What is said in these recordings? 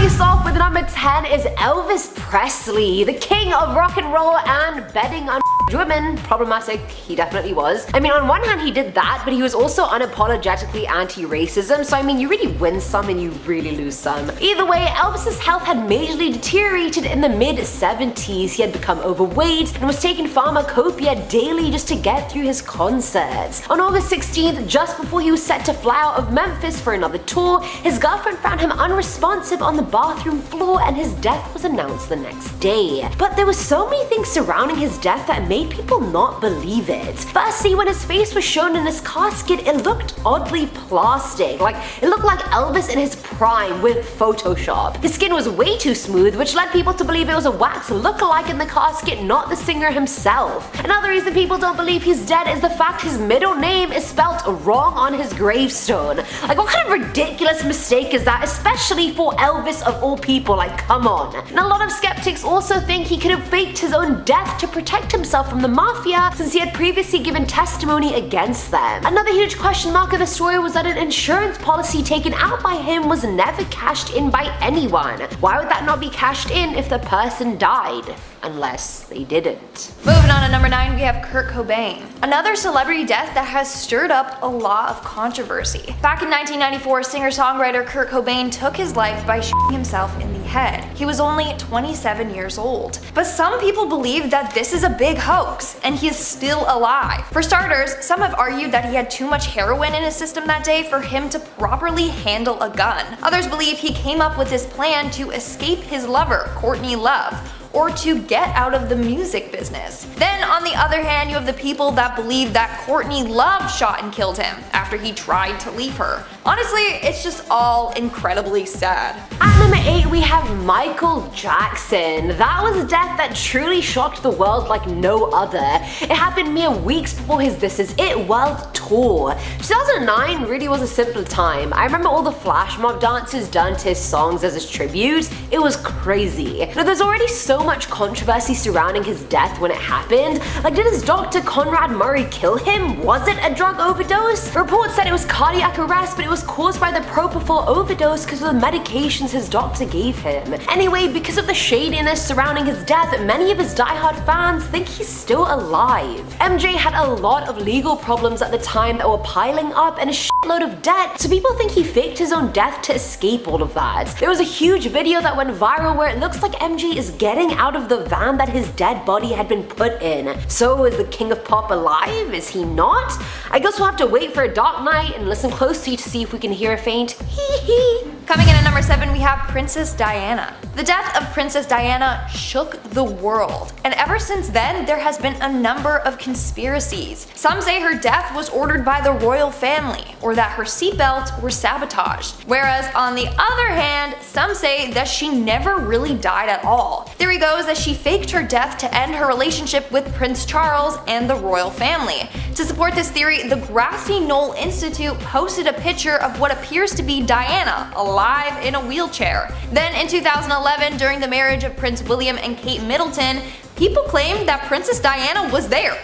us off with number 10 is Elvis Presley, the king of rock and roll and betting on women. Problematic, he definitely was. I mean, on one hand he did that, but he was also unapologetically anti-racism, so I mean, you really win some and you really lose some. Either way, Elvis's health had majorly deteriorated in the mid-70s. He had become overweight and was taking pharmacopoeia daily just to get through his concerts. On August 16th, just before he was set to fly out of Memphis for another tour, his girlfriend found him unresponsive on the bathroom floor and his death was announced the next day. But there were so many things surrounding his death that made people not believe it. Firstly, when his face was shown in his casket, it looked oddly plastic. Like, it looked like Elvis in his prime with Photoshop. His skin was way too smooth, which led people to believe it was a wax look-alike in the casket, not the singer himself. Another reason people don't believe he's dead is the fact his middle name is spelt wrong on his gravestone. Like, what kind of ridiculous mistake is that, especially for Elvis of all people? Like, come on. And a lot of skeptics also think he could have faked his own death to protect himself from the mafia, since he had previously given testimony against them. Another huge question mark of the story was that an insurance policy taken out by him was never cashed in by anyone. Why would that not be cashed in if the person died? Unless they didn't. Moving on to number 9, we have Kurt Cobain. Another celebrity death that has stirred up a lot of controversy. Back in 1994, singer-songwriter Kurt Cobain took his life by shooting himself in the head. He was only 27 years old. But some people believe that this is a big hoax, and he is still alive. For starters, some have argued that he had too much heroin in his system that day for him to properly handle a gun. Others believe he came up with this plan to escape his lover, Courtney Love, or to get out of the music business. Then on the other hand, you have the people that believe that Courtney Love shot and killed him after he tried to leave her. Honestly, it's just all incredibly sad. At number 8, we have Michael Jackson. That was a death that truly shocked the world like no other. It happened mere weeks before his This Is It world tour. 2009 really was a simpler time. I remember all the flash mob dances done to his songs as his tribute. It was crazy. Now, there's already so much controversy surrounding his death when it happened. Like, did his doctor Conrad Murray kill him? Was it a drug overdose? Reports said it was cardiac arrest, but it was caused by the propofol overdose because of the medications his doctor gave him. Anyway, because of the shadiness surrounding his death, many of his diehard fans think he's still alive. MJ had a lot of legal problems at the time that were piling up and a shitload of debt, so people think he faked his own death to escape all of that. There was a huge video that went viral where it looks like MJ is getting out of the van that his dead body had been put in. So is the king of pop alive? Is he not? I guess we'll have to wait for a dark night and listen closely to see if we can hear a faint hee hee. Coming in at number 7, we have Princess Diana. The death of Princess Diana shook the world, and ever since then there has been a number of conspiracies. Some say her death was ordered by the royal family, or that her seatbelts were sabotaged, whereas on the other hand, some say that she never really died at all. Theory goes that she faked her death to end her relationship with Prince Charles and the royal family. To support this theory, the Grassy Knoll Institute posted a picture of what appears to be Diana, alive in a wheelchair. Then in 2011, during the marriage of Prince William and Kate Middleton, people claimed that Princess Diana was there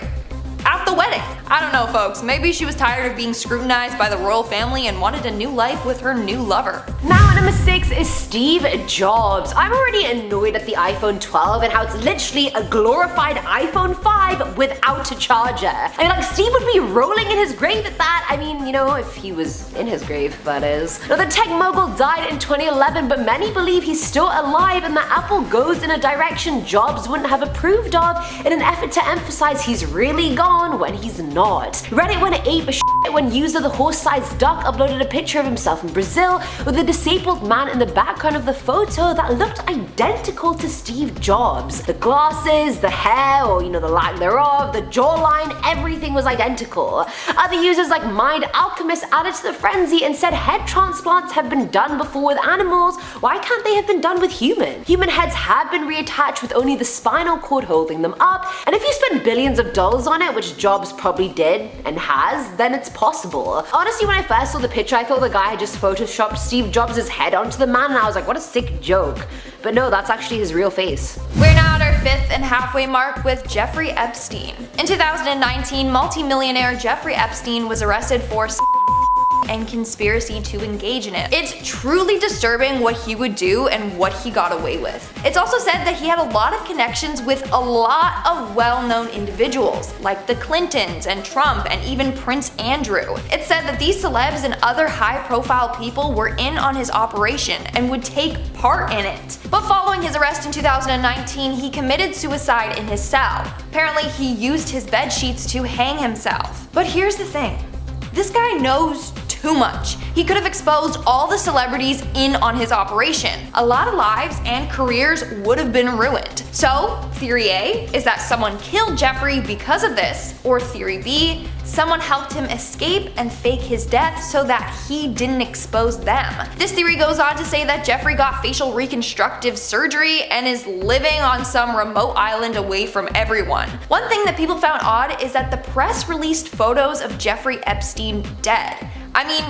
at the wedding. I don't know, folks, maybe she was tired of being scrutinized by the royal family and wanted a new life with her new lover. Now at number 6 is Steve Jobs. I'm already annoyed at the iPhone 12 and how it's literally a glorified iPhone 5 without a charger. I mean, like, Steve would be rolling in his grave at that. I mean, you know, if he was in his grave, that is. Now, the tech mogul died in 2011, but many believe he's still alive and that Apple goes in a direction Jobs wouldn't have approved of in an effort to emphasize he's really gone when he's not. Reddit went ape shit when user the horse-sized duck uploaded a picture of himself in Brazil with a disabled man in the background of the photo that looked identical to Steve Jobs. The glasses, the hair, or the lack thereof, the jawline, everything was identical. Other users like Mind Alchemist added to the frenzy and said head transplants have been done before with animals, why can't they have been done with humans? Human heads have been reattached with only the spinal cord holding them up, and if you spend billions of dollars on it, which Jobs probably did and has, then it's possible. Honestly, when I first saw the picture, I thought the guy had just photoshopped Steve Jobs' head onto the man, and I was like, what a sick joke. But no, that's actually his real face. We're now at our 5th and halfway mark with Jeffrey Epstein. In 2019, multi-millionaire Jeffrey Epstein was arrested for and conspiracy to engage in it. It's truly disturbing what he would do and what he got away with. It's also said that he had a lot of connections with a lot of well-known individuals, like the Clintons and Trump and even Prince Andrew. It's said that these celebs and other high-profile people were in on his operation and would take part in it. But following his arrest in 2019, he committed suicide in his cell. Apparently, he used his bed sheets to hang himself. But here's the thing. This guy knows too much. He could have exposed all the celebrities in on his operation. A lot of lives and careers would have been ruined. So, theory A is that someone killed Jeffrey because of this, or theory B, someone helped him escape and fake his death so that he didn't expose them. This theory goes on to say that Jeffrey got facial reconstructive surgery and is living on some remote island away from everyone. One thing that people found odd is that the press released photos of Jeffrey Epstein dead. I mean,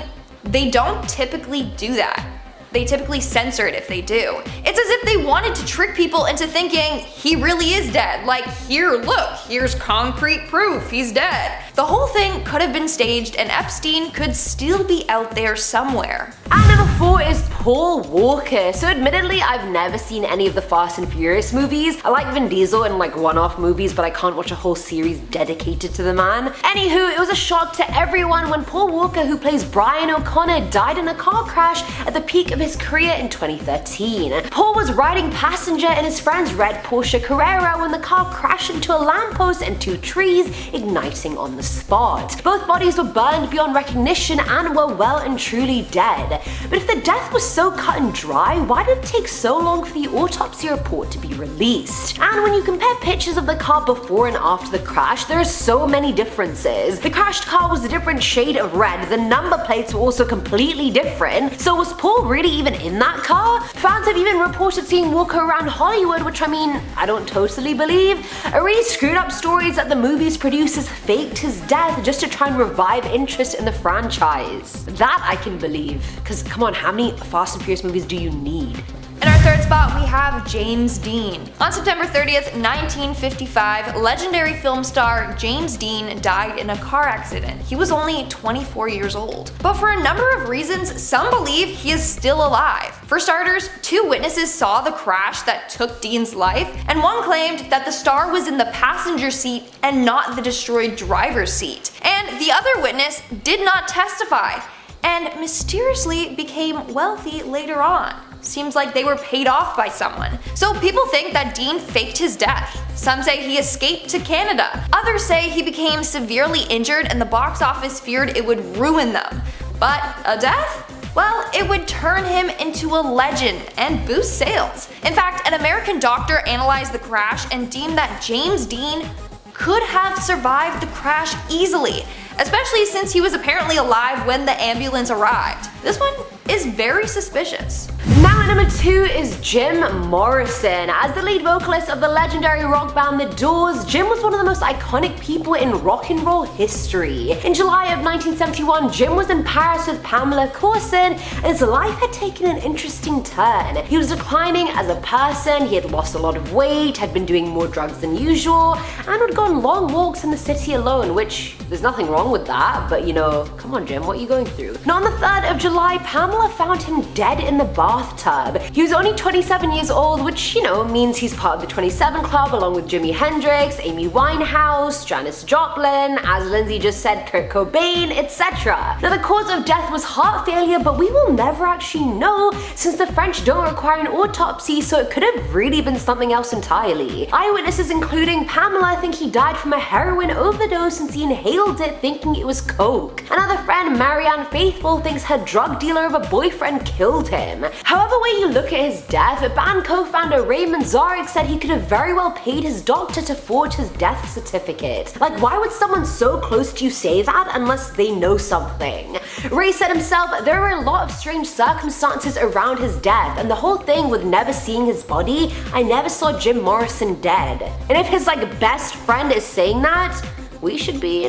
they don't typically do that. They typically censor it if they do. It's as if they wanted to trick people into thinking he really is dead. Like, here, look, here's concrete proof he's dead. The whole thing could have been staged and Epstein could still be out there somewhere. At number 4 is Paul Walker. So admittedly, I've never seen any of the Fast and Furious movies. I like Vin Diesel in like one-off movies, but I can't watch a whole series dedicated to the man. Anywho, it was a shock to everyone when Paul Walker, who plays Brian O'Connor, died in a car crash at the peak of his career in 2013. Paul was riding passenger in his friend's red Porsche Carrera when the car crashed into a lamppost and 2 trees, igniting on the spot. Both bodies were burned beyond recognition and were well and truly dead. But if the death was so cut and dry, why did it take so long for the autopsy report to be released? And when you compare pictures of the car before and after the crash, there are so many differences. The crashed car was a different shade of red, the number plates were also completely different, so was Paul really even in that car? Fans have even reported seeing Walker around Hollywood, which I mean, I don't totally believe. A really screwed up story is that the movie's producers faked his death just to try and revive interest in the franchise. That I can believe, because come on, how many Fast and Furious movies do you need? In our third spot, we have James Dean. On September 30th, 1955, legendary film star James Dean died in a car accident. He was only 24 years old. But for a number of reasons, some believe he is still alive. For starters, 2 witnesses saw the crash that took Dean's life, and one claimed that the star was in the passenger seat and not the destroyed driver's seat. And the other witness did not testify, and mysteriously became wealthy later on. Seems like they were paid off by someone. So people think that Dean faked his death. Some say he escaped to Canada. Others say he became severely injured and the box office feared it would ruin them. But a death? Well, it would turn him into a legend and boost sales. In fact, an American doctor analyzed the crash and deemed that James Dean could have survived the crash easily, especially since he was apparently alive when the ambulance arrived. This one is very suspicious. Now at number 2 is Jim Morrison. As the lead vocalist of the legendary rock band The Doors, Jim was one of the most iconic people in rock and roll history. In July of 1971, Jim was in Paris with Pamela Courson, and his life had taken an interesting turn. He was declining as a person, he had lost a lot of weight, had been doing more drugs than usual, and would go on long walks in the city alone, which there's nothing wrong with that, but you know, come on Jim, what are you going through? Now on the 3rd of July, Pamela found him dead in the bathtub. He was only 27 years old, which, you know, means he's part of the 27 Club along with Jimi Hendrix, Amy Winehouse, Janis Joplin, as Lindsay just said, Kurt Cobain, etc. Now the cause of death was heart failure, but we will never actually know since the French don't require an autopsy, so it could have really been something else entirely. Eyewitnesses including Pamela think he died from a heroin overdose since he inhaled it thinking it was coke. Another friend, Marianne Faithfull, thinks her drug dealer of a boyfriend killed him. However way you look at his death, band co-founder Raymond Zarek said he could have very well paid his doctor to forge his death certificate. Like, why would someone so close to you say that unless they know something? Ray said himself, there were a lot of strange circumstances around his death, and the whole thing with never seeing his body, I never saw Jim Morrison dead. And if his best friend is saying that, we should be,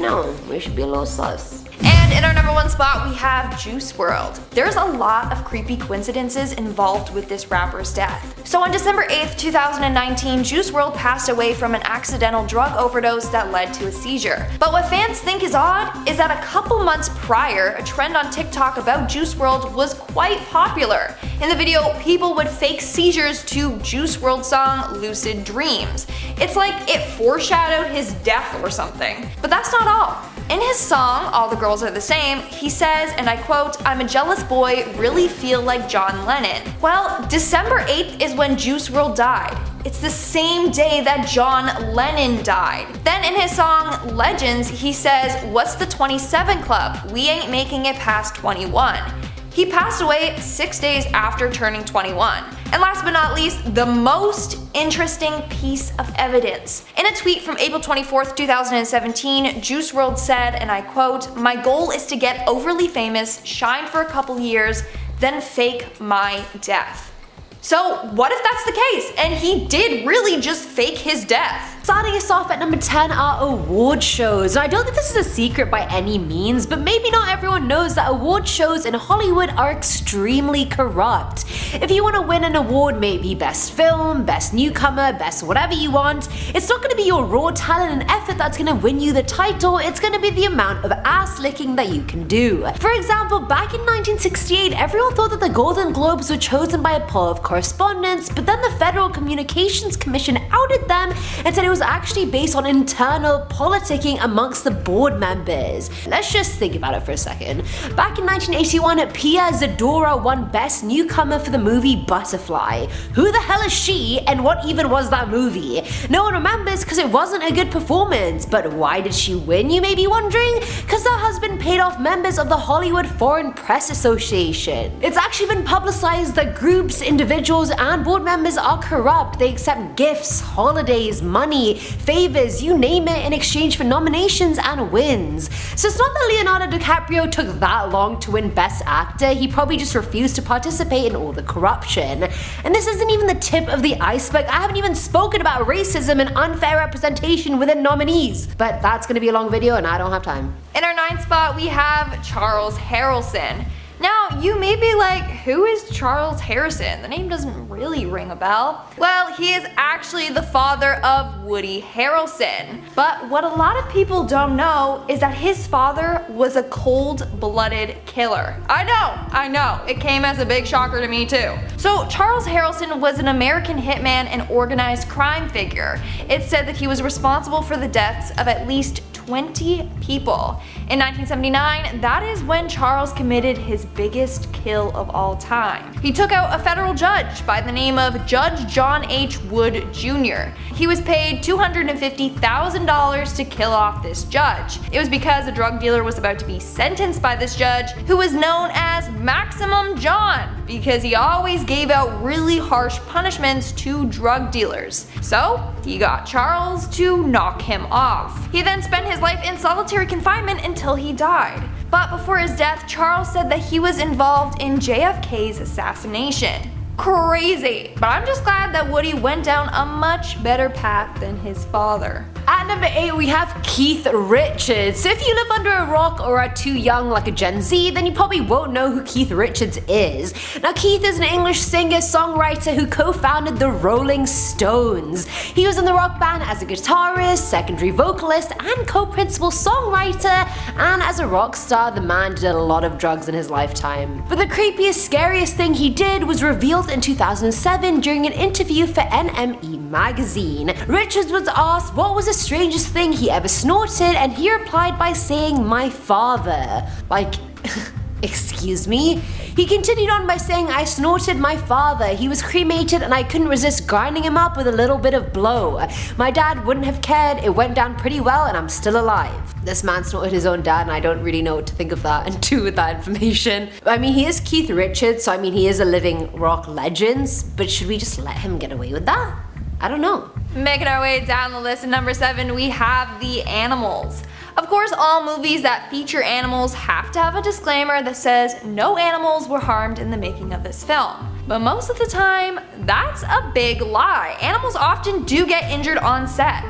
we should be a little sus. And And in our number 1 spot, we have Juice WRLD. There's a lot of creepy coincidences involved with this rapper's death. So on December 8th, 2019, Juice WRLD passed away from an accidental drug overdose that led to a seizure. But what fans think is odd is that a couple months prior, a trend on TikTok about Juice WRLD was quite popular. In the video, people would fake seizures to Juice WRLD's song Lucid Dreams. It's like it foreshadowed his death or something. But that's not all. In his song, All the Girls Are the Same, he says, and I quote, "I'm a jealous boy, really feel like John Lennon." Well, December 8th is when Juice WRLD died. It's the same day that John Lennon died. Then in his song Legends, he says, "What's the 27 Club? We ain't making it past 21." He passed away 6 days after turning 21. And last but not least, the most interesting piece of evidence. In a tweet from April 24th, 2017, Juice WRLD said, and I quote, "My goal is to get overly famous, shine for a couple years, then fake my death." So what if that's the case, and he did really just fake his death? Starting us off at number 10 are award shows. I don't think this is a secret by any means, but maybe not everyone knows that award shows in Hollywood are extremely corrupt. If you want to win an award, maybe best film, best newcomer, best whatever you want, it's not going to be your raw talent and effort that's going to win you the title, it's going to be the amount of ass licking that you can do. For example, back in 1968, everyone thought that the Golden Globes were chosen by a poll of correspondents, but then the Federal Communications Commission outed them and said it was actually based on internal politicking amongst the board members. Let's just think about it for a second. Back in 1981, Pia Zadora won Best Newcomer for the movie Butterfly. Who the hell is she, and what even was that movie? No one remembers because it wasn't a good performance, but why did she win, you may be wondering? Because her husband paid off members of the Hollywood Foreign Press Association. It's actually been publicized that groups, individuals, and board members are corrupt. They accept gifts, holidays, money, favors, you name it, in exchange for nominations and wins. So it's not that Leonardo DiCaprio took that long to win Best Actor, he probably just refused to participate in all the corruption. And this isn't even the tip of the iceberg. I haven't even spoken about racism and unfair representation within nominees. But that's gonna be a long video and I don't have time. In our 9th spot, we have Charles Harrelson. Now, you may be like, who is Charles Harrison? The name doesn't really ring a bell. Well, he is actually the father of Woody Harrelson. But what a lot of people don't know is that his father was a cold-blooded killer. I know, it came as a big shocker to me too. So Charles Harrelson was an American hitman and organized crime figure. It's said that he was responsible for the deaths of at least 20 people. In 1979, that is when Charles committed his biggest kill of all time. He took out a federal judge by the name of Judge John H. Wood Jr. He was paid $250,000 to kill off this judge. It was because a drug dealer was about to be sentenced by this judge, who was known as Maximum John, because he always gave out really harsh punishments to drug dealers. So he got Charles to knock him off. He then spent his life in solitary confinement until he died. But before his death, Charles said that he was involved in JFK's assassination. Crazy, but I'm just glad that Woody went down a much better path than his father. At number 8, we have Keith Richards. So if you live under a rock or are too young like a Gen Z, then you probably won't know who Keith Richards is. Now, Keith is an English singer-songwriter who co-founded the Rolling Stones. He was in the rock band as a guitarist, secondary vocalist, and co-principal songwriter, and as a rock star, the man did a lot of drugs in his lifetime. But the creepiest, scariest thing he did was revealed in 2007 during an interview for NME magazine. Richards was asked what was the strangest thing he ever snorted, and he replied by saying, "My father." Like, excuse me? He continued on by saying, "I snorted my father. He was cremated and I couldn't resist grinding him up with a little bit of blow. My dad wouldn't have cared. It went down pretty well and I'm still alive." This man snorted his own dad and I don't really know what to think of that and do with that information. I mean, he is Keith Richards, so I mean, he is a living rock legend, but should we just let him get away with that? I don't know. Making our way down the list at number 7, we have The Animals. Of course, all movies that feature animals have to have a disclaimer that says no animals were harmed in the making of this film. But most of the time, that's a big lie. Animals often do get injured on set.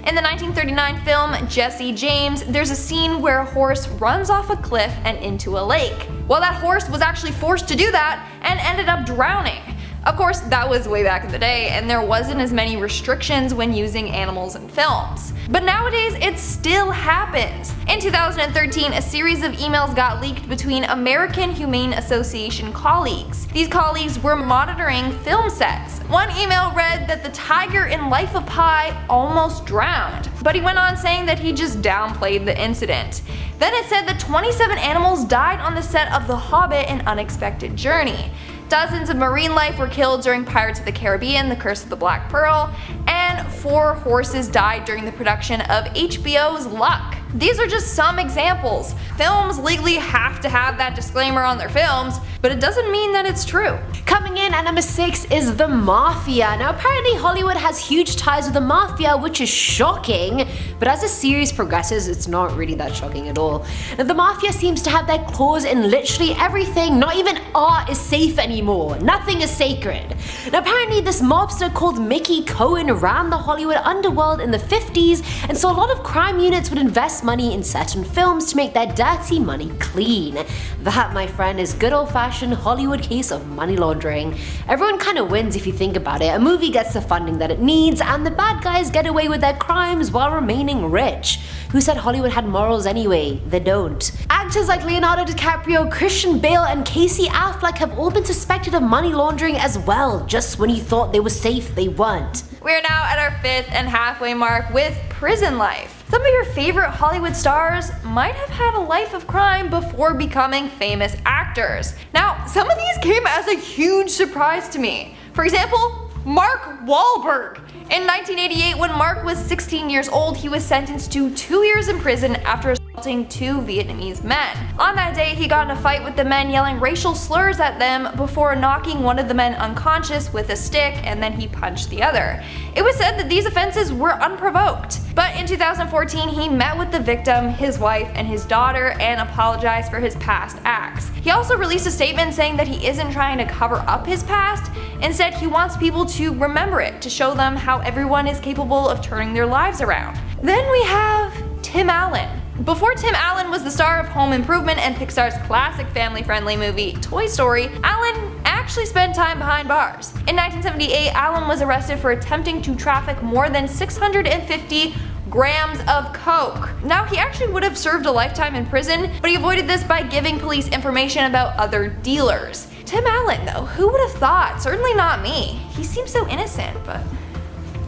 In the 1939 film Jesse James, there's a scene where a horse runs off a cliff and into a lake. Well, that horse was actually forced to do that and ended up drowning. Of course, that was way back in the day, and there wasn't as many restrictions when using animals in films. But nowadays, it still happens. In 2013, a series of emails got leaked between American Humane Association colleagues. These colleagues were monitoring film sets. One email read that the tiger in Life of Pi almost drowned, but he went on saying that he just downplayed the incident. Then it said that 27 animals died on the set of The Hobbit: An Unexpected Journey. Dozens of marine life were killed during Pirates of the Caribbean: The Curse of the Black Pearl, and 4 horses died during the production of HBO's Luck. These are just some examples. Films legally have to have that disclaimer on their films, but it doesn't mean that it's true. Coming in at number 6 is the Mafia. Now apparently Hollywood has huge ties with the Mafia, which is shocking, but as the series progresses, it's not really that shocking at all. Now, the Mafia seems to have their claws in literally everything. Not even art is safe anymore. Nothing is sacred. Now apparently this mobster called Mickey Cohen ran the Hollywood underworld in the 50s, and so a lot of crime units would invest money in certain films to make their dirty money clean. That, my friend, is good old-fashioned Hollywood case of money laundering. Everyone kind of wins if you think about it. A movie gets the funding that it needs, and the bad guys get away with their crimes while remaining rich. Who said Hollywood had morals anyway? They don't. Actors like Leonardo DiCaprio, Christian Bale, and Casey Affleck have all been suspected of money laundering as well. Just when you thought they were safe, they weren't. We're now at our 5th and halfway mark with prison life. Some of your favorite Hollywood stars might have had a life of crime before becoming famous actors. Now, some of these came as a huge surprise to me. For example, Mark Wahlberg. In 1988, when Mark was 16 years old, he was sentenced to 2 years in prison after assaulting 2 Vietnamese men. On that day, he got in a fight with the men, yelling racial slurs at them before knocking one of the men unconscious with a stick, and then he punched the other. It was said that these offenses were unprovoked. But in 2014, he met with the victim, his wife, and his daughter and apologized for his past acts. He also released a statement saying that he isn't trying to cover up his past. Instead, he wants people to remember it, to show them how everyone is capable of turning their lives around. Then we have Tim Allen. Before Tim Allen was the star of Home Improvement and Pixar's classic family-friendly movie Toy Story, Allen actually spent time behind bars. In 1978, Allen was arrested for attempting to traffic more than 650 grams of coke. Now, he actually would have served a lifetime in prison, but he avoided this by giving police information about other dealers. Tim Allen, though, who would have thought? Certainly not me. He seems so innocent, but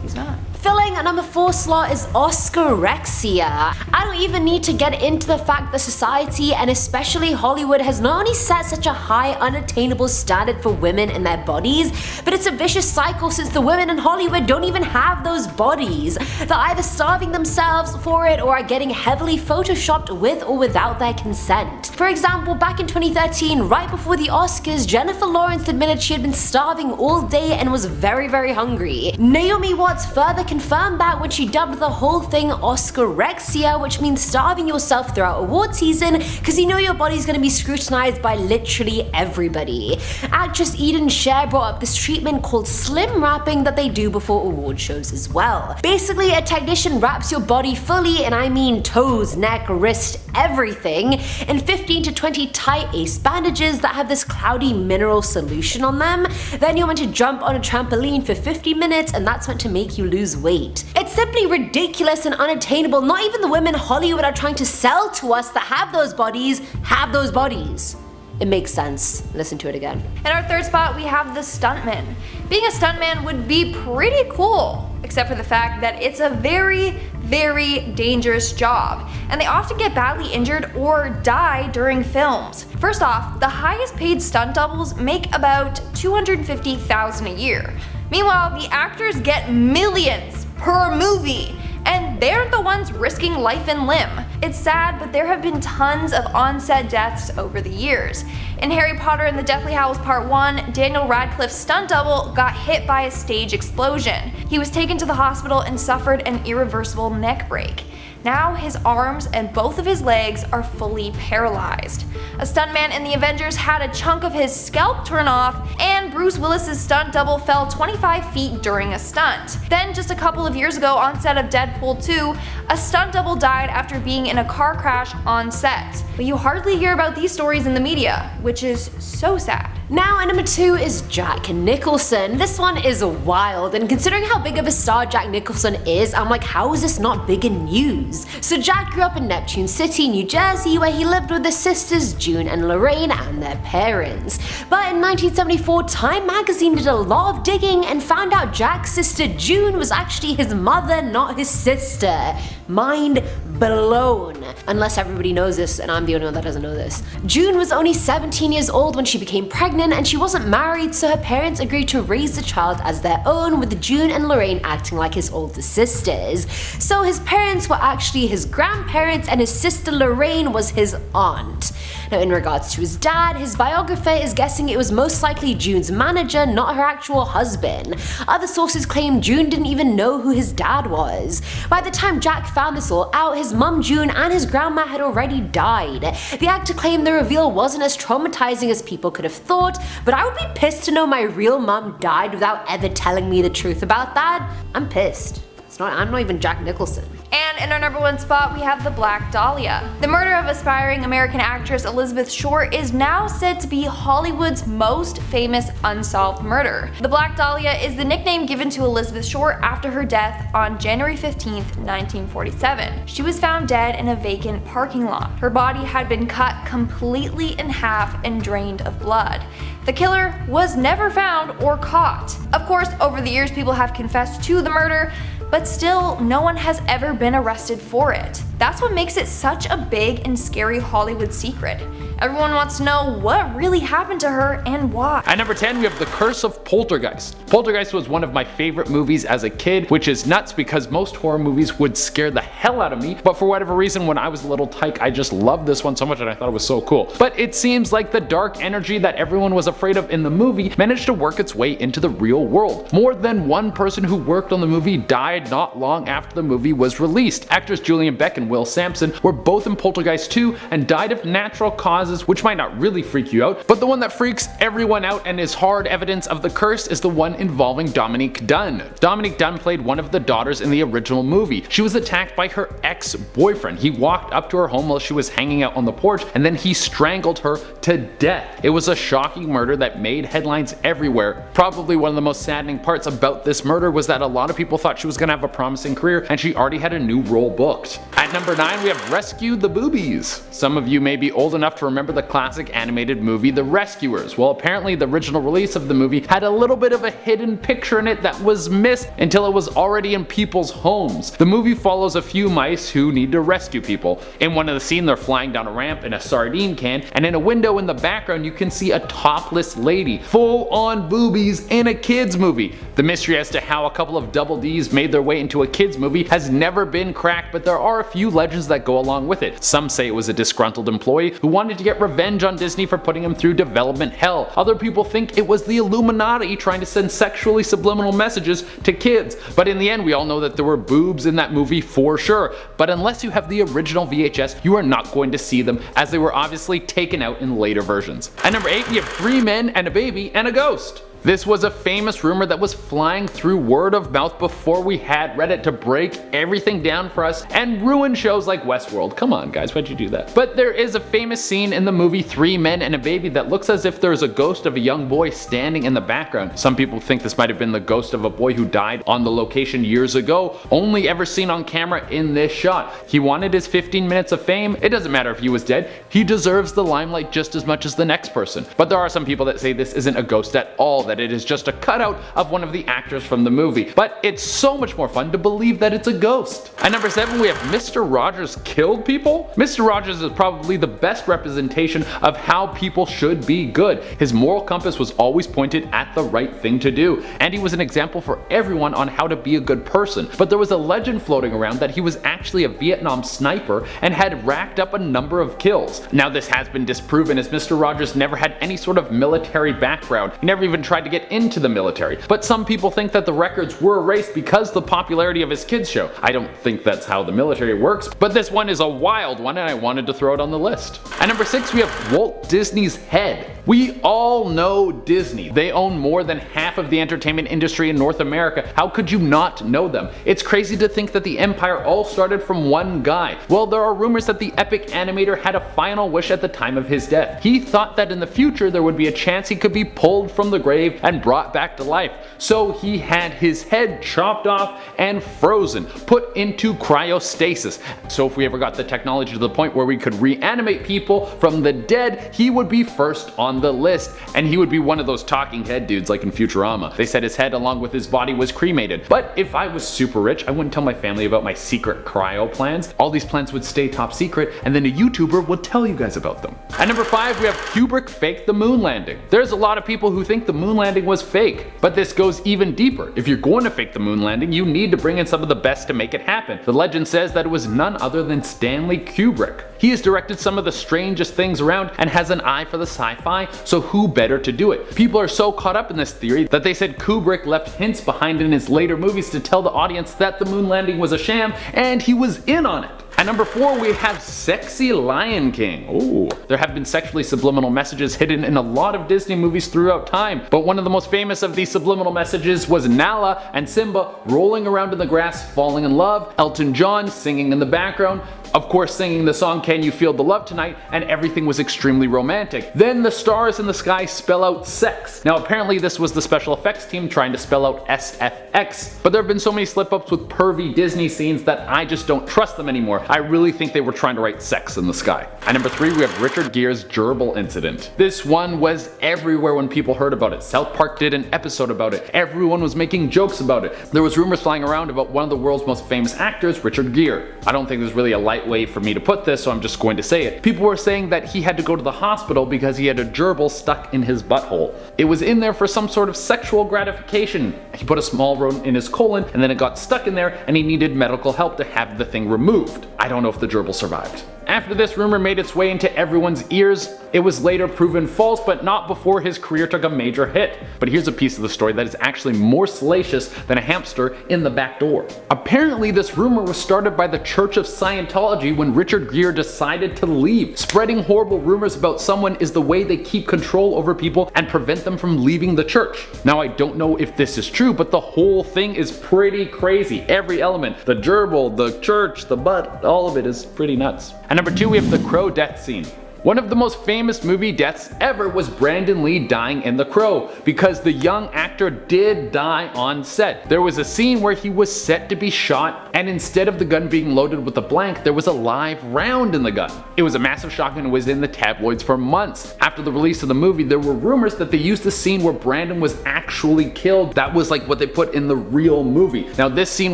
he's not. Filling at number 4 slot is Oscarexia. I don't even need to get into the fact that society, and especially Hollywood, has not only set such a high, unattainable standard for women and their bodies, but it's a vicious cycle since the women in Hollywood don't even have those bodies. They're either starving themselves for it or are getting heavily photoshopped with or without their consent. For example, back in 2013, right before the Oscars, Jennifer Lawrence admitted she had been starving all day and was very, very hungry. Naomi Watts further confirmed that when she dubbed the whole thing Oscarexia, which means starving yourself throughout award season because you know your body's going to be scrutinized by literally everybody. Actress Eden Sher brought up this treatment called slim wrapping that they do before award shows as well. Basically, a technician wraps your body fully, and I mean toes, neck, wrist, everything, in 15 to 20 tight ace bandages that have this cloudy mineral solution on them. Then you're meant to jump on a trampoline for 50 minutes, and that's meant to make you lose weight. It's simply ridiculous and unattainable. Not even the women Hollywood are trying to sell to us that have those bodies have those bodies. It makes sense. Listen to it again. In our 3rd spot, we have the stuntman. Being a stuntman would be pretty cool, except for the fact that it's a very, very dangerous job, and they often get badly injured or die during films. First off, the highest paid stunt doubles make about $250,000 a year. Meanwhile, the actors get millions per movie, and they're the ones risking life and limb. It's sad, but there have been tons of on-set deaths over the years. In Harry Potter and the Deathly Hallows Part 1, Daniel Radcliffe's stunt double got hit by a stage explosion. He was taken to the hospital and suffered an irreversible neck break. Now his arms and both of his legs are fully paralyzed. A stuntman in the Avengers had a chunk of his scalp torn off, and Bruce Willis's stunt double fell 25 feet during a stunt. Then just a couple of years ago on set of Deadpool 2, a stunt double died after being in a car crash on set. But you hardly hear about these stories in the media, which is so sad. Now at number 2 is Jack Nicholson. This one is wild, and considering how big of a star Jack Nicholson is, I'm like, how is this not bigger news? So Jack grew up in Neptune City, New Jersey, where he lived with his sisters June and Lorraine and their parents. But in 1974, Time magazine did a lot of digging and found out Jack's sister June was actually his mother, not his sister. Mind blown. Unless everybody knows this and I'm the only one that doesn't know this. June was only 17 years old when she became pregnant, and she wasn't married, so her parents agreed to raise the child as their own, with June and Lorraine acting like his older sisters. So his parents were actually his grandparents, and his sister Lorraine was his aunt. Now in regards to his dad, his biographer is guessing it was most likely June's manager, not her actual husband. Other sources claim June didn't even know who his dad was. By the time Jack found this all out, his mum June and his grandma had already died. The actor claimed the reveal wasn't as traumatizing as people could have thought, but I would be pissed to know my real mum died without ever telling me the truth about that. I'm pissed. I'm not even Jack Nicholson. And in our number 1 spot, we have the Black Dahlia. The murder of aspiring American actress Elizabeth Short is now said to be Hollywood's most famous unsolved murder. The Black Dahlia is the nickname given to Elizabeth Short after her death on January 15, 1947. She was found dead in a vacant parking lot. Her body had been cut completely in half and drained of blood. The killer was never found or caught. Of course, over the years people have confessed to the murder, but still no one has ever been arrested for it. That's what makes it such a big and scary Hollywood secret. Everyone wants to know what really happened to her and why. At number 10, we have The Curse of Poltergeist. Poltergeist was one of my favorite movies as a kid, which is nuts because most horror movies would scare the hell out of me, but for whatever reason when I was a little tyke I just loved this one so much and I thought it was so cool. But it seems like the dark energy that everyone was afraid of in the movie managed to work its way into the real world. More than one person who worked on the movie died not long after the movie was released. Actors Julian Beck and Will Sampson were both in Poltergeist 2 and died of natural causes, which might not really freak you out, but the one that freaks everyone out and is hard evidence of the curse is the one involving Dominique Dunne. Dominique Dunne played one of the daughters in the original movie. She was attacked by her ex-boyfriend. He walked up to her home while she was hanging out on the porch and then he strangled her to death. It was a shocking murder that made headlines everywhere. Probably one of the most saddening parts about this murder was that a lot of people thought she was going to have a promising career and she already had a new role booked. At number 9, we have Rescue the Boobies. Some of you may be old enough to remember the classic animated movie The Rescuers. Well, apparently the original release of the movie had a little bit of a hidden picture in it that was missed until it was already in people's homes. The movie follows a few mice who need to rescue people. In one of the scenes they're flying down a ramp in a sardine can, and in a window in the background you can see a topless lady. Full on boobies in a kids movie. The mystery as to how a couple of double D's made their way into a kids movie has never been cracked, but there are a few legends that go along with it. Some say it was a disgruntled employee who wanted to get revenge on Disney for putting him through development hell. Other people think it was the Illuminati trying to send sexually subliminal messages to kids. But in the end we all know that there were boobs in that movie for sure. But unless you have the original VHS, you are not going to see them, as they were obviously taken out in later versions. At number 8, we have 3 men and a baby and a ghost. This was a famous rumor that was flying through word of mouth before we had Reddit to break everything down for us and ruin shows like Westworld. Come on guys, why'd you do that? But there is a famous scene in the movie 3 Men and a Baby that looks as if there's a ghost of a young boy standing in the background. Some people think this might have been the ghost of a boy who died on the location years ago, only ever seen on camera in this shot. He wanted his 15 minutes of fame. It doesn't matter if he was dead, he deserves the limelight just as much as the next person. But there are some people that say this isn't a ghost at all, that it is just a cutout of one of the actors from the movie. But it's so much more fun to believe that it's a ghost. At number 7, we have Mr. Rogers killed people. Mr. Rogers is probably the best representation of how people should be good. His moral compass was always pointed at the right thing to do, and he was an example for everyone on how to be a good person. But there was a legend floating around that he was actually a Vietnam sniper and had racked up a number of kills. Now this has been disproven, as Mr. Rogers never had any sort of military background. He never even tried to get into the military. But some people think that the records were erased because of the popularity of his kids show. I don't think that's how the military works, but this one is a wild one and I wanted to throw it on the list. At number 6 we have Walt Disney's head. We all know Disney. They own more than half of the entertainment industry in North America. How could you not know them? It's crazy to think that the empire all started from one guy. Well, there are rumors that the epic animator had a final wish at the time of his death. He thought that in the future there would be a chance he could be pulled from the grave and brought back to life. So he had his head chopped off and frozen, put into cryostasis. So if we ever got the technology to the point where we could reanimate people from the dead, he would be first on the list, and he would be one of those talking head dudes like in Futurama. They said his head along with his body was cremated. But if I was super rich, I wouldn't tell my family about my secret cryo plans. All these plans would stay top secret, and then a YouTuber would tell you guys about them. At number 5 we have Kubrick faked the moon landing. There's a lot of people who think the moon landing was fake, but this goes even deeper. If you're going to fake the moon landing, you need to bring in some of the best to make it happen. The legend says that it was none other than Stanley Kubrick. He has directed some of the strangest things around and has an eye for the sci-fi, so who better to do it? People are so caught up in this theory that they said Kubrick left hints behind in his later movies to tell the audience that the moon landing was a sham, and he was in on it. At number 4 we have Sexy Lion King. Ooh. There have been sexually subliminal messages hidden in a lot of Disney movies throughout time, but one of the most famous of these subliminal messages was Nala and Simba rolling around in the grass falling in love, Elton John singing in the background, of course singing the song Can You Feel the Love Tonight, and everything was extremely romantic. Then the stars in the sky spell out sex. Now apparently this was the special effects team trying to spell out SFX, but there have been so many slip-ups with pervy Disney scenes that I just don't trust them anymore. I really think they were trying to write sex in the sky. At number 3 we have Richard Gere's gerbil incident. This one was everywhere when people heard about it. South Park did an episode about it. Everyone was making jokes about it. There was rumors flying around about one of the world's most famous actors, Richard Gere. I don't think there's really a light way for me to put this, so I'm just going to say it. People were saying that he had to go to the hospital because he had a gerbil stuck in his butthole. It was in there for some sort of sexual gratification. He put a small rodent in his colon and then it got stuck in there and he needed medical help to have the thing removed. I don't know if the gerbil survived. After this rumor made its way into everyone's ears, it was later proven false, but not before his career took a major hit. But here's a piece of the story that is actually more salacious than a hamster in the back door. Apparently this rumor was started by the Church of Scientology when Richard Gere decided to leave. Spreading horrible rumors about someone is the way they keep control over people and prevent them from leaving the church. Now I don't know if this is true, but the whole thing is pretty crazy. Every element, the gerbil, the church, the butt, all of it is pretty nuts. At number 2 we have the Crow death scene. One of the most famous movie deaths ever was Brandon Lee dying in The Crow, because the young actor did die on set. There was a scene where he was set to be shot, and instead of the gun being loaded with a blank, there was a live round in the gun. It was a massive shock and it was in the tabloids for months. After the release of the movie, there were rumors that they used the scene where Brandon was actually killed. That was like what they put in the real movie. Now this scene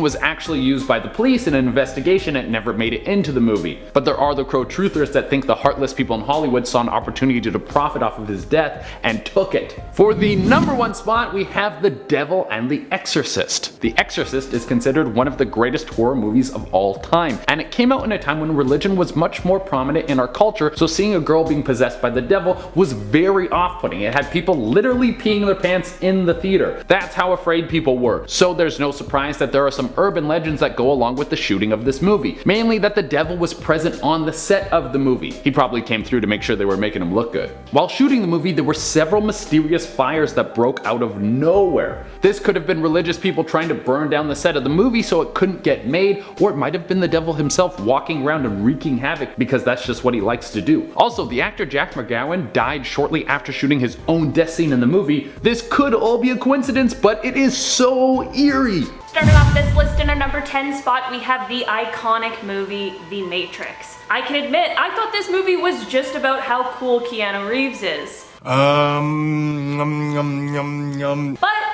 was actually used by the police in an investigation and never made it into the movie. But there are the Crow truthers that think the heartless people in Hollywood saw an opportunity to profit off of his death and took it. For the number 1 spot we have The Devil and the Exorcist. The Exorcist is considered one of the greatest horror movies of all time, and it came out in a time when religion was much more prominent in our culture, so seeing a girl being possessed by the devil was very off-putting. It had people literally peeing their pants in the theater. That's how afraid people were. So there's no surprise that there are some urban legends that go along with the shooting of this movie. Mainly that the devil was present on the set of the movie. He probably came through to make sure they were making him look good. While shooting the movie, there were several mysterious fires that broke out of nowhere. This could have been religious people trying to burn down the set of the movie so it couldn't get made, or it might have been the devil himself walking around and wreaking havoc because that's just what he likes to do. Also, the actor Jack McGowan died shortly after shooting his own death scene in the movie. This could all be a coincidence, but it is so eerie. Starting off this list in our number 10 spot, we have the iconic movie, The Matrix. I can admit, I thought this movie was just about how cool Keanu Reeves is. But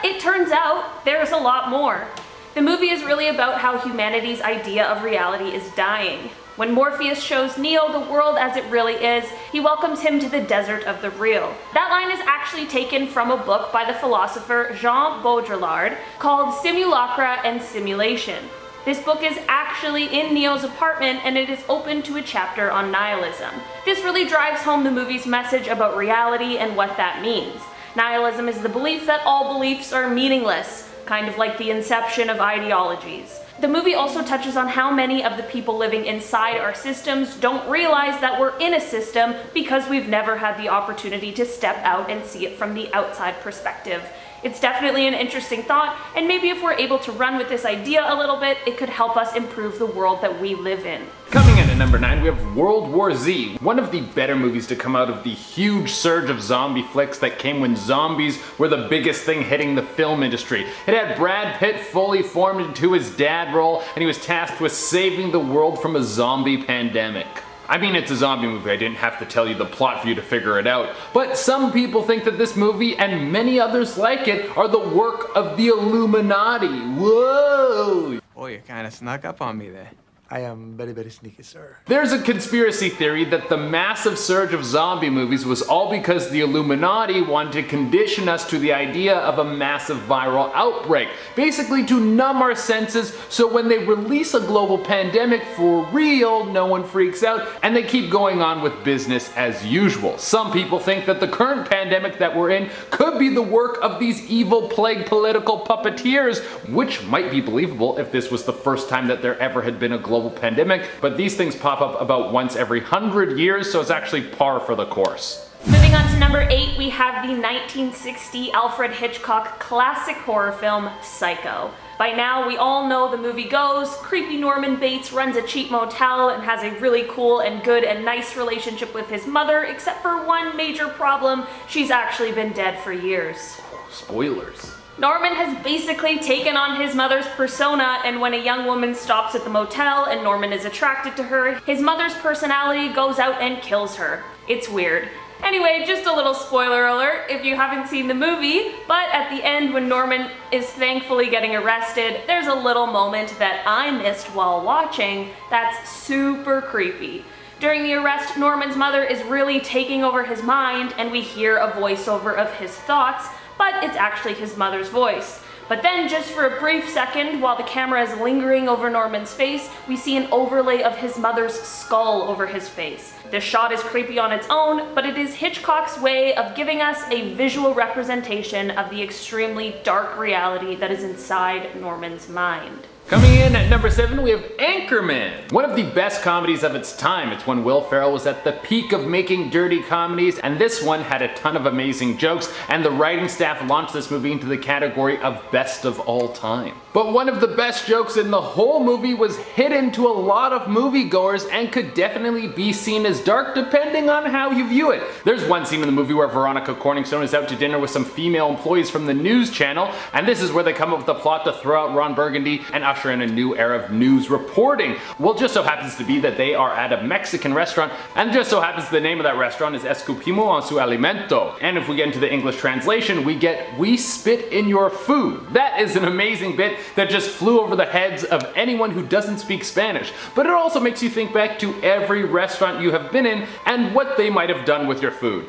it turns out there's a lot more. The movie is really about how humanity's idea of reality is dying. When Morpheus shows Neo the world as it really is, he welcomes him to the desert of the real. That line is actually taken from a book by the philosopher Jean Baudrillard called Simulacra and Simulation. This book is actually in Neo's apartment and it is open to a chapter on nihilism. This really drives home the movie's message about reality and what that means. Nihilism is the belief that all beliefs are meaningless, kind of like the inception of ideologies. The movie also touches on how many of the people living inside our systems don't realize that we're in a system because we've never had the opportunity to step out and see it from the outside perspective. It's definitely an interesting thought, and maybe if we're able to run with this idea a little bit, it could help us improve the world that we live in. Coming in at number 9, we have World War Z, one of the better movies to come out of the huge surge of zombie flicks that came when zombies were the biggest thing hitting the film industry. It had Brad Pitt fully formed into his dad role, and he was tasked with saving the world from a zombie pandemic. I mean, it's a zombie movie, I didn't have to tell you the plot for you to figure it out. But some people think that this movie, and many others like it, are the work of the Illuminati. Whoa! Boy, you kind of snuck up on me there. I am very, very sneaky, sir. There's a conspiracy theory that the massive surge of zombie movies was all because the Illuminati wanted to condition us to the idea of a massive viral outbreak, basically to numb our senses so when they release a global pandemic for real, no one freaks out, and they keep going on with business as usual. Some people think that the current pandemic that we're in could be the work of these evil plague political puppeteers, which might be believable if this was the first time that there ever had been a global pandemic, but these things pop up about once every 100 years, so it's actually par for the course. Moving on to number 8, we have the 1960 Alfred Hitchcock classic horror film, Psycho. By now, we all know the movie goes, creepy Norman Bates runs a cheap motel and has a really cool and good and nice relationship with his mother, except for one major problem: she's actually been dead for years. Spoilers. Norman has basically taken on his mother's persona, and when a young woman stops at the motel and Norman is attracted to her, his mother's personality goes out and kills her. It's weird. Anyway, just a little spoiler alert if you haven't seen the movie, but at the end when Norman is thankfully getting arrested, there's a little moment that I missed while watching that's super creepy. During the arrest, Norman's mother is really taking over his mind, and we hear a voiceover of his thoughts, but it's actually his mother's voice. But then, just for a brief second, while the camera is lingering over Norman's face, we see an overlay of his mother's skull over his face. This shot is creepy on its own, but it is Hitchcock's way of giving us a visual representation of the extremely dark reality that is inside Norman's mind. Coming in at number 7, we have Anchorman, one of the best comedies of its time. It's when Will Ferrell was at the peak of making dirty comedies, and this one had a ton of amazing jokes, and the writing staff launched this movie into the category of best of all time. But one of the best jokes in the whole movie was hidden to a lot of moviegoers and could definitely be seen as dark depending on how you view it. There's one scene in the movie where Veronica Corningstone is out to dinner with some female employees from the news channel, and this is where they come up with the plot to throw out Ron Burgundy and usher in a new era of news reporting. Well, it just so happens to be that they are at a Mexican restaurant, and just so happens the name of that restaurant is Escupimos en su alimento. And if we get into the English translation, we get "we spit in your food." That is an amazing bit that just flew over the heads of anyone who doesn't speak Spanish. But it also makes you think back to every restaurant you have been in and what they might have done with your food.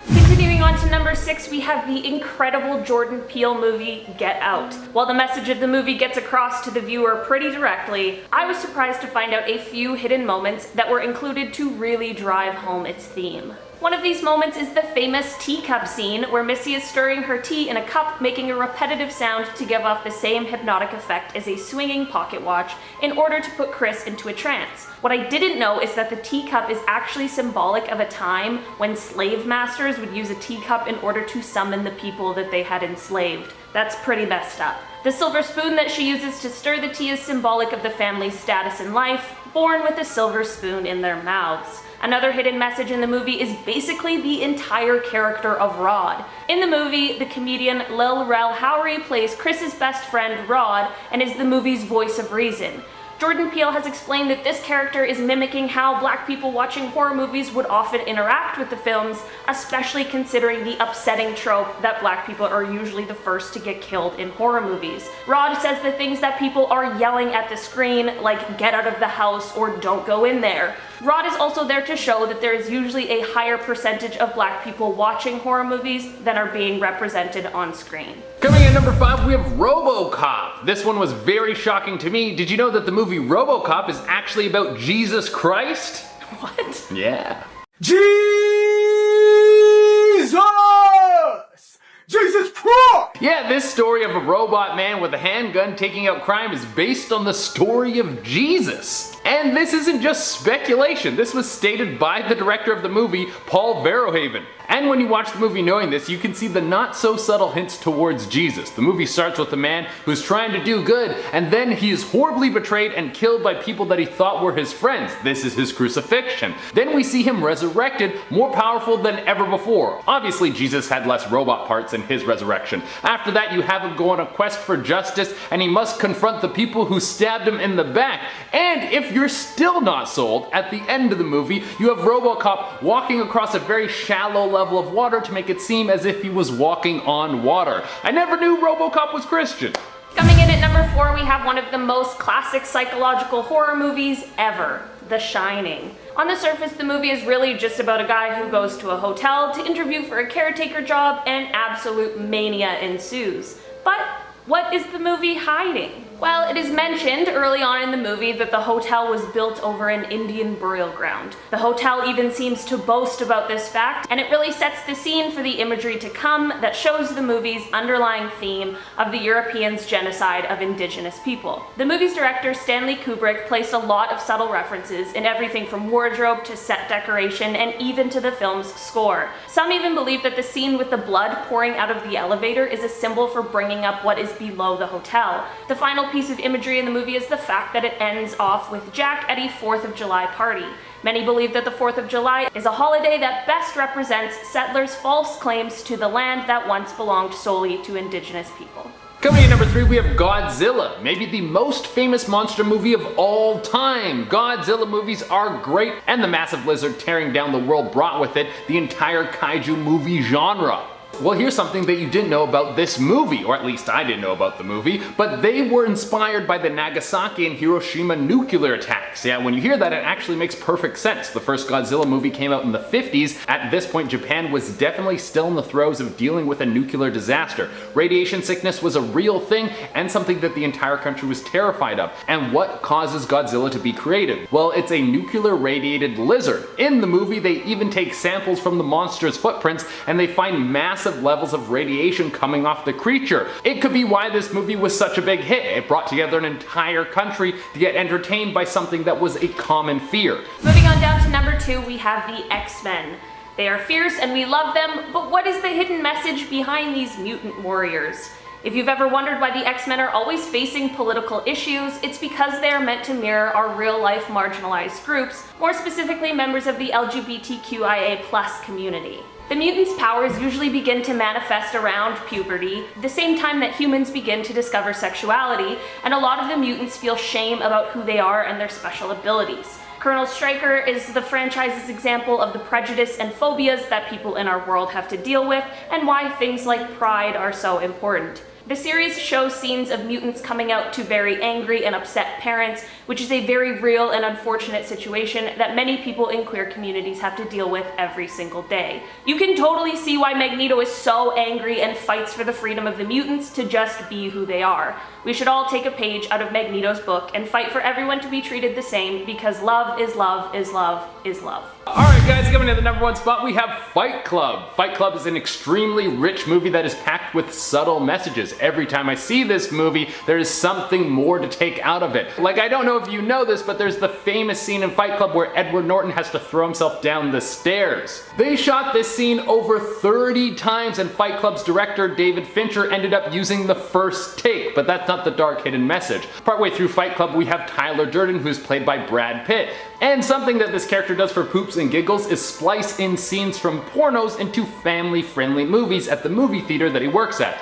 Continuing on to number 6, we have the incredible Jordan Peele movie, Get Out. While the message of the movie gets across to the viewer pretty directly, I was surprised to find out a few hidden moments that were included to really drive home its theme. One of these moments is the famous teacup scene where Missy is stirring her tea in a cup, making a repetitive sound to give off the same hypnotic effect as a swinging pocket watch in order to put Chris into a trance. What I didn't know is that the teacup is actually symbolic of a time when slave masters would use a teacup in order to summon the people that they had enslaved. That's pretty messed up. The silver spoon that she uses to stir the tea is symbolic of the family's status in life, born with a silver spoon in their mouths. Another hidden message in the movie is basically the entire character of Rod. In the movie, the comedian Lil Rel Howery plays Chris's best friend Rod and is the movie's voice of reason. Jordan Peele has explained that this character is mimicking how black people watching horror movies would often interact with the films, especially considering the upsetting trope that black people are usually the first to get killed in horror movies. Rod says the things that people are yelling at the screen, like "get out of the house" or "don't go in there." Rod is also there to show that there is usually a higher percentage of black people watching horror movies than are being represented on screen. Coming in number 5, we have RoboCop. This one was very shocking to me. Did you know that the movie RoboCop is actually about Jesus Christ? What? Yeah. Jesus Christ! Yeah, this story of a robot man with a handgun taking out crime is based on the story of Jesus. And this isn't just speculation, this was stated by the director of the movie, Paul Verhoeven. And when you watch the movie knowing this, you can see the not so subtle hints towards Jesus. The movie starts with a man who's trying to do good, and then he is horribly betrayed and killed by people that he thought were his friends. This is his crucifixion. Then we see him resurrected, more powerful than ever before. Obviously, Jesus had less robot parts in his resurrection. After that, you have him go on a quest for justice, and he must confront the people who stabbed him in the back. And if you're still not sold, at the end of the movie, you have RoboCop walking across a very shallow level of water to make it seem as if he was walking on water. I never knew RoboCop was Christian. Coming in at number 4, we have one of the most classic psychological horror movies ever, The Shining. On the surface, the movie is really just about a guy who goes to a hotel to interview for a caretaker job, and absolute mania ensues. But what is the movie hiding? Well, it is mentioned early on in the movie that the hotel was built over an Indian burial ground. The hotel even seems to boast about this fact, and it really sets the scene for the imagery to come that shows the movie's underlying theme of the Europeans' genocide of indigenous people. The movie's director, Stanley Kubrick, placed a lot of subtle references in everything from wardrobe to set decoration and even to the film's score. Some even believe that the scene with the blood pouring out of the elevator is a symbol for bringing up what is below the hotel. The final piece of imagery in the movie is the fact that it ends off with Jack at a 4th of July party. Many believe that the 4th of July is a holiday that best represents settlers' false claims to the land that once belonged solely to indigenous people. Coming in number 3, we have Godzilla, maybe the most famous monster movie of all time. Godzilla movies are great, and the massive lizard tearing down the world brought with it the entire kaiju movie genre. Well, here's something that you didn't know about this movie, or at least I didn't know about the movie, but they were inspired by the Nagasaki and Hiroshima nuclear attacks. Yeah, when you hear that, it actually makes perfect sense. The first Godzilla movie came out in the 50s. At this point, Japan was definitely still in the throes of dealing with a nuclear disaster. Radiation sickness was a real thing, and something that the entire country was terrified of. And what causes Godzilla to be created? Well, it's a nuclear radiated lizard. In the movie, they even take samples from the monster's footprints, and they find massive levels of radiation coming off the creature. It could be why this movie was such a big hit. It brought together an entire country to get entertained by something that was a common fear. Moving on down to number 2, we have the X-Men. They are fierce and we love them, but what is the hidden message behind these mutant warriors? If you've ever wondered why the X-Men are always facing political issues, it's because they are meant to mirror our real-life marginalized groups, more specifically members of the LGBTQIA+ community. The mutants' powers usually begin to manifest around puberty, the same time that humans begin to discover sexuality, and a lot of the mutants feel shame about who they are and their special abilities. Colonel Stryker is the franchise's example of the prejudice and phobias that people in our world have to deal with, and why things like pride are so important. The series shows scenes of mutants coming out to very angry and upset parents, which is a very real and unfortunate situation that many people in queer communities have to deal with every single day. You can totally see why Magneto is so angry and fights for the freedom of the mutants to just be who they are. We should all take a page out of Magneto's book and fight for everyone to be treated the same, because love is love is love is love. Alright guys, coming in at the number 1 spot, we have Fight Club. Fight Club is an extremely rich movie that is packed with subtle messages. Every time I see this movie, there is something more to take out of it. Like, I don't know if you know this, but there's the famous scene in Fight Club where Edward Norton has to throw himself down the stairs. They shot this scene over 30 times, and Fight Club's director, David Fincher, ended up using the first take, but that's not the dark hidden message. Partway through Fight Club, we have Tyler Durden, who's played by Brad Pitt. And something that this character does for poops and giggles is splice in scenes from pornos into family-friendly movies at the movie theater that he works at.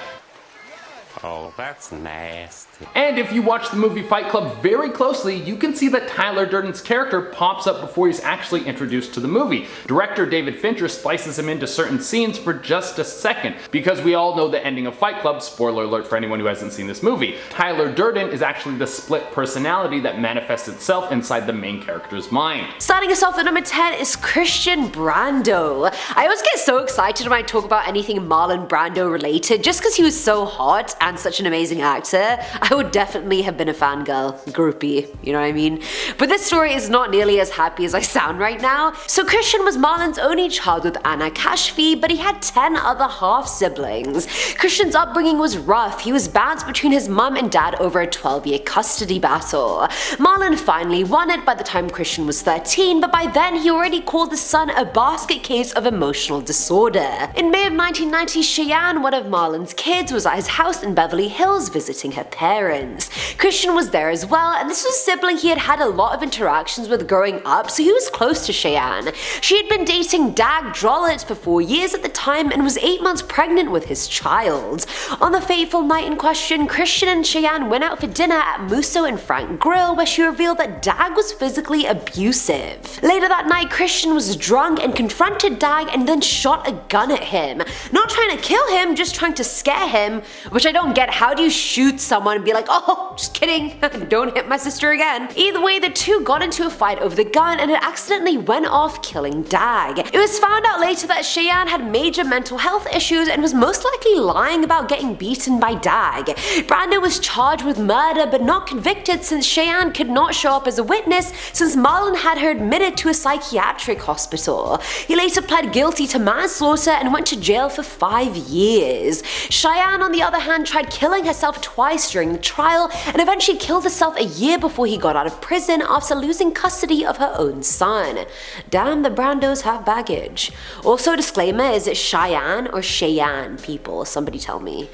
Oh, that's nasty. And if you watch the movie Fight Club very closely, you can see that Tyler Durden's character pops up before he's actually introduced to the movie. Director David Fincher splices him into certain scenes for just a second, because we all know the ending of Fight Club, spoiler alert for anyone who hasn't seen this movie. Tyler Durden is actually the split personality that manifests itself inside the main character's mind. Starting us off at number 10 is Christian Brando. I always get so excited when I talk about anything Marlon Brando related, just because he was so hot and such an amazing actor, I would definitely have been a fangirl, groupie, you know what I mean? But this story is not nearly as happy as I sound right now. So Christian was Marlon's only child with Anna Kashfi, but he had 10 other half-siblings. Christian's upbringing was rough. He was bounced between his mum and dad over a 12-year custody battle. Marlon finally won it by the time Christian was 13, but by then he already called the son a basket case of emotional disorder. In May of 1990, Cheyenne, one of Marlon's kids, was at his house in Beverly Hills visiting her parents. Christian was there as well, and this was a sibling he had had a lot of interactions with growing up, so he was close to Cheyenne. She had been dating Dag Drollett for 4 years at the time and was 8 months pregnant with his child. On the fateful night in question, Christian and Cheyenne went out for dinner at Musso and Frank Grill, where she revealed that Dag was physically abusive. Later that night, Christian was drunk and confronted Dag and then shot a gun at him. Not trying to kill him, just trying to scare him, which I don't get. How do you shoot someone and be like, oh, just kidding, don't hit my sister again? Either way, the two got into a fight over the gun and it accidentally went off, killing Dag. It was found out later that Cheyenne had major mental health issues and was most likely lying about getting beaten by Dag. Brando was charged with murder but not convicted since Cheyenne could not show up as a witness since Marlon had her admitted to a psychiatric hospital. He later pled guilty to manslaughter and went to jail for 5 years. Cheyenne, on the other hand, tried killing herself twice during the trial and eventually killed herself a year before he got out of prison after losing custody of her own son. Damn, the Brandos have baggage. Also, a disclaimer, is it Cheyenne or Cheyenne, people? Somebody tell me.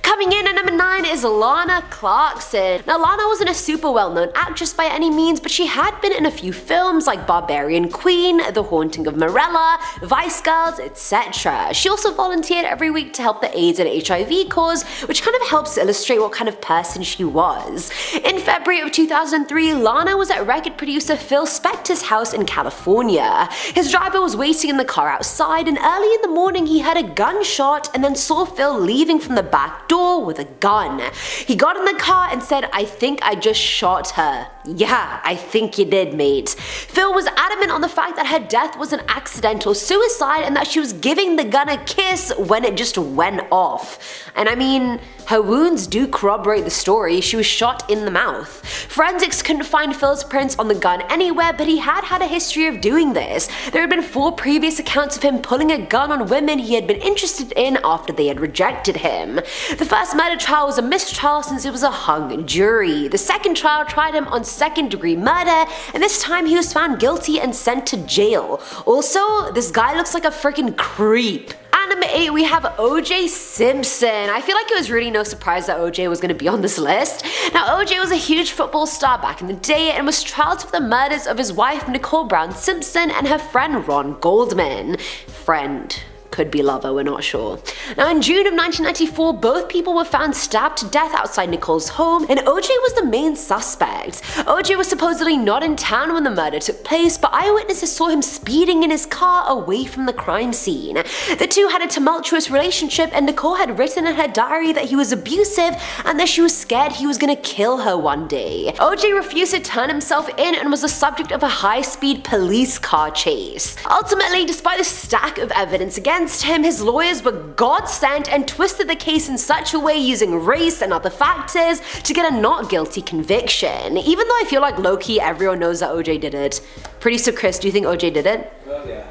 Coming in at number 9 is Lana Clarkson. Now, Lana wasn't a super well-known actress by any means, but she had been in a few films like Barbarian Queen, The Haunting of Marella, Vice Girls, etc. She also volunteered every week to help the AIDS and HIV cause, which kind of helps illustrate what kind of person she was. In February of 2003, Lana was at record producer Phil Spector's house in California. His driver was waiting in the car outside, and early in the morning he heard a gunshot and then saw Phil leaving from the back door with a gun. He got in the car and said, "I think I just shot her." "Yeah, I think you did, mate." Phil was adamant on the fact that her death was an accidental suicide and that she was giving the gun a kiss when it just went off. And I mean, her wounds do corroborate the story. She was shot in the mouth. Forensics couldn't find Phil's prints on the gun anywhere, but he had had a history of doing this. There had been 4 previous accounts of him pulling a gun on women he had been interested in after they had rejected him. The first murder trial was a mistrial since it was a hung jury. The second trial tried him on second-degree murder, and this time he was found guilty and sent to jail. Also, this guy looks like a freaking creep. At number 8, we have O.J. Simpson. I feel like it was really no surprise that O.J. was going to be on this list. Now, O.J. was a huge football star back in the day and was tried for the murders of his wife Nicole Brown Simpson and her friend Ron Goldman. Friend. Could be lover, we're not sure. Now, in June of 1994, both people were found stabbed to death outside Nicole's home, and OJ was the main suspect. OJ was supposedly not in town when the murder took place, but eyewitnesses saw him speeding in his car away from the crime scene. The two had a tumultuous relationship, and Nicole had written in her diary that he was abusive and that she was scared he was gonna kill her one day. OJ refused to turn himself in and was the subject of a high-speed police car chase. Ultimately, despite the stack of evidence against him, his lawyers were God-sent and twisted the case in such a way using race and other factors to get a not guilty conviction. Even though I feel like low-key everyone knows that OJ did it. Producer Chris, do you think OJ did it? Oh yeah.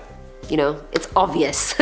You know, it's obvious.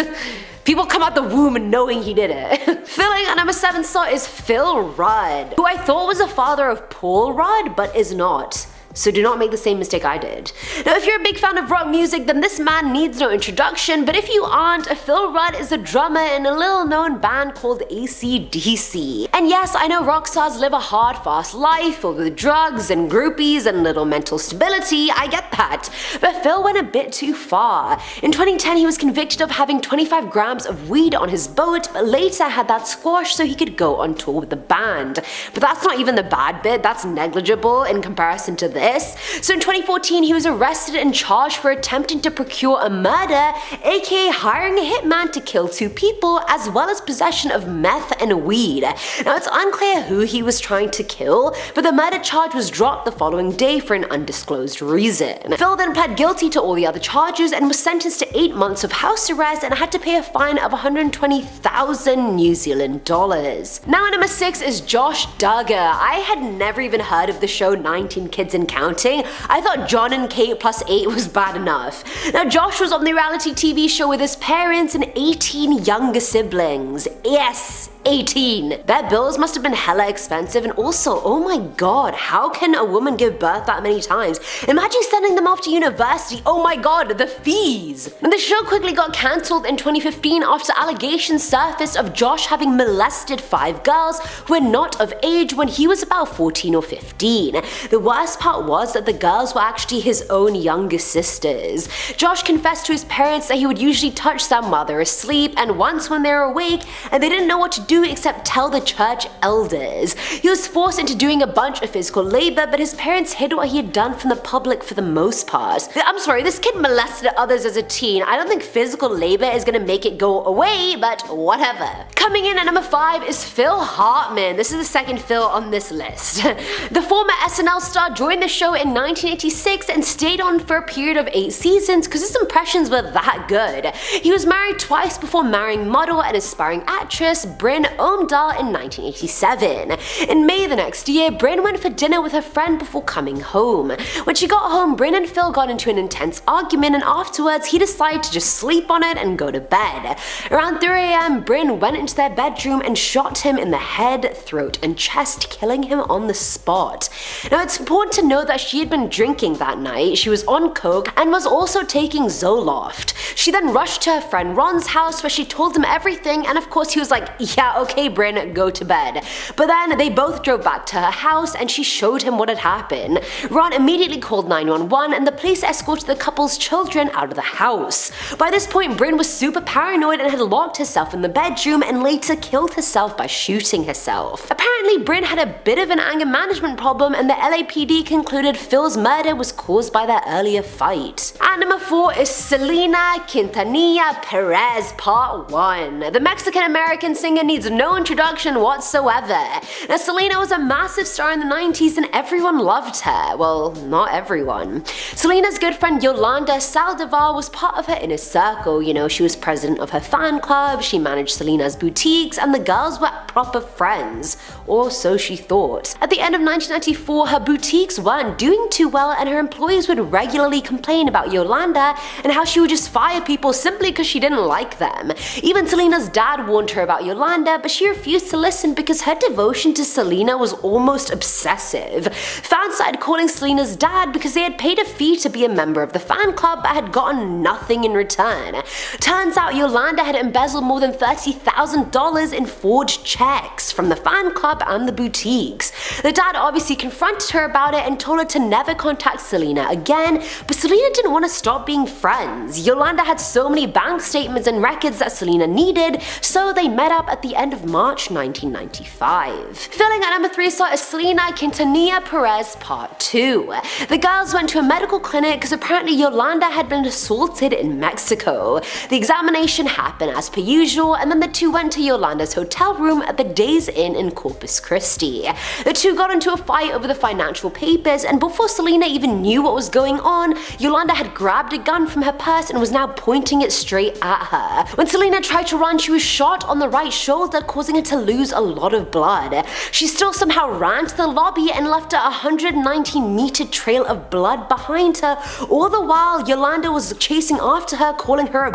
People come out the womb knowing he did it. Filling at number 7 slot is Phil Rudd, who I thought was the father of Paul Rudd, but is not. So do not make the same mistake I did. Now, if you're a big fan of rock music, then this man needs no introduction, but if you aren't, Phil Rudd is a drummer in a little-known band called AC/DC. And yes, I know rock stars live a hard, fast life filled with drugs and groupies and little mental stability, I get that. But Phil went a bit too far. In 2010, he was convicted of having 25 grams of weed on his boat, but later had that squashed so he could go on tour with the band. But that's not even the bad bit, that's negligible in comparison to this. this. So in 2014, he was arrested and charged for attempting to procure a murder, aka hiring a hitman to kill 2 people, as well as possession of meth and weed. Now it's unclear who he was trying to kill, but the murder charge was dropped the following day for an undisclosed reason. Phil then pled guilty to all the other charges and was sentenced to 8 months of house arrest and had to pay a fine of 120,000 New Zealand dollars. Now at number 6 is Josh Duggar. I had never even heard of the show 19 Kids and Counting. I thought John and Kate plus 8 was bad enough. Now Josh was on the reality TV show with his parents and 18 younger siblings. Yes, 18. Their bills must have been hella expensive, and also, oh my god, how can a woman give birth that many times? Imagine sending them off to university. Oh my god, the fees. And the show quickly got cancelled in 2015 after allegations surfaced of Josh having molested 5 girls who were not of age when he was about 14 or 15. The worst part was that the girls were actually his own younger sisters. Josh confessed to his parents that he would usually touch them while they were asleep, and once when they were awake and they didn't know what to do except tell the church elders. He was forced into doing a bunch of physical labor, but his parents hid what he had done from the public for the most part. I'm sorry, this kid molested others as a teen. I don't think physical labor is gonna make it go away, but whatever. Coming in at number 5 is Phil Hartman. This is the second Phil on this list. The former SNL star joined the show in 1986 and stayed on for a period of 8 seasons because his impressions were that good. He was married twice before marrying model and aspiring actress Bryn Omdahl in 1987. In May the next year, Bryn went for dinner with her friend before coming home. When she got home, Bryn and Phil got into an intense argument, and afterwards he decided to just sleep on it and go to bed. Around 3 AM, Bryn went into their bedroom and shot him in the head, throat, and chest, killing him on the spot. Now it's important to note that she had been drinking that night, she was on coke, and was also taking Zoloft. She then rushed to her friend Ron's house where she told him everything, and of course he was like, yeah, okay Bryn, go to bed. But then they both drove back to her house and she showed him what had happened. Ron immediately called 911 and the police escorted the couple's children out of the house. By this point, Bryn was super paranoid and had locked herself in the bedroom and later killed herself by shooting herself. Apparently, Bryn had a bit of an anger management problem and the LAPD concluded Phil's murder was caused by their earlier fight. And number 4 is Selena Quintanilla Perez Part 1. The Mexican-American singer needs no introduction whatsoever. Now Selena was a massive star in the 90s and everyone loved her. Well, not everyone. Selena's good friend Yolanda Saldivar was part of her inner circle. You know, she was president of her fan club, she managed Selena's boutiques, and the girls were proper friends. Or so she thought. At the end of 1994, her boutiques weren't doing too well and her employees would regularly complain about Yolanda and how she would just fire people simply because she didn't like them. Even Selena's dad warned her about Yolanda, but she refused to listen because her devotion to Selena was almost obsessive. Fans started calling Selena's dad because they had paid a fee to be a member of the fan club but had gotten nothing in return. Turns out Yolanda had embezzled more than $30,000 in forged checks from the fan club and the boutiques. The dad obviously confronted her about it and told her to never contact Selena again, but Selena didn't want to stop being friends. Yolanda had so many bank statements and records that Selena needed, so they met up at the end of March 1995. Filling at number 3 slot is Selena Quintanilla Perez Part 2. The girls went to a medical clinic because apparently Yolanda had been assaulted in Mexico. The examination happened as per usual, and then the two went to Yolanda's hotel room at the Days Inn in Corpus Christi. The two got into a fight over the financial papers, and before Selena even knew what was going on, Yolanda had grabbed a gun from her purse and was now pointing it straight at her. When Selena tried to run, she was shot on the right shoulder, causing her to lose a lot of blood. She still somehow ran to the lobby and left a 119-meter trail of blood behind her. All the while, Yolanda was chasing after her, calling her a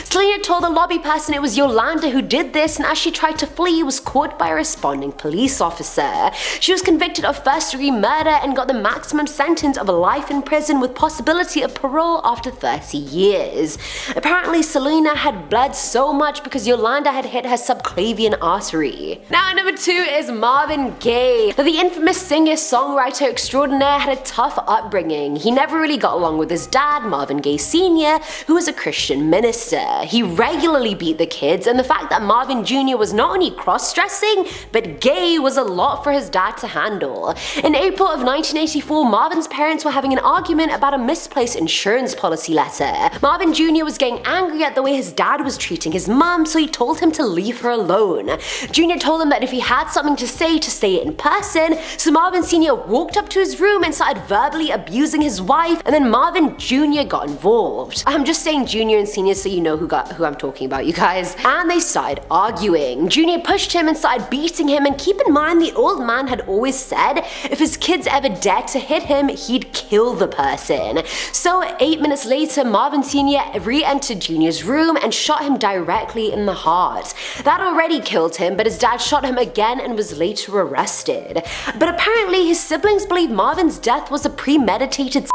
Selena told the lobby person it was Yolanda who did this, and as she tried to flee, was caught by a responding police officer. She was convicted of first-degree murder and got the maximum sentence of life in prison with possibility of parole after 30 years. Apparently, Selena had bled so much because Yolanda had hit her subclavian artery. Now at number 2 is Marvin Gaye. The infamous singer-songwriter extraordinaire had a tough upbringing. He never really got along with his dad, Marvin Gaye Sr., who was a Christian minister. sister. He regularly beat the kids, and the fact that Marvin Jr. was not only cross-dressing, but gay was a lot for his dad to handle. In April of 1984, Marvin's parents were having an argument about a misplaced insurance policy letter. Marvin Jr. was getting angry at the way his dad was treating his mom, so he told him to leave her alone. Jr. told him that if he had something to say it in person, so Marvin Sr. walked up to his room and started verbally abusing his wife, and then Marvin Jr. got involved. I'm just saying Jr. and Sr. so you know who I'm talking about, you guys. And they started arguing. Jr. pushed him and started beating him, and keep in mind the old man had always said if his kids ever dared to hit him, he'd kill the person. So 8 minutes later, Marvin Sr. re-entered Jr.'s room and shot him directly in the heart. That already killed him, but his dad shot him again and was later arrested. But apparently his siblings believe Marvin's death was a premeditated.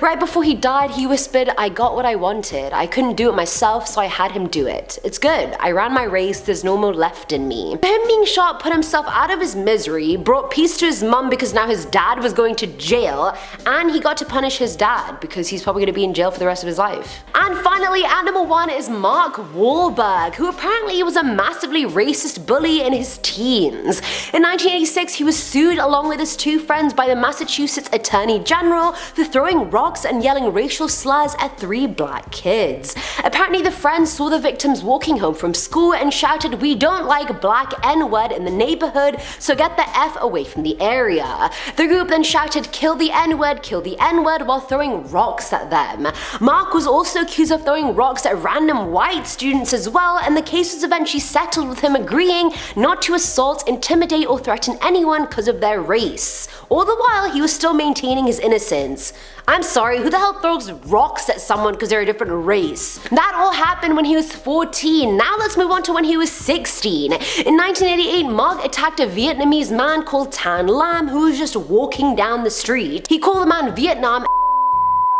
Right before he died, he whispered, "I got what I wanted. I couldn't do it myself, so I had him do it. It's good. I ran my race. There's no more left in me." Him being shot put himself out of his misery, brought peace to his mum because now his dad was going to jail, and he got to punish his dad because he's probably going to be in jail for the rest of his life. And finally, at number 1 is Mark Wahlberg, who apparently was a massively racist bully in his teens. In 1986, he was sued along with his 2 friends by the Massachusetts Attorney General for throwing rocks and yelling racial slurs at 3 black kids. Apparently the friends saw the victims walking home from school and shouted, "We don't like black N-word in the neighborhood, so get the F away from the area." The group then shouted, "Kill the N-word," while throwing rocks at them. Mark was also accused of throwing rocks at random white students as well, and the case was eventually settled with him agreeing not to assault, intimidate, or threaten anyone because of their race. All the while, he was still maintaining his innocence. I'm sorry, who the hell throws rocks at someone because they're a different race? That all happened when he was 14. Now let's move on to when he was 16. In 1988, Mark attacked a Vietnamese man called Tan Lam who was just walking down the street. He called the man Vietnam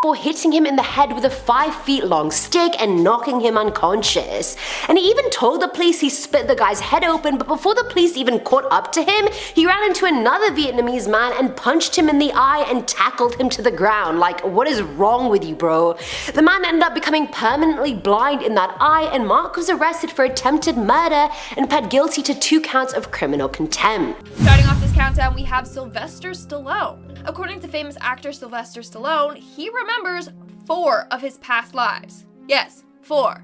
for hitting him in the head with a 5 feet long stick and knocking him unconscious. And he even told the police he split the guy's head open, but before the police even caught up to him, he ran into another Vietnamese man and punched him in the eye and tackled him to the ground. Like, what is wrong with you, bro? The man ended up becoming permanently blind in that eye, and Mark was arrested for attempted murder and pled guilty to 2 counts of criminal contempt. Starting off this countdown, we have Sylvester Stallone. According to famous actor Sylvester Stallone, he remembers 4 of his past lives. Yes, 4.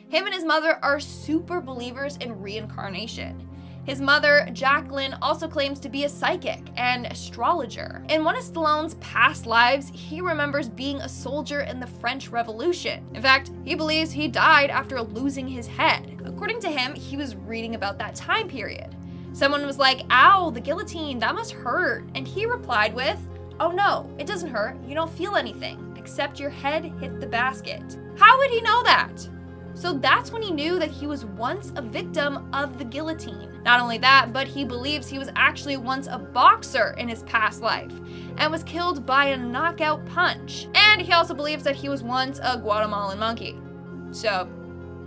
Him and his mother are super believers in reincarnation. His mother, Jacqueline, also claims to be a psychic and astrologer. In one of Stallone's past lives, he remembers being a soldier in the French Revolution. In fact, he believes he died after losing his head. According to him, he was reading about that time period. Someone was like, "Ow, the guillotine, that must hurt." And he replied with, "Oh no, it doesn't hurt. You don't feel anything, except your head hit the basket." How would he know that? So that's when he knew that he was once a victim of the guillotine. Not only that, but he believes he was actually once a boxer in his past life and was killed by a knockout punch. And he also believes that he was once a Guatemalan monkey. So,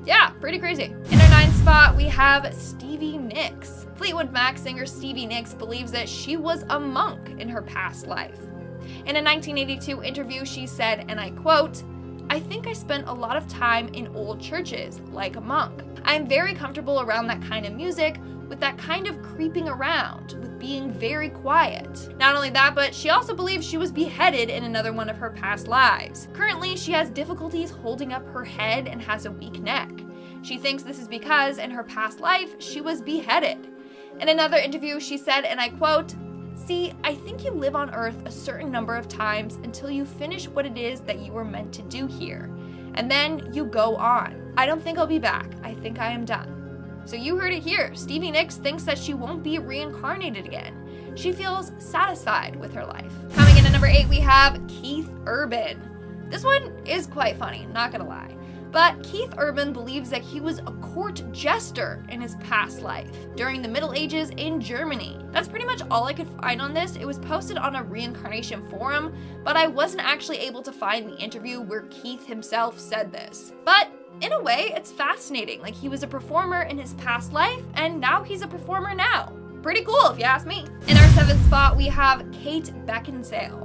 yeah, pretty crazy. In our 9th spot, we have Stevie Nicks. Fleetwood Mac singer Stevie Nicks believes that she was a monk in her past life. In a 1982 interview, she said, and I quote, "I think I spent a lot of time in old churches, like a monk. I am very comfortable around that kind of music, with that kind of creeping around, with being very quiet." Not only that, but she also believes she was beheaded in another one of her past lives. Currently, she has difficulties holding up her head and has a weak neck. She thinks this is because in her past life, she was beheaded. In another interview, she said, and I quote, "See, I think you live on Earth a certain number of times until you finish what it is that you were meant to do here. And then you go on. I don't think I'll be back. I think I am done." So you heard it here. Stevie Nicks thinks that she won't be reincarnated again. She feels satisfied with her life. Coming in at number 8, we have Keith Urban. This one is quite funny, not gonna lie. But Keith Urban believes that he was a court jester in his past life during the Middle Ages in Germany. That's pretty much all I could find on this. It was posted on a reincarnation forum, but I wasn't actually able to find the interview where Keith himself said this. But in a way, it's fascinating. Like, he was a performer in his past life, and now he's a performer now. Pretty cool, if you ask me. In our 7th spot, we have Kate Beckinsale.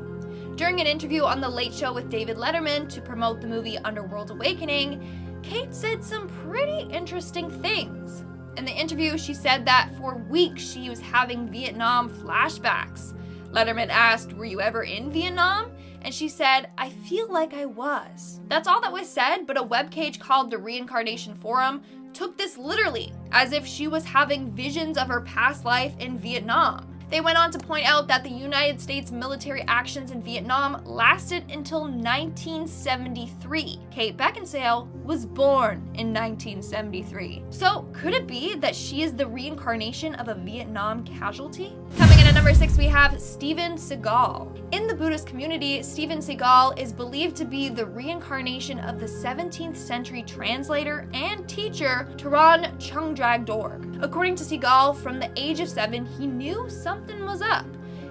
During an interview on The Late Show with David Letterman to promote the movie Underworld Awakening, Kate said some pretty interesting things. In the interview, she said that for weeks she was having Vietnam flashbacks. Letterman asked, "Were you ever in Vietnam?" And she said, "I feel like I was." That's all that was said, but a webpage called the Reincarnation Forum took this literally, as if she was having visions of her past life in Vietnam. They went on to point out that the United States military actions in Vietnam lasted until 1973. Kate Beckinsale was born in 1973. So could it be that she is the reincarnation of a Vietnam casualty? Coming in at number 6, we have Steven Seagal. In the Buddhist community, Steven Seagal is believed to be the reincarnation of the 17th century translator and teacher Taran Chungdrag Dorg. According to Seagal, from the age of 7, he knew something was up.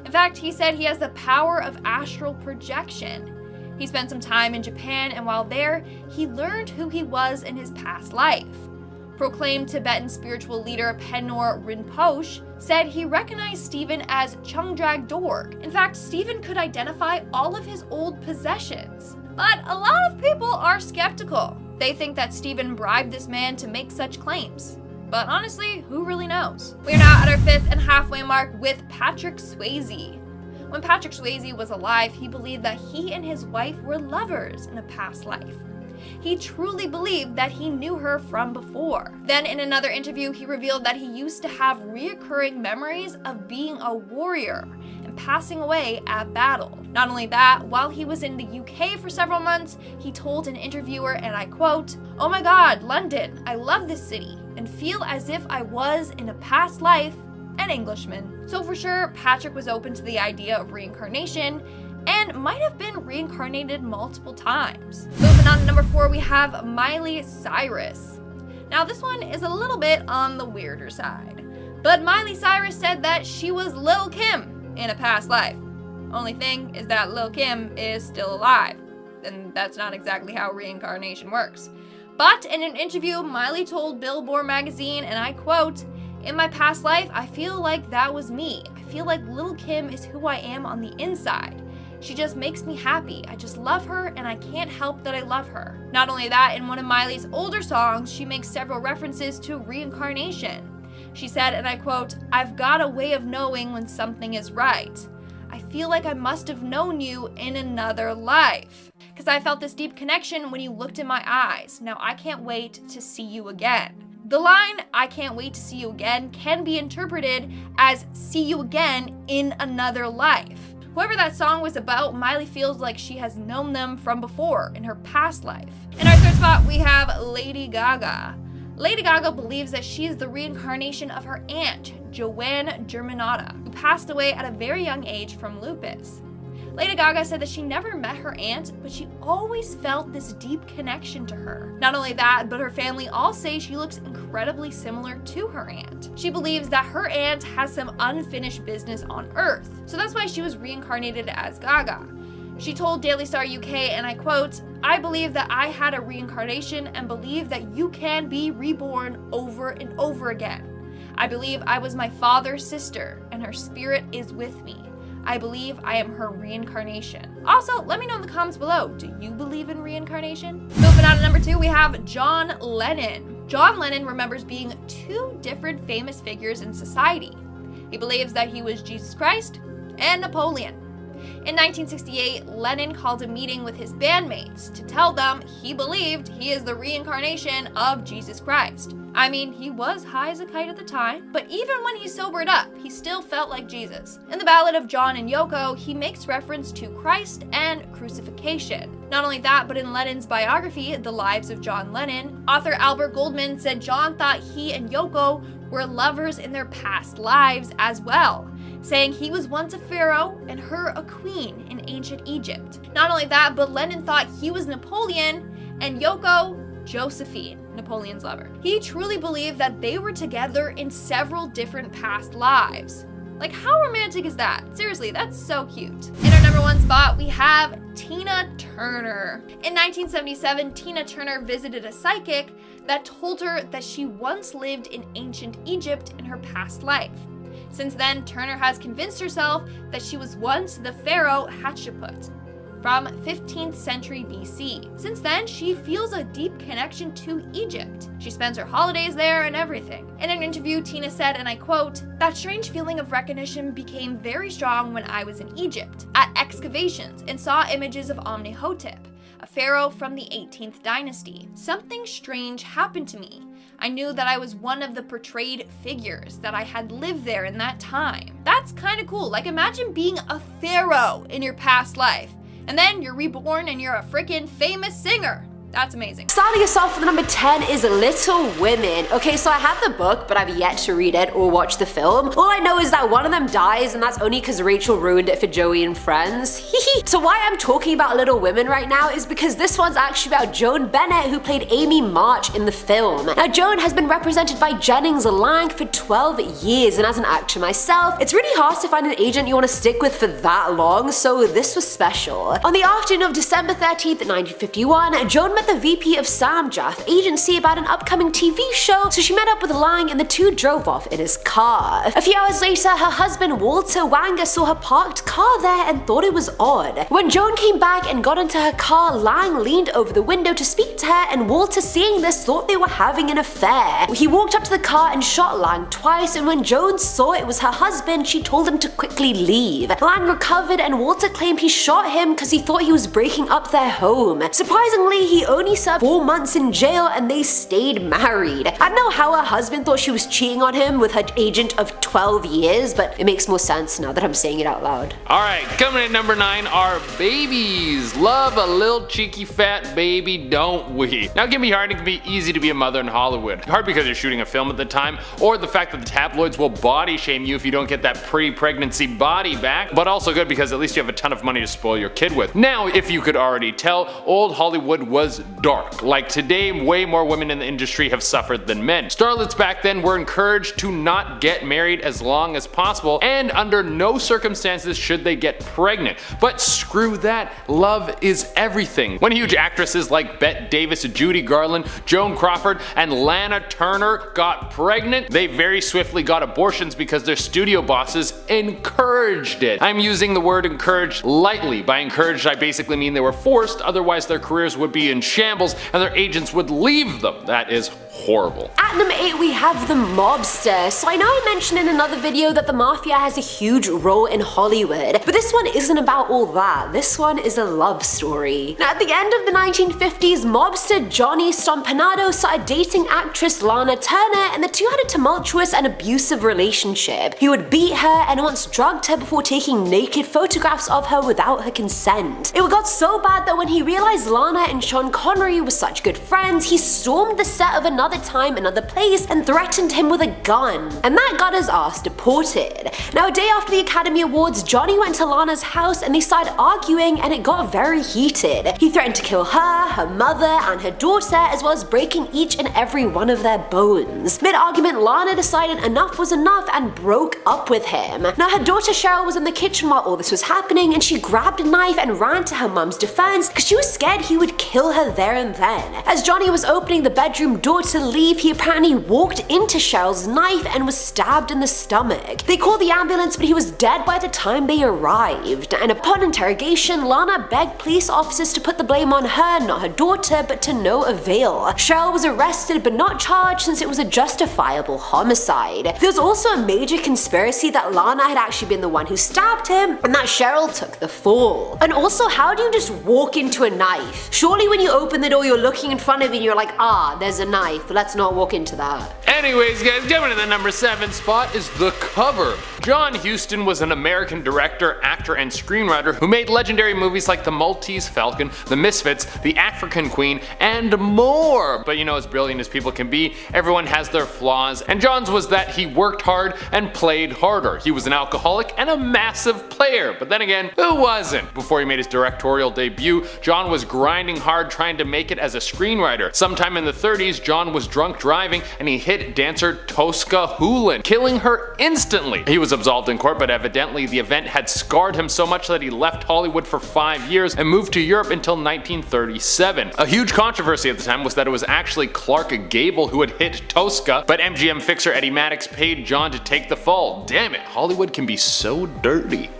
In fact, he said he has the power of astral projection. He spent some time in Japan, and while there, he learned who he was in his past life. Proclaimed Tibetan spiritual leader Penor Rinpoche said he recognized Stephen as Chungdrag Dorg. In fact, Stephen could identify all of his old possessions. But a lot of people are skeptical. They think that Stephen bribed this man to make such claims. But honestly, who really knows? We are now at our 5th and halfway mark with Patrick Swayze. When Patrick Swayze was alive, he believed that he and his wife were lovers in a past life. He truly believed that he knew her from before. Then in another interview, he revealed that he used to have reoccurring memories of being a warrior and passing away at battle. Not only that, while he was in the UK for several months, he told an interviewer, and I quote, "Oh my God, London, I love this city and feel as if I was in a past life an Englishman." So for sure, Patrick was open to the idea of reincarnation and might have been reincarnated multiple times. Moving on to number 4, we have Miley Cyrus. Now this one is a little bit on the weirder side, but Miley Cyrus said that she was Lil' Kim in a past life. Only thing is that Lil' Kim is still alive, and that's not exactly how reincarnation works. But in an interview, Miley told Billboard magazine, and I quote, "In my past life, I feel like that was me. I feel like Lil' Kim is who I am on the inside. She just makes me happy. I just love her, and I can't help that I love her." Not only that, in one of Miley's older songs, she makes several references to reincarnation. She said, and I quote, "I've got a way of knowing when something is right. I feel like I must have known you in another life, because I felt this deep connection when you looked in my eyes. Now I can't wait to see you again." The line, "I can't wait to see you again," can be interpreted as "see you again in another life." Whoever that song was about, Miley feels like she has known them from before in her past life. In our 3rd spot, we have Lady Gaga. Lady Gaga believes that she is the reincarnation of her aunt, Joanne Germanotta, who passed away at a very young age from lupus. Lady Gaga said that she never met her aunt, but she always felt this deep connection to her. Not only that, but her family all say she looks incredibly similar to her aunt. She believes that her aunt has some unfinished business on Earth, so that's why she was reincarnated as Gaga. She told Daily Star UK, and I quote, "I believe that I had a reincarnation and believe that you can be reborn over and over again. I believe I was my father's sister, and her spirit is with me. I believe I am her reincarnation." Also, let me know in the comments below, do you believe in reincarnation? Moving on to number 2, we have John Lennon. John Lennon remembers being 2 different famous figures in society. He believes that he was Jesus Christ and Napoleon. In 1968, Lennon called a meeting with his bandmates to tell them he believed he is the reincarnation of Jesus Christ. I mean, he was high as a kite at the time, but even when he sobered up, he still felt like Jesus. In the Ballad of John and Yoko, he makes reference to Christ and crucifixion. Not only that, but in Lennon's biography, The Lives of John Lennon, author Albert Goldman said John thought he and Yoko were lovers in their past lives as well, saying he was once a pharaoh and her a queen in ancient Egypt. Not only that, but Lennon thought he was Napoleon and Yoko, Josephine, Napoleon's lover. He truly believed that they were together in several different past lives. Like, how romantic is that? Seriously, that's so cute. In our number 1 spot, we have Tina Turner. In 1977, Tina Turner visited a psychic that told her that she once lived in ancient Egypt in her past life. Since then, Turner has convinced herself that she was once the pharaoh Hatshepsut. from 15th century BC. Since then, she feels a deep connection to Egypt. She spends her holidays there and everything. In an interview, Tina said, and I quote, "That strange feeling of recognition became very strong when I was in Egypt, at excavations, and saw images of Amenhotep, a pharaoh from the 18th dynasty. Something strange happened to me. I knew that I was one of the portrayed figures, that I had lived there in that time." That's kind of cool. Like, imagine being a pharaoh in your past life, and then you're reborn and you're a freaking famous singer. That's amazing. Starting us off with number 10 is Little Women. Okay, so I have the book, but I've yet to read it or watch the film. All I know is that one of them dies, and that's only because Rachel ruined it for Joey and Friends. So why I'm talking about Little Women right now is because this one's actually about Joan Bennett, who played Amy March in the film. Now, Joan has been represented by Jennings Lang for 12 years, and as an actor myself, it's really hard to find an agent you want to stick with for that long, so this was special. On the afternoon of December 13th, 1951, Joan met the VP of Samjath agency about an upcoming TV show, so she met up with Lang and the two drove off in his car. A few hours later, her husband Walter Wanger saw her parked car there and thought it was odd. When Joan came back and got into her car, Lang leaned over the window to speak to her, and Walter, seeing this, thought they were having an affair. He walked up to the car and shot Lang twice, and when Joan saw it was her husband, she told him to quickly leave. Lang recovered, and Walter claimed he shot him because he thought he was breaking up their home. Surprisingly, he only served 4 months in jail and they stayed married. I don't know how her husband thought she was cheating on him with her agent of 12 years, but it makes more sense now that I'm saying it out loud. Alright, coming at number 9 are babies. Love a little cheeky fat baby, don't we? Now it can be hard, it can be easy to be a mother in Hollywood. Hard because you're shooting a film at the time, or the fact that the tabloids will body shame you if you don't get that pre-pregnancy body back, but also good because at least you have a ton of money to spoil your kid with. Now, if you could already tell, old Hollywood was dark. Like today, way more women in the industry have suffered than men. Starlets back then were encouraged to not get married as long as possible, and under no circumstances should they get pregnant. But screw that, love is everything. When huge actresses like Bette Davis, Judy Garland, Joan Crawford, and Lana Turner got pregnant, they very swiftly got abortions because their studio bosses encouraged it. I'm using the word encouraged lightly. By encouraged, I basically mean they were forced, otherwise their careers would be in shambles and their agents would leave them. That is horrible. At number 8 we have the mobster. So I know I mentioned in another video that the mafia has a huge role in Hollywood, but this one isn't about all that. This one is a love story. Now at the end of the 1950s, mobster Johnny Stompanato started dating actress Lana Turner, and the two had a tumultuous and abusive relationship. He would beat her and once drugged her before taking naked photographs of her without her consent. It got so bad that when he realized Lana and Sean Connery were such good friends, he stormed the set of Another Time, Another Place and threatened him with a gun. And that got his ass deported. Now a day after the Academy Awards, Johnny went to Lana's house and they started arguing, and it got very heated. He threatened to kill her, her mother, and her daughter, as well as breaking each and every one of their bones. Mid-argument, Lana decided enough was enough and broke up with him. Now her daughter Cheryl was in the kitchen while all this was happening, and she grabbed a knife and ran to her mum's defense because she was scared he would kill her there and then. As Johnny was opening the bedroom door to leave, he apparently walked into Cheryl's knife and was stabbed in the stomach. They called the ambulance, but he was dead by the time they arrived. And upon interrogation, Lana begged police officers to put the blame on her, not her daughter, but to no avail. Cheryl was arrested but not charged since it was a justifiable homicide. There was also a major conspiracy that Lana had actually been the one who stabbed him and that Cheryl took the fall. And also, how do you just walk into a knife? Surely when you open the door, you're looking in front of you and you're like, ah, there's a knife, let's not walk into that. Anyways guys, coming to the number 7 spot is The Cover. John Huston was an American director, actor, and screenwriter who made legendary movies like The Maltese Falcon, The Misfits, The African Queen, and more. But you know, as brilliant as people can be, everyone has their flaws, and John's was that he worked hard and played harder. He was an alcoholic and a massive player, but then again, who wasn't? Before he made his directorial debut, John was grinding hard trying to make it as a screenwriter. Sometime in the 30s, John was drunk driving and he hit dancer Tosca Hoolan, killing her instantly. He was absolved in court, but evidently the event had scarred him so much that he left Hollywood for 5 years and moved to Europe until 1937. A huge controversy at the time was that it was actually Clark Gable who had hit Tosca, but MGM fixer Eddie Maddox paid John to take the fall. Damn it, Hollywood can be so dirty.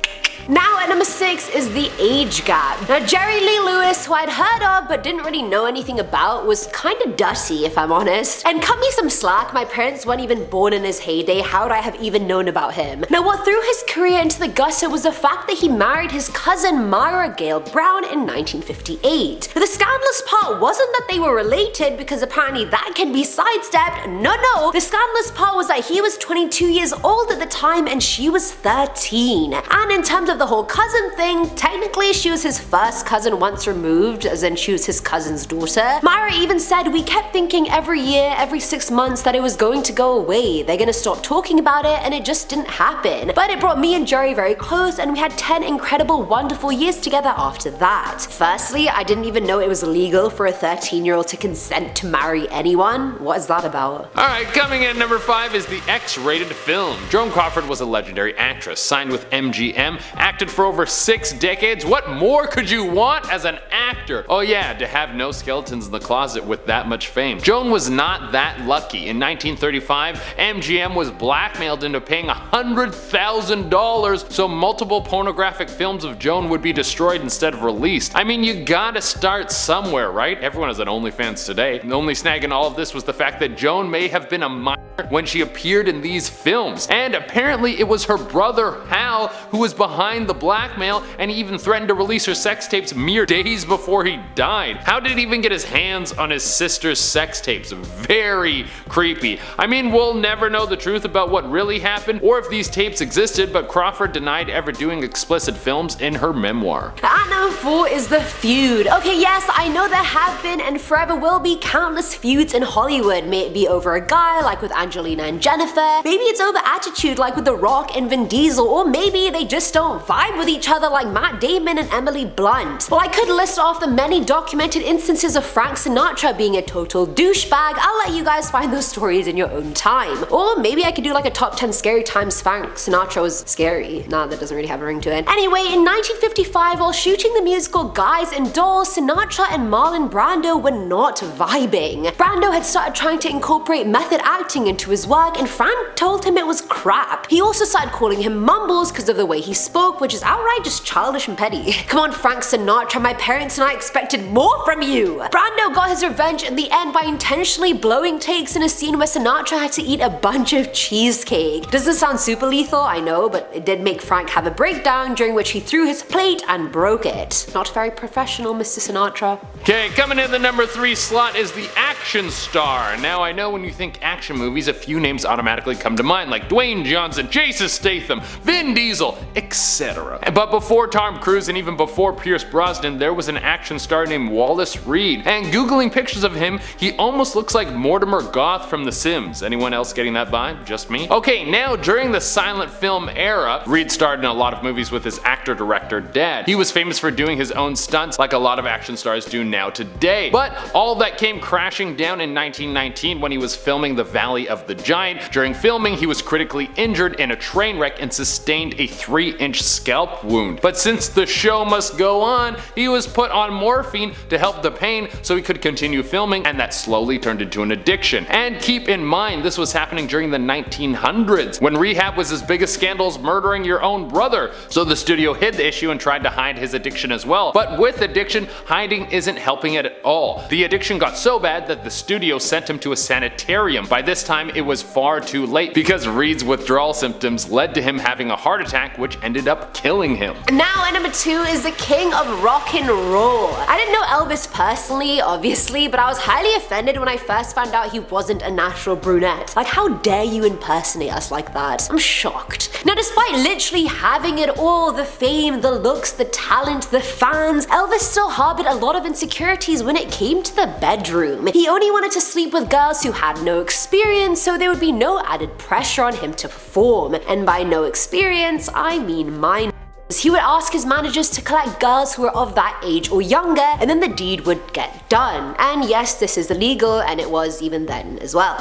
Now at number 6 is the age gap. Now Jerry Lee Lewis, who I'd heard of but didn't really know anything about, was kinda dusty if I'm honest. And cut me some slack, my parents weren't even born in his heyday, how would I have even known about him? Now what threw his career into the gutter was the fact that he married his cousin Myra Gale Brown in 1958. But the scandalous part wasn't that they were related, because apparently that can be sidestepped. No, the scandalous part was that he was 22 years old at the time and she was 13. And in terms of the whole cousin thing, technically she was his first cousin once removed, as in she was his cousin's daughter. Myra even said, we kept thinking every year, every 6 months that it was going to go away, they're gonna stop talking about it, and it just didn't happen. But it brought me and Jerry very close, and we had 10 incredible, wonderful years together after that. Firstly, I didn't even know it was illegal for a 13-year-old to consent to marry anyone. What is that about? Alright, coming in at number 5 is the X-rated film. Joan Crawford was a legendary actress, signed with MGM, acted for over 6 decades. What more could you want as an actor? Oh yeah, to have no skeletons in the closet with that much fame. Joan was not that lucky. In 1935, MGM was blackmailed into paying $100,000 so multiple pornographic films of Joan would be destroyed instead of released. I mean, you gotta start somewhere, right? Everyone has an OnlyFans today. The only snag in all of this was the fact that Joan may have been a minor when she appeared in these films. And apparently it was her brother Hal who was behind the blackmail, and he even threatened to release her sex tapes mere days before he died. How did he even get his hands on his sister's sex tapes? Very creepy. I mean, we'll never know the truth about what really happened or if these tapes existed, but Crawford denied ever doing explicit films in her memoir. At number 4 is The Feud. Okay, yes, I know there have been and forever will be countless feuds in Hollywood. May it be over a guy like with Angelina and Jennifer, maybe it's over attitude like with The Rock and Vin Diesel, or maybe they just don't vibe with each other like Matt Damon and Emily Blunt. Well, I could list off the many documented instances of Frank Sinatra being a total douchebag. I'll let you guys find those stories in your own time. Or maybe I could do like a top 10 scary times Frank Sinatra was scary. Nah, that doesn't really have a ring to it. Anyway, in 1955, while shooting the musical Guys and Dolls, Sinatra and Marlon Brando were not vibing. Brando had started trying to incorporate method acting into his work, and Frank told him it was crap. He also started calling him Mumbles because of the way he spoke, which is outright just childish and petty. Come on, Frank Sinatra, my parents and I expected more from you. Brando got his revenge in the end by intentionally blowing takes in a scene where Sinatra had to eat a bunch of cheesecake. Doesn't sound super lethal, I know, but it did make Frank have a breakdown during which he threw his plate and broke it. Not very professional, Mr. Sinatra. Okay, coming in the number 3 slot is the action star. Now I know when you think action movies, a few names automatically come to mind, like Dwayne Johnson, Jason Statham, Vin Diesel, etc. But before Tom Cruise and even before Pierce Brosnan, there was an action star named Wallace Reed. And googling pictures of him, he almost looks like Mortimer Goth from The Sims. Anyone else getting that vibe? Just me? Okay, now during the silent film era, Reed starred in a lot of movies with his actor-director dad. He was famous for doing his own stunts like a lot of action stars do now today. But all that came crashing down in 1919 when he was filming The Valley of the Giant. During filming, he was critically injured in a train wreck and sustained a 3-inch scalp wound. But since the show must go on, he was put on morphine to help the pain so he could continue filming, and that slowly turned into an addiction. And keep in mind, this was happening during the 1900s, when rehab was as big as scandals murdering your own brother. So the studio hid the issue and tried to hide his addiction as well. But with addiction, hiding isn't helping it at all. The addiction got so bad that the studio sent him to a sanitarium. By this time, it was far too late because Reed's withdrawal symptoms led to him having a heart attack, which ended up killing him. Now at number 2 is the king of rock and roll. I didn't know Elvis personally, obviously, but I was highly offended when I first found out he wasn't a natural brunette. Like, how dare you impersonate us like that? I'm shocked. Now, despite literally having it all, the fame, the looks, the talent, the fans, Elvis still harbored a lot of insecurities when it came to the bedroom. He only wanted to sleep with girls who had no experience, so there would be no added pressure on him to perform. And by no experience, I mean minor. He would ask his managers to collect girls who were of that age or younger, and then the deed would get done. And yes, this is illegal, and it was even then as well.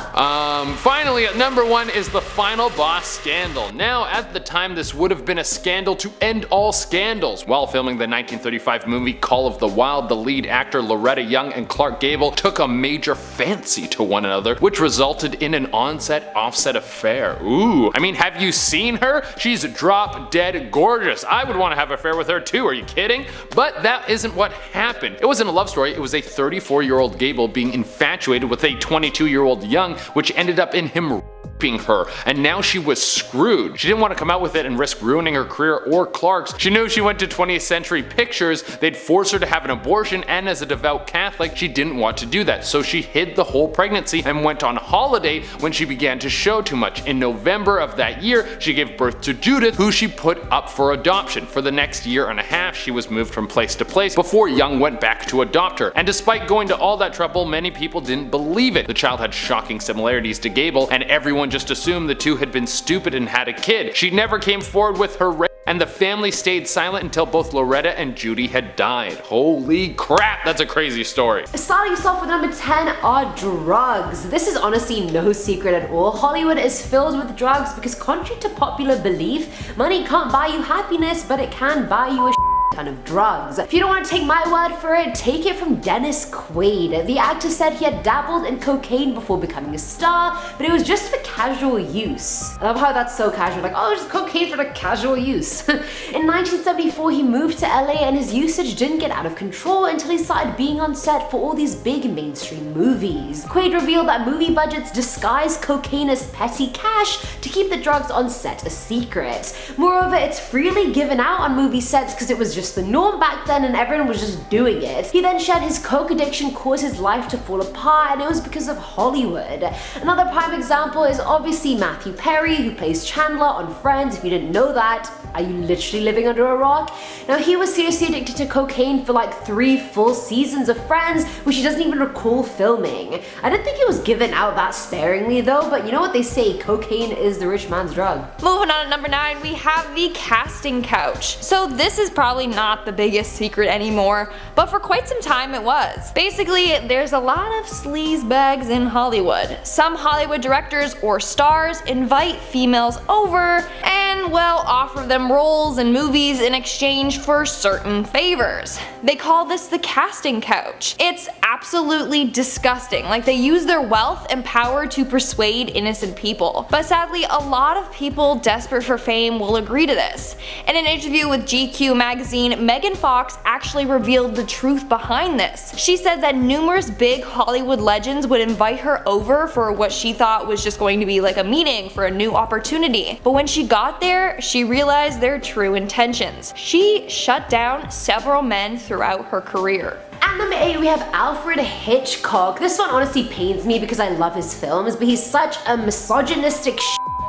Finally at number 1 is the final boss scandal. Now, at the time, this would have been a scandal to end all scandals. While filming the 1935 movie Call of the Wild, the lead actor Loretta Young and Clark Gable took a major fancy to one another, which resulted in an on-set, off-set affair. Ooh, I mean, have you seen her? She's drop dead gorgeous. I would want to have an affair with her too, are you kidding? But that isn't what happened. It wasn't a love story, it was a 34-year-old Gable being infatuated with a 22-year-old Young, which ended up in him raping her, and now she was screwed. She didn't want to come out with it and risk ruining her career or Clark's. She knew if she went to 20th Century Pictures, they'd force her to have an abortion, and as a devout Catholic, she didn't want to do that, so she hid the whole pregnancy and went on holiday when she began to show too much. In November of that year, she gave birth to Judith, who she put up for adoption. For the next year and a half, she was moved from place to place before Young went back to adopt her. And despite going to all that trouble, many people didn't believe it. The child had shocking similarities to Gable, and everyone just assumed the two had been stupid and had a kid. She never came forward with her rape, and the family stayed silent until both Loretta and Judy had died. Holy crap, that's a crazy story. Starting us off with number 10 are drugs. This is honestly no secret at all. Hollywood is filled with drugs because contrary to popular belief, money can't buy you happiness, but it can buy you a ton of drugs. If you don't want to take my word for it, take it from Dennis Quaid. The actor said he had dabbled in cocaine before becoming a star, but it was just for casual use. I love how that's so casual, like, oh, just cocaine for the casual use. In 1974, he moved to LA and his usage didn't get out of control until he started being on set for all these big mainstream movies. Quaid revealed that movie budgets disguised cocaine as petty cash to keep the drugs on set a secret. Moreover, it's freely given out on movie sets because it was just the norm back then and everyone was just doing it. He then shared his coke addiction caused his life to fall apart, and it was because of Hollywood. Another prime example is obviously Matthew Perry, who plays Chandler on Friends. If you didn't know that, are you literally living under a rock? Now, he was seriously addicted to cocaine for like 3 full seasons of Friends, which he doesn't even recall filming. I didn't think it was given out that sparingly though, but you know what they say, cocaine is the rich man's drug. Moving on to number 9, we have the casting couch. So this is probably not the biggest secret anymore, but for quite some time it was. Basically, there's a lot of sleazebags in Hollywood. Some Hollywood directors or stars invite females over and, well, offer them roles in movies in exchange for certain favors. They call this the casting couch. It's absolutely disgusting. Like, they use their wealth and power to persuade innocent people. But sadly, a lot of people desperate for fame will agree to this. In an interview with GQ magazine, Megan Fox actually revealed the truth behind this. She said that numerous big Hollywood legends would invite her over for what she thought was just going to be like a meeting for a new opportunity. But when she got there, she realized their true intentions. She shut down several men throughout her career. At number 8, we have Alfred Hitchcock. This one honestly pains me because I love his films, but he's such a misogynistic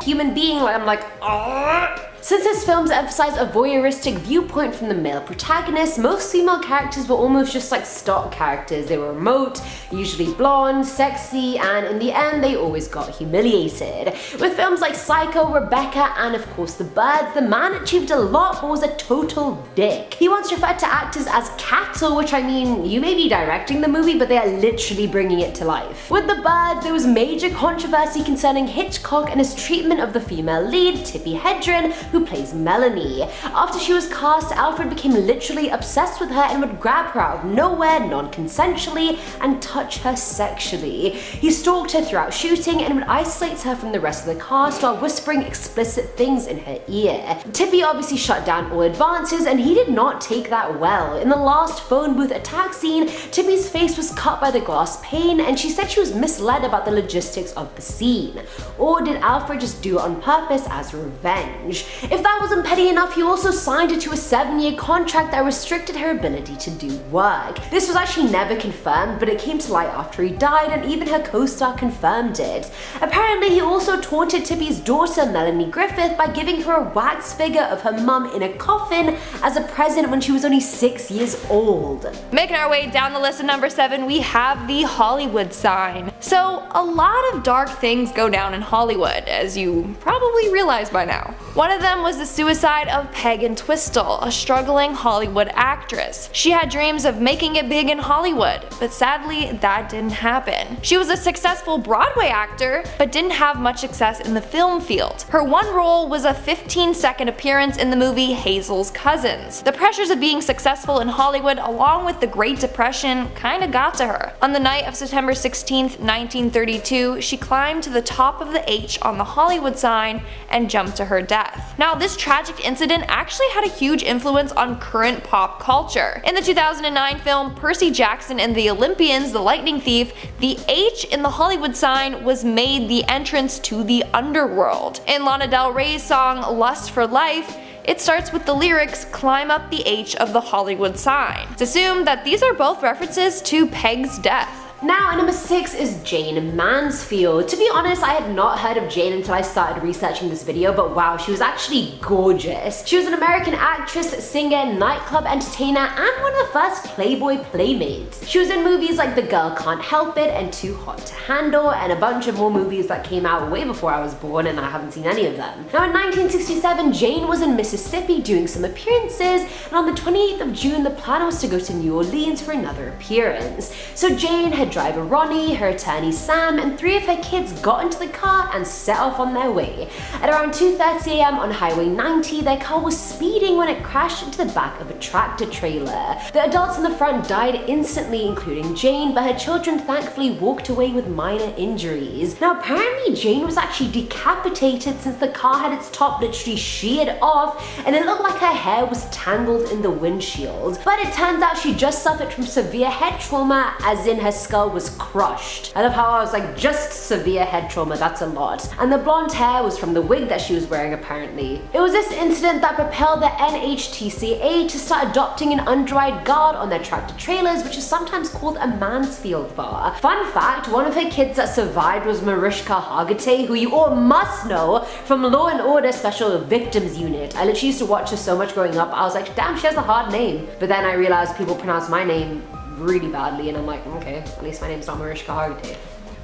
human being. Like, I'm like, ugh. Since his films emphasize a voyeuristic viewpoint from the male protagonist, most female characters were almost just like stock characters. They were remote, usually blonde, sexy, and in the end they always got humiliated. With films like Psycho, Rebecca, and of course The Birds, the man achieved a lot but was a total dick. He once referred to actors as cattle, which, I mean, you may be directing the movie, but they are literally bringing it to life. With The Birds, there was major controversy concerning Hitchcock and his treatment of the female lead, Tippi Hedren, who plays Melanie. After she was cast, Alfred became literally obsessed with her and would grab her out of nowhere, non-consensually, and touch her sexually. He stalked her throughout shooting and would isolate her from the rest of the cast while whispering explicit things in her ear. Tippi obviously shut down all advances, and he did not take that well. In the last phone booth attack scene, Tippi's face was cut by the glass pane, and she said she was misled about the logistics of the scene. Or did Alfred just do it on purpose as revenge? If that wasn't petty enough, he also signed her to a 7-year contract that restricted her ability to do work. This was actually never confirmed, but it came to light after he died, and even her co-star confirmed it. Apparently, he also taunted Tippi's daughter, Melanie Griffith, by giving her a wax figure of her mum in a coffin as a present when she was only 6 years old. Making our way down the list of number 7, we have the Hollywood sign. So, a lot of dark things go down in Hollywood, as you probably realize by now. One of them was the suicide of Peg Entwistle, a struggling Hollywood actress. She had dreams of making it big in Hollywood, but sadly that didn't happen. She was a successful Broadway actor, but didn't have much success in the film field. Her one role was a 15-second appearance in the movie Hazel's Cousins. The pressures of being successful in Hollywood, along with the Great Depression, kinda got to her. On the night of September 16th, 1932, she climbed to the top of the H on the Hollywood sign and jumped to her death. Now, this tragic incident actually had a huge influence on current pop culture. In the 2009 film Percy Jackson and the Olympians, The Lightning Thief, the H in the Hollywood sign was made the entrance to the underworld. In Lana Del Rey's song Lust for Life, it starts with the lyrics, "Climb up the H of the Hollywood sign." It's assumed that these are both references to Peg's death. Now, number 6 is Jayne Mansfield. To be honest, I had not heard of Jayne until I started researching this video, but wow, she was actually gorgeous. She was an American actress, singer, nightclub entertainer, and one of the first Playboy playmates. She was in movies like The Girl Can't Help It and Too Hot to Handle, and a bunch of more movies that came out way before I was born, and I haven't seen any of them. Now, in 1967, Jayne was in Mississippi doing some appearances, and on the 28th of June, the plan was to go to New Orleans for another appearance. So Jayne had driver Ronnie, her attorney Sam, and 3 of her kids got into the car and set off on their way. At around 2:30 AM on Highway 90, their car was speeding when it crashed into the back of a tractor trailer. The adults in the front died instantly, including Jayne, but her children thankfully walked away with minor injuries. Now, apparently Jayne was actually decapitated since the car had its top literally sheared off, and it looked like her hair was tangled in the windshield. But it turns out she just suffered from severe head trauma, as in her skull was crushed. I love how I was like, just severe head trauma, that's a lot. And the blonde hair was from the wig that she was wearing, apparently. It was this incident that propelled the NHTSA to start adopting an undried guard on their tractor trailers, which is sometimes called a Mansfield bar. Fun fact, one of her kids that survived was Mariska Hargitay, who you all must know from Law and Order Special Victims Unit. I literally used to watch her so much growing up, I was like, damn, she has a hard name. But then I realized people pronounce my name really badly, and I'm like, okay, at least my name's not Mariska Hargitay.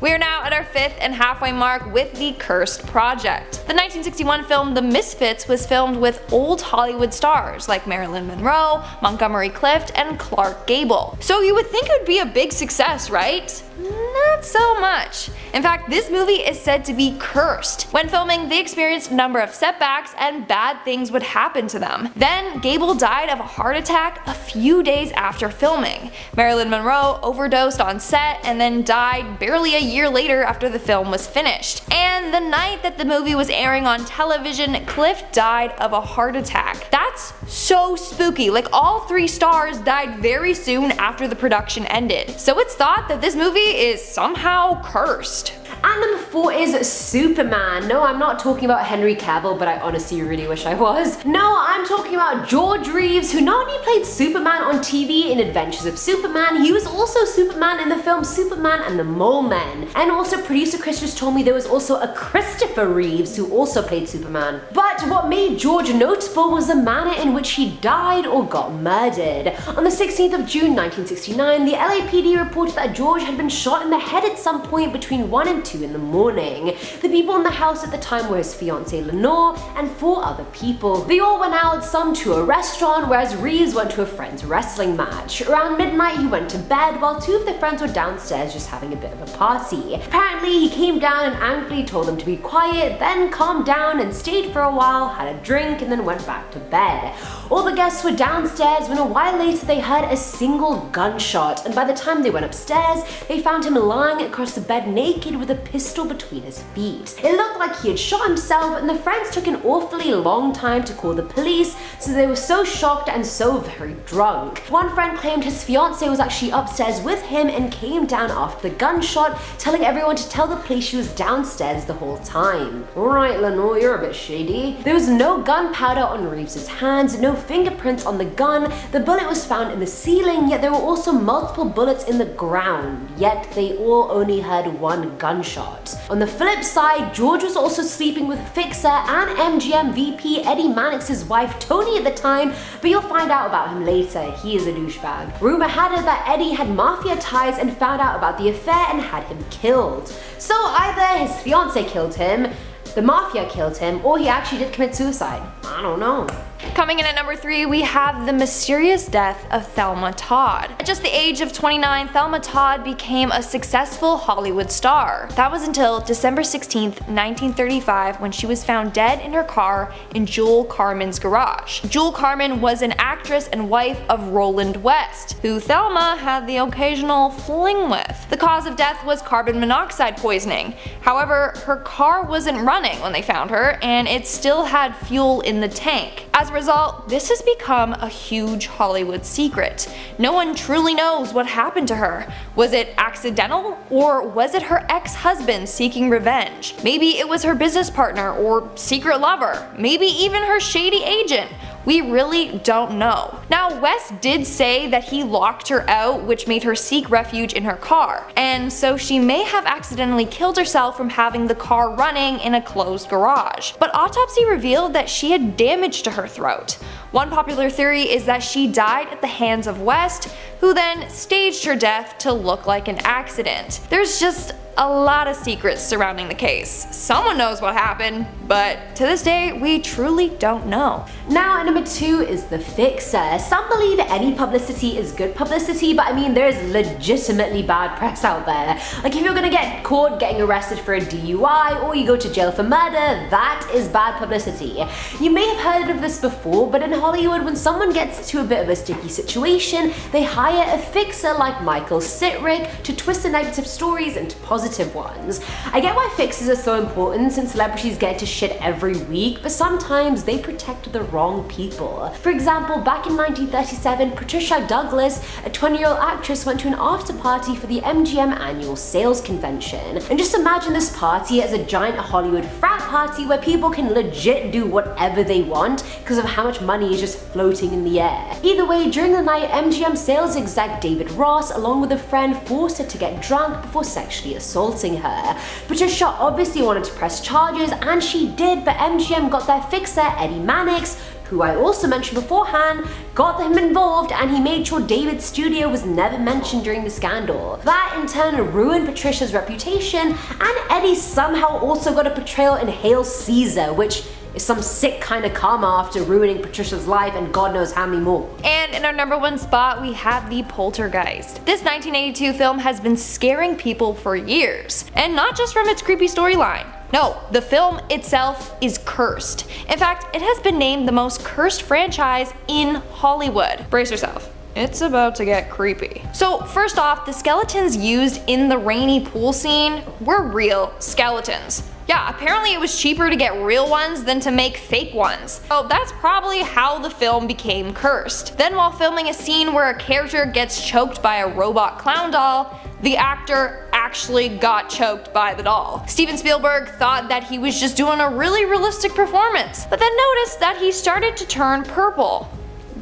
We are now at our 5th and halfway mark with The Cursed Project. The 1961 film The Misfits was filmed with old Hollywood stars like Marilyn Monroe, Montgomery Clift, and Clark Gable. So you would think it would be a big success, right? Not so much. In fact, this movie is said to be cursed. When filming, they experienced a number of setbacks and bad things would happen to them. Then, Gable died of a heart attack a few days after filming. Marilyn Monroe overdosed on set and then died barely a year later after the film was finished. And the night that the movie was airing on television, Clift died of a heart attack. That's so spooky. Like, all 3 stars died very soon after the production ended. So it's thought that this movie is somehow cursed. And number 4 is Superman. No, I'm not talking about Henry Cavill, but I honestly really wish I was. No, I'm talking about George Reeves, who not only played Superman on TV in Adventures of Superman, he was also Superman in the film Superman and the Mole Men. And also producer Chris just told me there was also a Christopher Reeves who also played Superman. But what made George notable was the manner in which he died or got murdered. On the 16th of June 1969, the LAPD reported that George had been shot in the head at some point between 1 and 2 in the morning. The people in the house at the time were his fiancée Lenore and 4 other people. They all went out, some to a restaurant, whereas Reeves went to a friend's wrestling match. Around midnight he went to bed while 2 of the friends were downstairs just having a bit of a party. Apparently he came down and angrily told them to be quiet, then calmed down and stayed for a while, had a drink, and then went back to bed. All the guests were downstairs when a while later they heard a single gunshot, and by the time they went upstairs they found him lying across the bed naked with a pistol between his feet. It looked like he had shot himself, and the friends took an awfully long time to call the police, so they were so shocked and so very drunk. One friend claimed his fiancée was actually upstairs with him and came down after the gunshot, telling everyone to tell the police she was downstairs the whole time. Alright Lenore, you're a bit shady. There was no gunpowder on Reeves' hands, no fingerprints on the gun, the bullet was found in the ceiling, yet there were also multiple bullets in the ground, yet they all only heard one gunshot. On the flip side, George was also sleeping with Fixer and MGM VP Eddie Mannix's wife Toni at the time, but you'll find out about him later, he is a douchebag. Rumor had it that Eddie had mafia ties and found out about the affair and had him killed. So either his fiancée killed him, the mafia killed him, or he actually did commit suicide. I don't know. Coming in at number 3, we have the mysterious death of Thelma Todd. At just the age of 29, Thelma Todd became a successful Hollywood star. That was until December 16th, 1935, when she was found dead in her car in Jewel Carmen's garage. Jewel Carmen was an actress and wife of Roland West, who Thelma had the occasional fling with. The cause of death was carbon monoxide poisoning. However, her car wasn't running when they found her, and it still had fuel in the tank. As a result, this has become a huge Hollywood secret. No one truly knows what happened to her. Was it accidental, or was it her ex-husband seeking revenge? Maybe it was her business partner or secret lover, maybe even her shady agent. We really don't know. Now, West did say that he locked her out, which made her seek refuge in her car, and so she may have accidentally killed herself from having the car running in a closed garage. But autopsy revealed that she had damage to her throat. One popular theory is that she died at the hands of West, who then staged her death to look like an accident. There's just a lot of secrets surrounding the case. Someone knows what happened, but to this day, we truly don't know. Now at number 2 is the fixer. Some believe any publicity is good publicity, but I mean there's legitimately bad press out there. Like if you're gonna get caught getting arrested for a DUI or you go to jail for murder, that is bad publicity. You may have heard of this before, but in Hollywood when someone gets to a bit of a sticky situation, they hire a fixer like Michael Sittrick to twist the negative stories into positive ones. I get why fixers are so important since celebrities get into shit every week, but sometimes they protect the wrong people. For example, back in 1937, Patricia Douglas, a 20-year-old actress, went to an after party for the MGM annual sales convention. And just imagine this party as a giant Hollywood frat party where people can legit do whatever they want because of how much money is just floating in the air. Either way, during the night, MGM sales exec David Ross, along with a friend, forced her to get drunk before sexually assaulting her. Patricia obviously wanted to press charges, and she did, but MGM got their fixer, Eddie Mannix, who I also mentioned beforehand, got him involved, and he made sure David's studio was never mentioned during the scandal. That in turn ruined Patricia's reputation, and Eddie somehow also got a portrayal in Hail Caesar, which is some sick kind of karma after ruining Patricia's life and God knows how many more. And in our number 1 spot, we have The Poltergeist. This 1982 film has been scaring people for years, and not just from its creepy storyline. No, the film itself is cursed. In fact, it has been named the most cursed franchise in Hollywood. Brace yourself. It's about to get creepy. So first off, the skeletons used in the rainy pool scene were real skeletons. Yeah, apparently it was cheaper to get real ones than to make fake ones. So that's probably how the film became cursed. Then while filming a scene where a character gets choked by a robot clown doll, the actor actually got choked by the doll. Steven Spielberg thought that he was just doing a really realistic performance, but then noticed that he started to turn purple.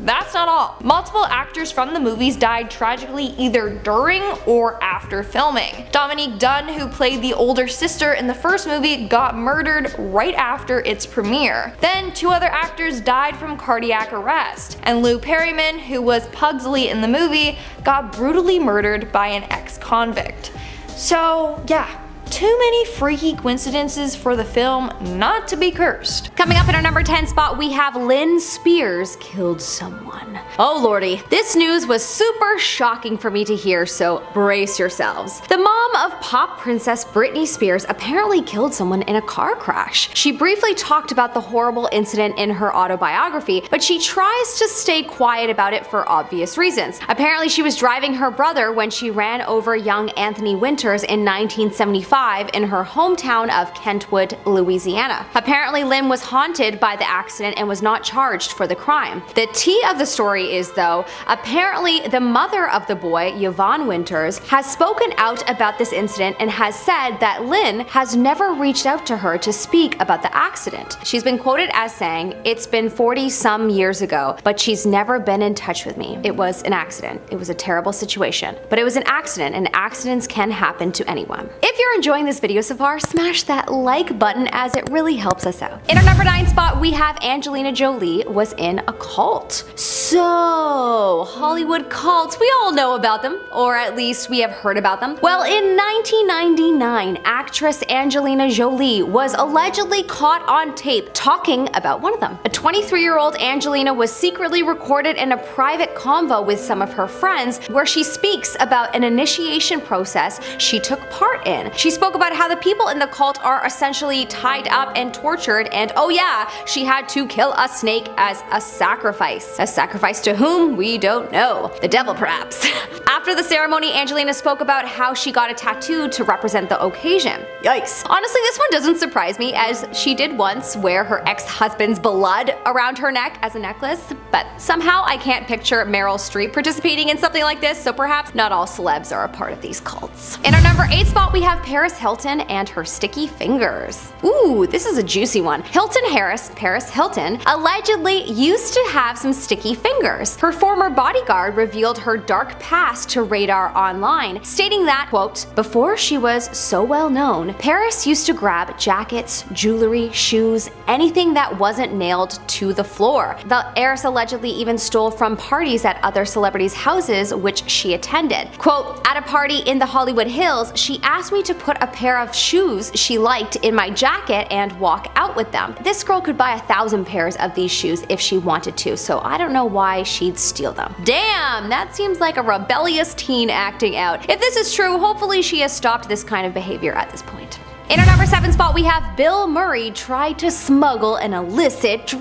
That's not all. Multiple actors from the movies died tragically either during or after filming. Dominique Dunne, who played the older sister in the first movie, got murdered right after its premiere. Then 2 other actors died from cardiac arrest, and Lou Perryman, who was Pugsley in the movie, got brutally murdered by an ex-convict. So yeah, too many freaky coincidences for the film not to be cursed. Coming up in our number 10 spot, we have Lynn Spears killed someone. Oh lordy, this news was super shocking for me to hear, so brace yourselves. The mom of pop princess Britney Spears apparently killed someone in a car crash. She briefly talked about the horrible incident in her autobiography, but she tries to stay quiet about it for obvious reasons. Apparently she was driving her brother when she ran over young Anthony Winters in 1975 in her hometown of Kentwood, Louisiana. Apparently Lynn was haunted by the accident and was not charged for the crime. The tea of the story is though, apparently the mother of the boy, Yvonne Winters, has spoken out about this incident and has said that Lynn has never reached out to her to speak about the accident. She's been quoted as saying, "It's been 40 some years ago, but she's never been in touch with me. It was an accident. It was a terrible situation. But it was an accident, and accidents can happen to anyone." If you're enjoying this video so far, smash that like button as it really helps us out. In our number 9 spot, we have Angelina Jolie was in a cult. So, Hollywood cults, we all know about them, or at least we have heard about them. Well, in 1999, actress Angelina Jolie was allegedly caught on tape talking about one of them. A 23-year-old Angelina was secretly recorded in a private convo with some of her friends where she speaks about an initiation process she took part in. She spoke about how the people in the cult are essentially tied up and tortured, and oh yeah, she had to kill a snake as a sacrifice. A sacrifice to whom? We don't know. The devil, perhaps. After the ceremony, Angelina spoke about how she got a tattoo to represent the occasion. Yikes. Honestly, this one doesn't surprise me, as she did once wear her ex-husband's blood around her neck as a necklace, but somehow I can't picture Meryl Streep participating in something like this, so perhaps not all celebs are a part of these cults. In our number 8 spot, we have Paris Hilton and her sticky fingers. Ooh, this is a juicy one. Hilton Harris, Paris Hilton, allegedly used to have some sticky fingers. Her former bodyguard revealed her dark past to Radar Online, stating that, quote, before she was so well known, Paris used to grab jackets, jewelry, shoes, anything that wasn't nailed to the floor. The heiress allegedly even stole from parties at other celebrities' houses which she attended. Quote, at a party in the Hollywood Hills, she asked me to put a pair of shoes she liked in my jacket and walk out with them. This girl could buy 1,000 pairs of these shoes if she wanted to, so I don't know why she'd steal them. Damn, that seems like a rebellious teen acting out. If this is true, hopefully she has stopped this kind of behavior at this point. In our number 7 spot, we have Bill Murray tried to smuggle an illicit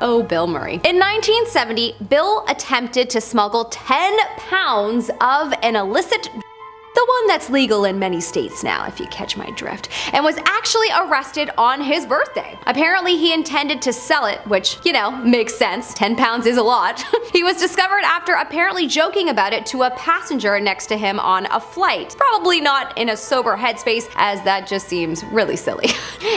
Oh, Bill Murray. In 1970, Bill attempted to smuggle 10 pounds of an illicit, the one that's legal in many states now, if you catch my drift, and was actually arrested on his birthday. Apparently he intended to sell it, which, you know, makes sense. 10 pounds is a lot. He was discovered after apparently joking about it to a passenger next to him on a flight. Probably not in a sober headspace, as that just seems really silly.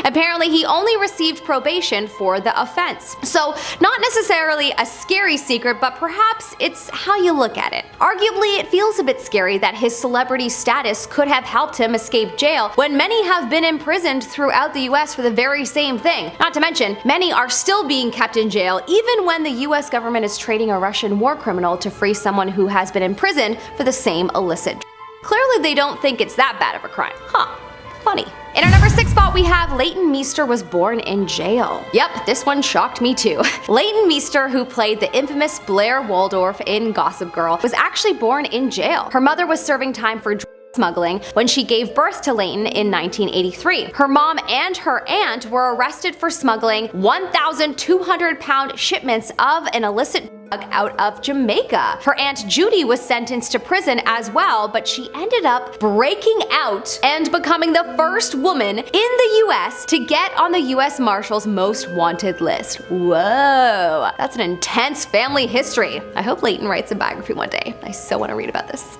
Apparently he only received probation for the offense. So not necessarily a scary secret, but perhaps it's how you look at it. Arguably, it feels a bit scary that his celebrity status could have helped him escape jail when many have been imprisoned throughout the US for the very same thing. Not to mention, many are still being kept in jail even when the US government is trading a Russian war criminal to free someone who has been imprisoned for the same illicit. Clearly they don't think it's that bad of a crime. Huh. Funny. In our number 6 spot, we have Leighton Meester was born in jail. Yep, this one shocked me too. Leighton Meester, who played the infamous Blair Waldorf in Gossip Girl, was actually born in jail. Her mother was serving time for smuggling when she gave birth to Leighton in 1983. Her mom and her aunt were arrested for smuggling 1,200-pound shipments of an illicit drug out of Jamaica. Her aunt Judy was sentenced to prison as well, but she ended up breaking out and becoming the first woman in the US to get on the US Marshals Most Wanted list. Whoa, that's an intense family history. I hope Leighton writes a biography one day. I so want to read about this.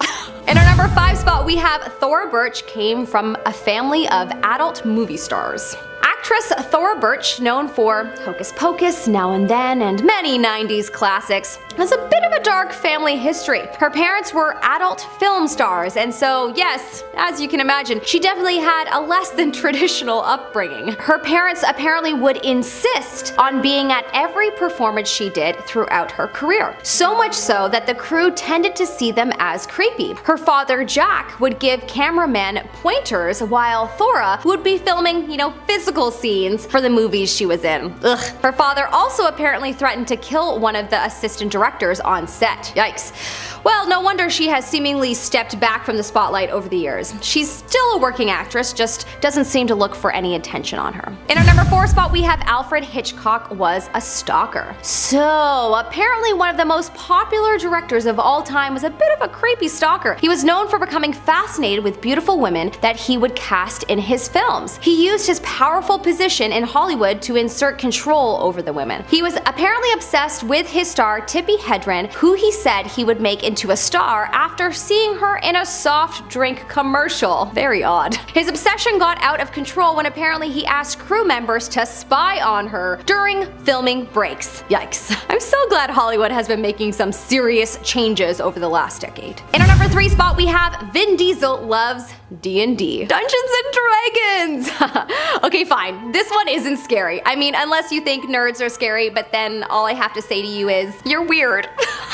In our number 5 spot, we have Thora Birch came from a family of adult movie stars. Actress Thora Birch, known for Hocus Pocus, Now and Then, and many 90s classics, has a bit of a dark family history. Her parents were adult film stars, and so yes, as you can imagine, she definitely had a less than traditional upbringing. Her parents apparently would insist on being at every performance she did throughout her career. So much so that the crew tended to see them as creepy. Her father, Jack, would give cameramen pointers while Thora would be filming, physical scenes for the movies she was in. Ugh. Her father also apparently threatened to kill one of the assistant directors on set. Yikes. Well, no wonder she has seemingly stepped back from the spotlight over the years. She's still a working actress, just doesn't seem to look for any attention on her. In our number 4 spot, we have Alfred Hitchcock was a stalker. So, apparently one of the most popular directors of all time was a bit of a creepy stalker. He was known for becoming fascinated with beautiful women that he would cast in his films. He used his powerful position in Hollywood to insert control over the women. He was apparently obsessed with his star Tippi Hedren, who he said he would make into a star after seeing her in a soft drink commercial. Very odd. His obsession got out of control when apparently he asked crew members to spy on her during filming breaks. Yikes. I'm so glad Hollywood has been making some serious changes over the last decade. In our number 3 spot, we have Vin Diesel loves D&D. Dungeons and Dragons! Okay, fine. This one isn't scary. I mean, unless you think nerds are scary, but then all I have to say to you is, you're weird.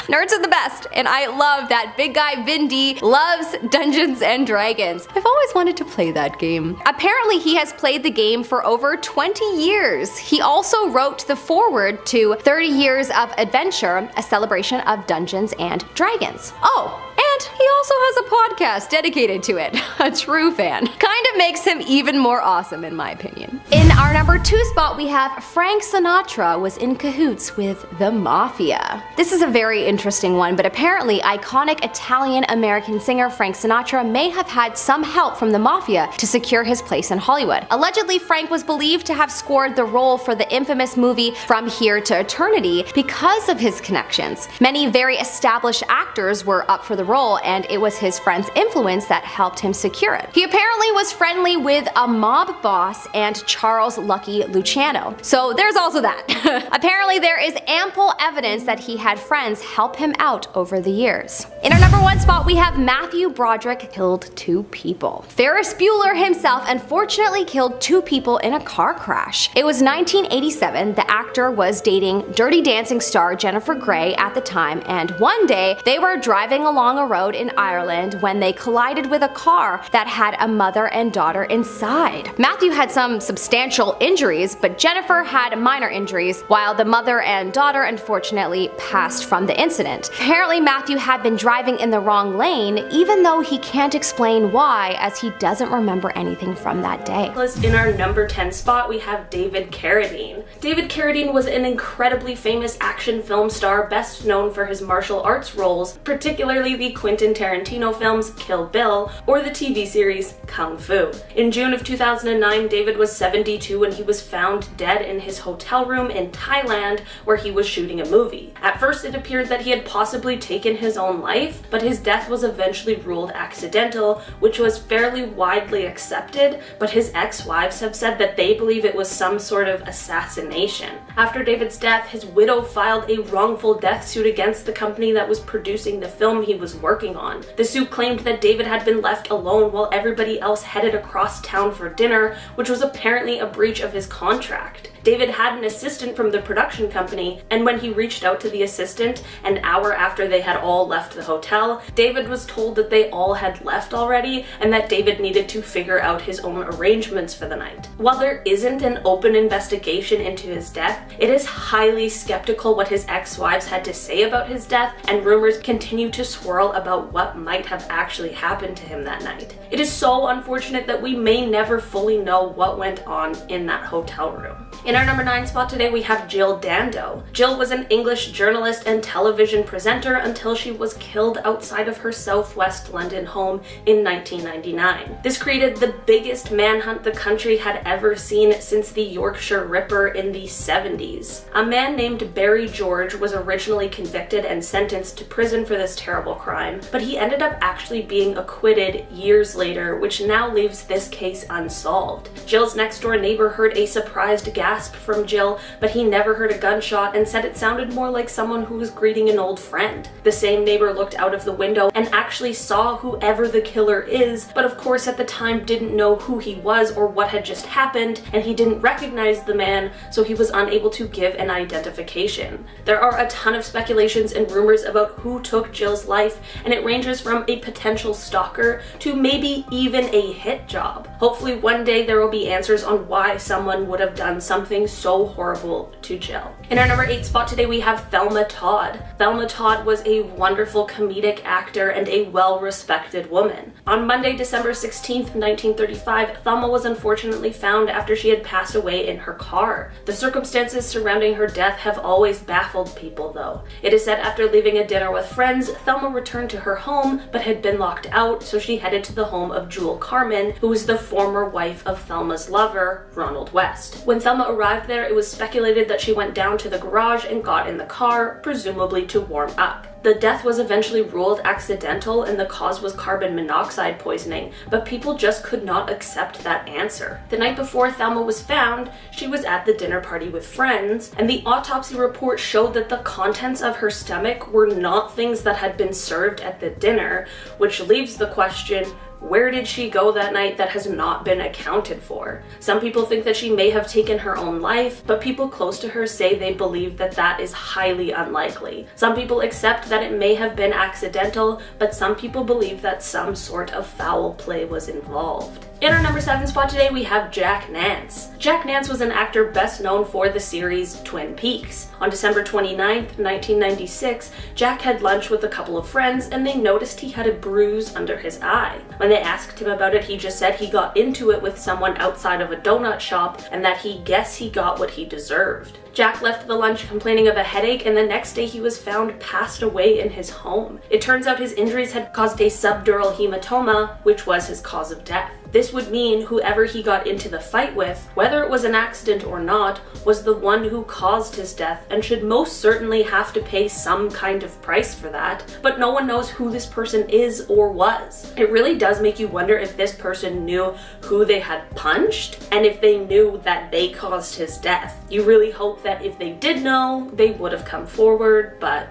Nerds are the best, and I love that big guy Vin D loves Dungeons and Dragons. I've always wanted to play that game. Apparently, he has played the game for over 20 years. He also wrote the foreword to 30 Years of Adventure, a celebration of Dungeons and Dragons. Oh, and he also has a podcast dedicated to it. A true fan. Kind of makes him even more awesome in my opinion. In our number 2 spot, we have Frank Sinatra was in cahoots with the Mafia. This is a very interesting one, but apparently iconic Italian-American singer Frank Sinatra may have had some help from the Mafia to secure his place in Hollywood. Allegedly, Frank was believed to have scored the role for the infamous movie From Here to Eternity because of his connections. Many very established actors were up for the role, and it was his friend's influence that helped him secure it. He apparently was friendly with a mob boss and Charles Lucky Luciano, so there's also that. Apparently there is ample evidence that he had friends help him out over the years. In our number 1 spot, we have Matthew Broderick killed 2 people. Ferris Bueller himself unfortunately killed 2 people in a car crash. It was 1987, the actor was dating Dirty Dancing star Jennifer Grey at the time, and one day they were driving along a road in Ireland when they collided with a car that had a mother and daughter inside. Matthew had some substantial injuries, but Jennifer had minor injuries, while the mother and daughter unfortunately passed from the incident. Apparently Matthew had been driving in the wrong lane, even though he can't explain why, as he doesn't remember anything from that day. In our number 10 spot, we have David Carradine. David Carradine was an incredibly famous action film star, best known for his martial arts roles, particularly the Quentin Tarantino films Kill Bill or the TV series Kung Fu. In June of 2009, David was 72 when he was found dead in his hotel room in Thailand where he was shooting a movie. At first it appeared that he had possibly taken his own life, but his death was eventually ruled accidental, which was fairly widely accepted, but his ex-wives have said that they believe it was some sort of assassination. After David's death, his widow filed a wrongful death suit against the company that was producing the film he was working on. The suit claimed that David had been left alone while everybody else headed across town for dinner, which was apparently a breach of his contract. David had an assistant from the production company, and when he reached out to the assistant an hour after they had all left the hotel, David was told that they all had left already and that David needed to figure out his own arrangements for the night. While there isn't an open investigation into his death, it is highly skeptical what his ex-wives had to say about his death, and rumors continue to swirl about what might have actually happened to him that night. It is so unfortunate that we may never fully know what went on in that hotel room. In our number 9 spot today, we have Jill Dando. Jill was an English journalist and television presenter until she was killed outside of her southwest London home in 1999. This created the biggest manhunt the country had ever seen since the Yorkshire Ripper in the 70s. A man named Barry George was originally convicted and sentenced to prison for this terrible crime, but he ended up actually being acquitted years later, which now leaves this case unsolved. Jill's next door neighbor heard a surprised gasp from Jill, but he never heard a gunshot and said it sounded more like someone who was greeting an old friend. The same neighbor looked out of the window and actually saw whoever the killer is, but of course at the time didn't know who he was or what had just happened, and he didn't recognize the man, so he was unable to give an identification. There are a ton of speculations and rumors about who took Jill's life, and it ranges from a potential stalker to maybe even a hit job. Hopefully one day there will be answers on why someone would have done something so horrible to Jill. In our number 8 spot today, we have Thelma Todd. Thelma Todd was a wonderful comedic actor and a well-respected woman. On Monday, December 16th, 1935, Thelma was unfortunately found after she had passed away in her car. The circumstances surrounding her death have always baffled people, though. It is said after leaving a dinner with friends, Thelma returned to her home but had been locked out, so she headed to the home of Jewel Carmen, who was the former wife of Thelma's lover, Ronald West. When Thelma arrived there, it was speculated that she went down to the garage and got in the car, presumably to warm up. The death was eventually ruled accidental and the cause was carbon monoxide poisoning, but people just could not accept that answer. The night before Thelma was found, she was at the dinner party with friends, and the autopsy report showed that the contents of her stomach were not things that had been served at the dinner, which leaves the question, Where did she go that night that has not been accounted for? Some people think that she may have taken her own life, but people close to her say they believe that that is highly unlikely. Some people accept that it may have been accidental, but some people believe that some sort of foul play was involved. In our number 7 spot today, we have Jack Nance. Jack Nance was an actor best known for the series Twin Peaks. On December 29th, 1996, Jack had lunch with a couple of friends and they noticed he had a bruise under his eye. When they asked him about it, he just said he got into it with someone outside of a donut shop and that he guessed he got what he deserved. Jack left the lunch complaining of a headache, and the next day he was found passed away in his home. It turns out his injuries had caused a subdural hematoma, which was his cause of death. This would mean whoever he got into the fight with, whether it was an accident or not, was the one who caused his death and should most certainly have to pay some kind of price for that, but no one knows who this person is or was. It really does make you wonder if this person knew who they had punched and if they knew that they caused his death. You really hope that if they did know, they would have come forward, but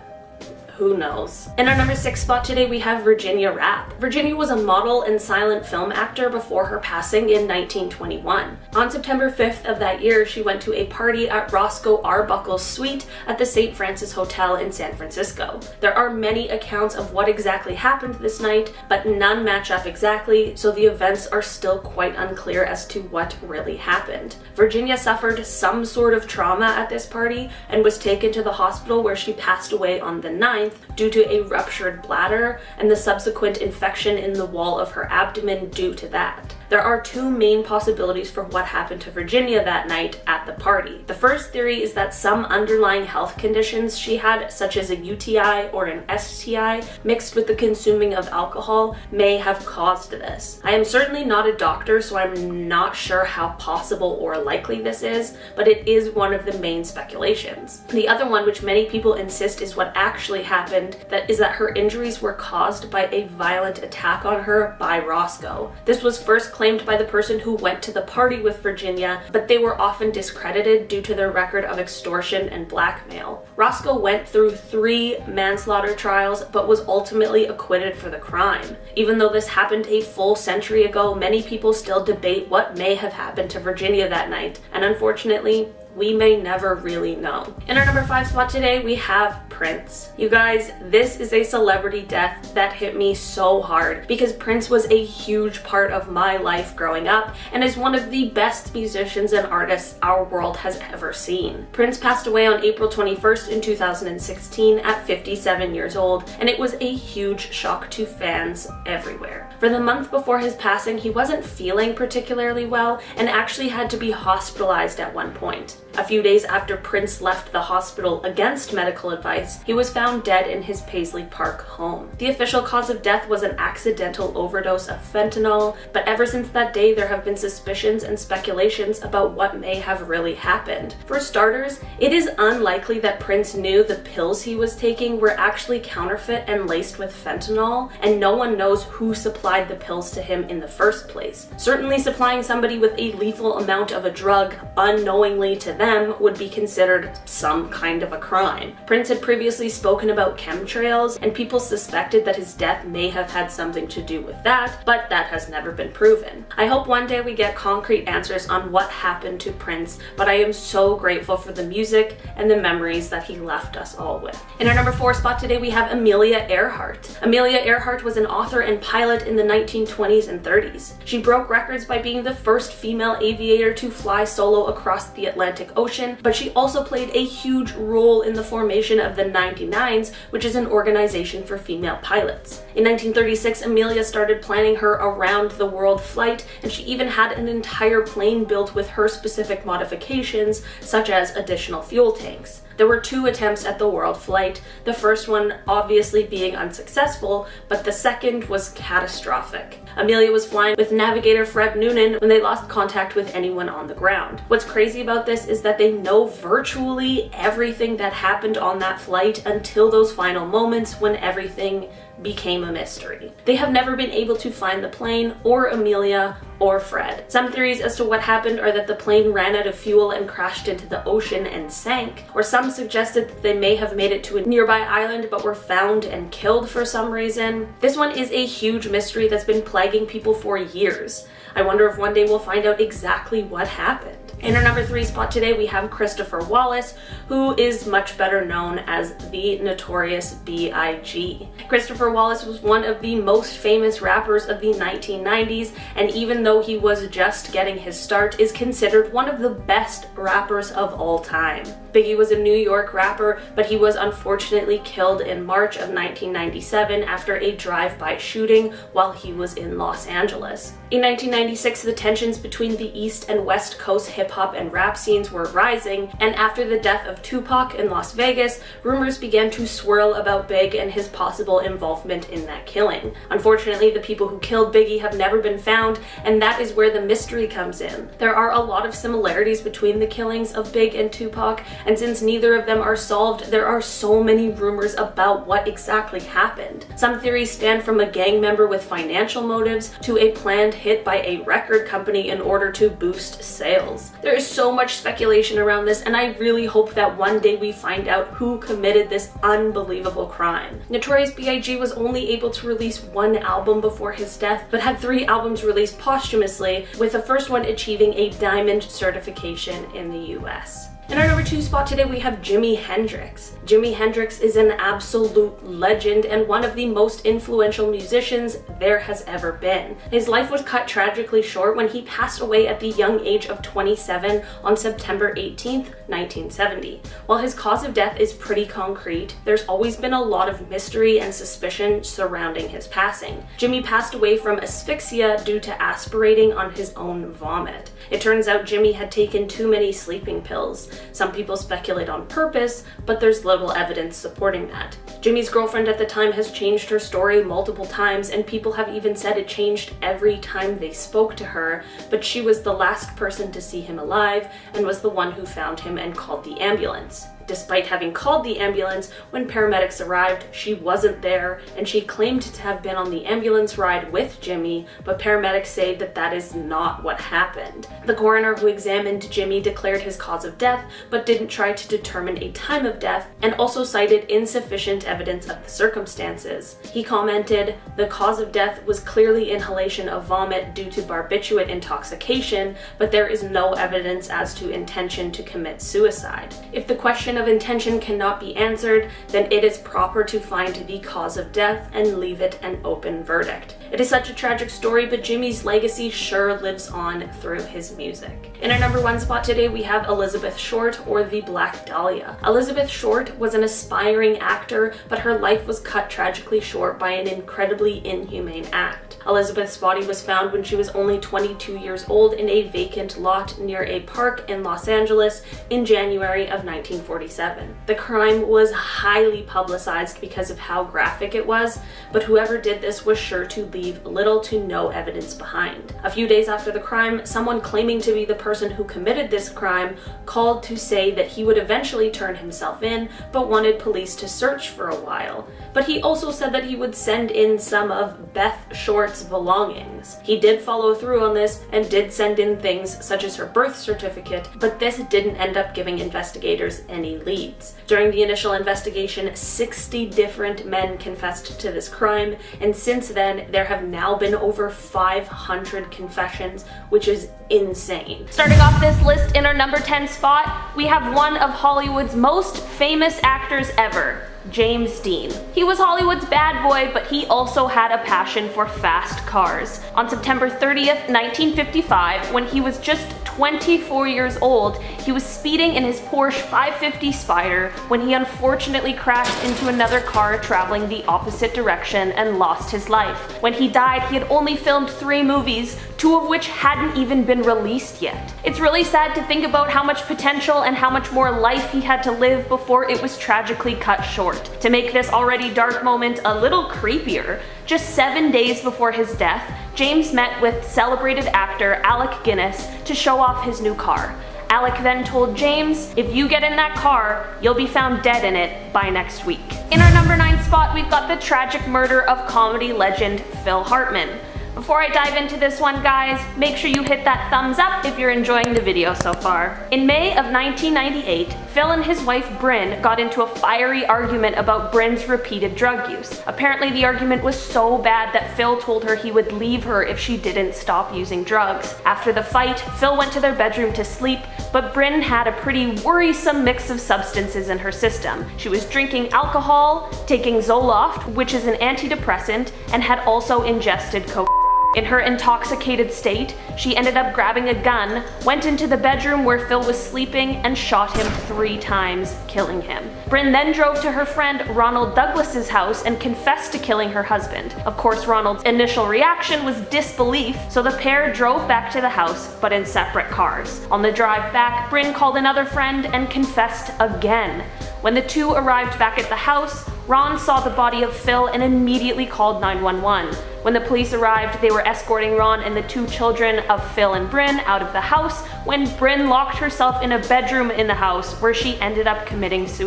who knows? In our number 6 spot today, we have Virginia Rappe. Virginia was a model and silent film actor before her passing in 1921. On September 5th of that year, she went to a party at Roscoe Arbuckle's suite at the St. Francis Hotel in San Francisco. There are many accounts of what exactly happened this night, but none match up exactly, so the events are still quite unclear as to what really happened. Virginia suffered some sort of trauma at this party and was taken to the hospital where she passed away on the 9th due to a ruptured bladder and the subsequent infection in the wall of her abdomen due to that. There are 2 main possibilities for what happened to Virginia that night at the party. The first theory is that some underlying health conditions she had, such as a UTI or an STI, mixed with the consuming of alcohol, may have caused this. I am certainly not a doctor, so I'm not sure how possible or likely this is, but it is one of the main speculations. The other one, which many people insist is what actually happened, that her injuries were caused by a violent attack on her by Roscoe. This was first claimed by the person who went to the party with Virginia, but they were often discredited due to their record of extortion and blackmail. Roscoe went through 3 manslaughter trials, but was ultimately acquitted for the crime. Even though this happened a full century ago, many people still debate what may have happened to Virginia that night, and unfortunately, we may never really know. In our number 5 spot today, we have Prince. You guys, this is a celebrity death that hit me so hard because Prince was a huge part of my life growing up and is one of the best musicians and artists our world has ever seen. Prince passed away on April 21st in 2016 at 57 years old, and it was a huge shock to fans everywhere. For the month before his passing, he wasn't feeling particularly well and actually had to be hospitalized at one point. A few days after Prince left the hospital against medical advice, he was found dead in his Paisley Park home. The official cause of death was an accidental overdose of fentanyl, but ever since that day there have been suspicions and speculations about what may have really happened. For starters, it is unlikely that Prince knew the pills he was taking were actually counterfeit and laced with fentanyl, and no one knows who supplied the pills to him in the first place. Certainly supplying somebody with a lethal amount of a drug unknowingly to them would be considered some kind of a crime. Prince had previously spoken about chemtrails, and people suspected that his death may have had something to do with that, but that has never been proven. I hope one day we get concrete answers on what happened to Prince, but I am so grateful for the music and the memories that he left us all with. In our number 4 spot today, we have Amelia Earhart. Amelia Earhart was an author and pilot in the 1920s and 30s. She broke records by being the first female aviator to fly solo across the Atlantic Ocean, but she also played a huge role in the formation of the 99s, which is an organization for female pilots. In 1936, Amelia started planning her around-the-world flight, and she even had an entire plane built with her specific modifications, such as additional fuel tanks. There were 2 attempts at the world flight, the first one obviously being unsuccessful, but the second was catastrophic. Amelia was flying with navigator Fred Noonan when they lost contact with anyone on the ground. What's crazy about this is that they know virtually everything that happened on that flight until those final moments when everything became a mystery. They have never been able to find the plane, or Amelia, or Fred. Some theories as to what happened are that the plane ran out of fuel and crashed into the ocean and sank, or some suggested that they may have made it to a nearby island but were found and killed for some reason. This one is a huge mystery that's been plaguing people for years. I wonder if one day we'll find out exactly what happened. In our number 3 spot today, we have Christopher Wallace, who is much better known as the Notorious B.I.G. Christopher Wallace was one of the most famous rappers of the 1990s, and even though he was just getting his start, is considered one of the best rappers of all time. Biggie was a New York rapper, but he was unfortunately killed in March of 1997 after a drive-by shooting while he was in Los Angeles. In 1996, the tensions between the East and West Coast hip-hop and rap scenes were rising, and after the death of Tupac in Las Vegas, rumors began to swirl about Big and his possible involvement in that killing. Unfortunately, the people who killed Biggie have never been found, and that is where the mystery comes in. There are a lot of similarities between the killings of Big and Tupac, and since neither of them are solved, there are so many rumors about what exactly happened. Some theories span from a gang member with financial motives to a planned hit by a record company in order to boost sales. There is so much speculation around this, and I really hope that one day we find out who committed this unbelievable crime. Notorious B.I.G. was only able to release 1 album before his death, but had 3 albums released posthumously, with the first one achieving a diamond certification in the US. In our number 2 spot today, we have Jimi Hendrix. Jimi Hendrix is an absolute legend and one of the most influential musicians there has ever been. His life was cut tragically short when he passed away at the young age of 27 on September 18th, 1970. While his cause of death is pretty concrete, there's always been a lot of mystery and suspicion surrounding his passing. Jimi passed away from asphyxia due to aspirating on his own vomit. It turns out Jimi had taken too many sleeping pills. Some people speculate on purpose, but there's little evidence supporting that. Jimi's girlfriend at the time has changed her story multiple times, and people have even said it changed every time they spoke to her, but she was the last person to see him alive and was the one who found him and called the ambulance. Despite having called the ambulance, when paramedics arrived, she wasn't there, and she claimed to have been on the ambulance ride with Jimi, but paramedics say that that is not what happened. The coroner who examined Jimi declared his cause of death, but didn't try to determine a time of death, and also cited insufficient evidence of the circumstances. He commented, "The cause of death was clearly inhalation of vomit due to barbiturate intoxication, but there is no evidence as to intention to commit suicide. If the question of intention cannot be answered, then it is proper to find the cause of death and leave it an open verdict." It is such a tragic story, but Jimi's legacy sure lives on through his music. In our number 1 spot today, we have Elizabeth Short, or the Black Dahlia. Elizabeth Short was an aspiring actor, but her life was cut tragically short by an incredibly inhumane act. Elizabeth's body was found when she was only 22 years old in a vacant lot near a park in Los Angeles in January of 1947. The crime was highly publicized because of how graphic it was, but whoever did this was sure to leave little to no evidence behind. A few days after the crime, someone claiming to be the person who committed this crime called to say that he would eventually turn himself in, but wanted police to search for a while. But he also said that he would send in some of Beth Short's belongings. He did follow through on this and did send in things such as her birth certificate, but this didn't end up giving investigators any leads. During the initial investigation, 60 different men confessed to this crime, and since then there have now been over 500 confessions, which is insane. Starting off this list in our number 10 spot, we have one of Hollywood's most famous actors ever, James Dean. He was Hollywood's bad boy, but he also had a passion for fast cars. On September 30th, 1955, when he was just 24 years old, he was speeding in his Porsche 550 Spyder when he unfortunately crashed into another car traveling the opposite direction and lost his life. When he died, he had only filmed 3 movies, 2 of which hadn't even been released yet. It's really sad to think about how much potential and how much more life he had to live before it was tragically cut short. To make this already dark moment a little creepier, just 7 days before his death, James met with celebrated actor Alec Guinness to show off his new car. Alec then told James, "If you get in that car, you'll be found dead in it by next week." In our number 9 spot, we've got the tragic murder of comedy legend Phil Hartman. Before I dive into this one, guys, make sure you hit that thumbs up if you're enjoying the video so far. In May of 1998, Phil and his wife Bryn got into a fiery argument about Bryn's repeated drug use. Apparently the argument was so bad that Phil told her he would leave her if she didn't stop using drugs. After the fight, Phil went to their bedroom to sleep, but Bryn had a pretty worrisome mix of substances in her system. She was drinking alcohol, taking Zoloft, which is an antidepressant, and had also ingested cocaine. In her intoxicated state, she ended up grabbing a gun, went into the bedroom where Phil was sleeping, and shot him 3 times, killing him. Bryn then drove to her friend Ronald Douglas's house and confessed to killing her husband. Of course, Ronald's initial reaction was disbelief, so the pair drove back to the house, but in separate cars. On the drive back, Bryn called another friend and confessed again. When the two arrived back at the house, Ron saw the body of Phil and immediately called 911. When the police arrived, they were escorting Ron and the 2 children of Phil and Bryn out of the house when Bryn locked herself in a bedroom in the house where she ended up committing suicide.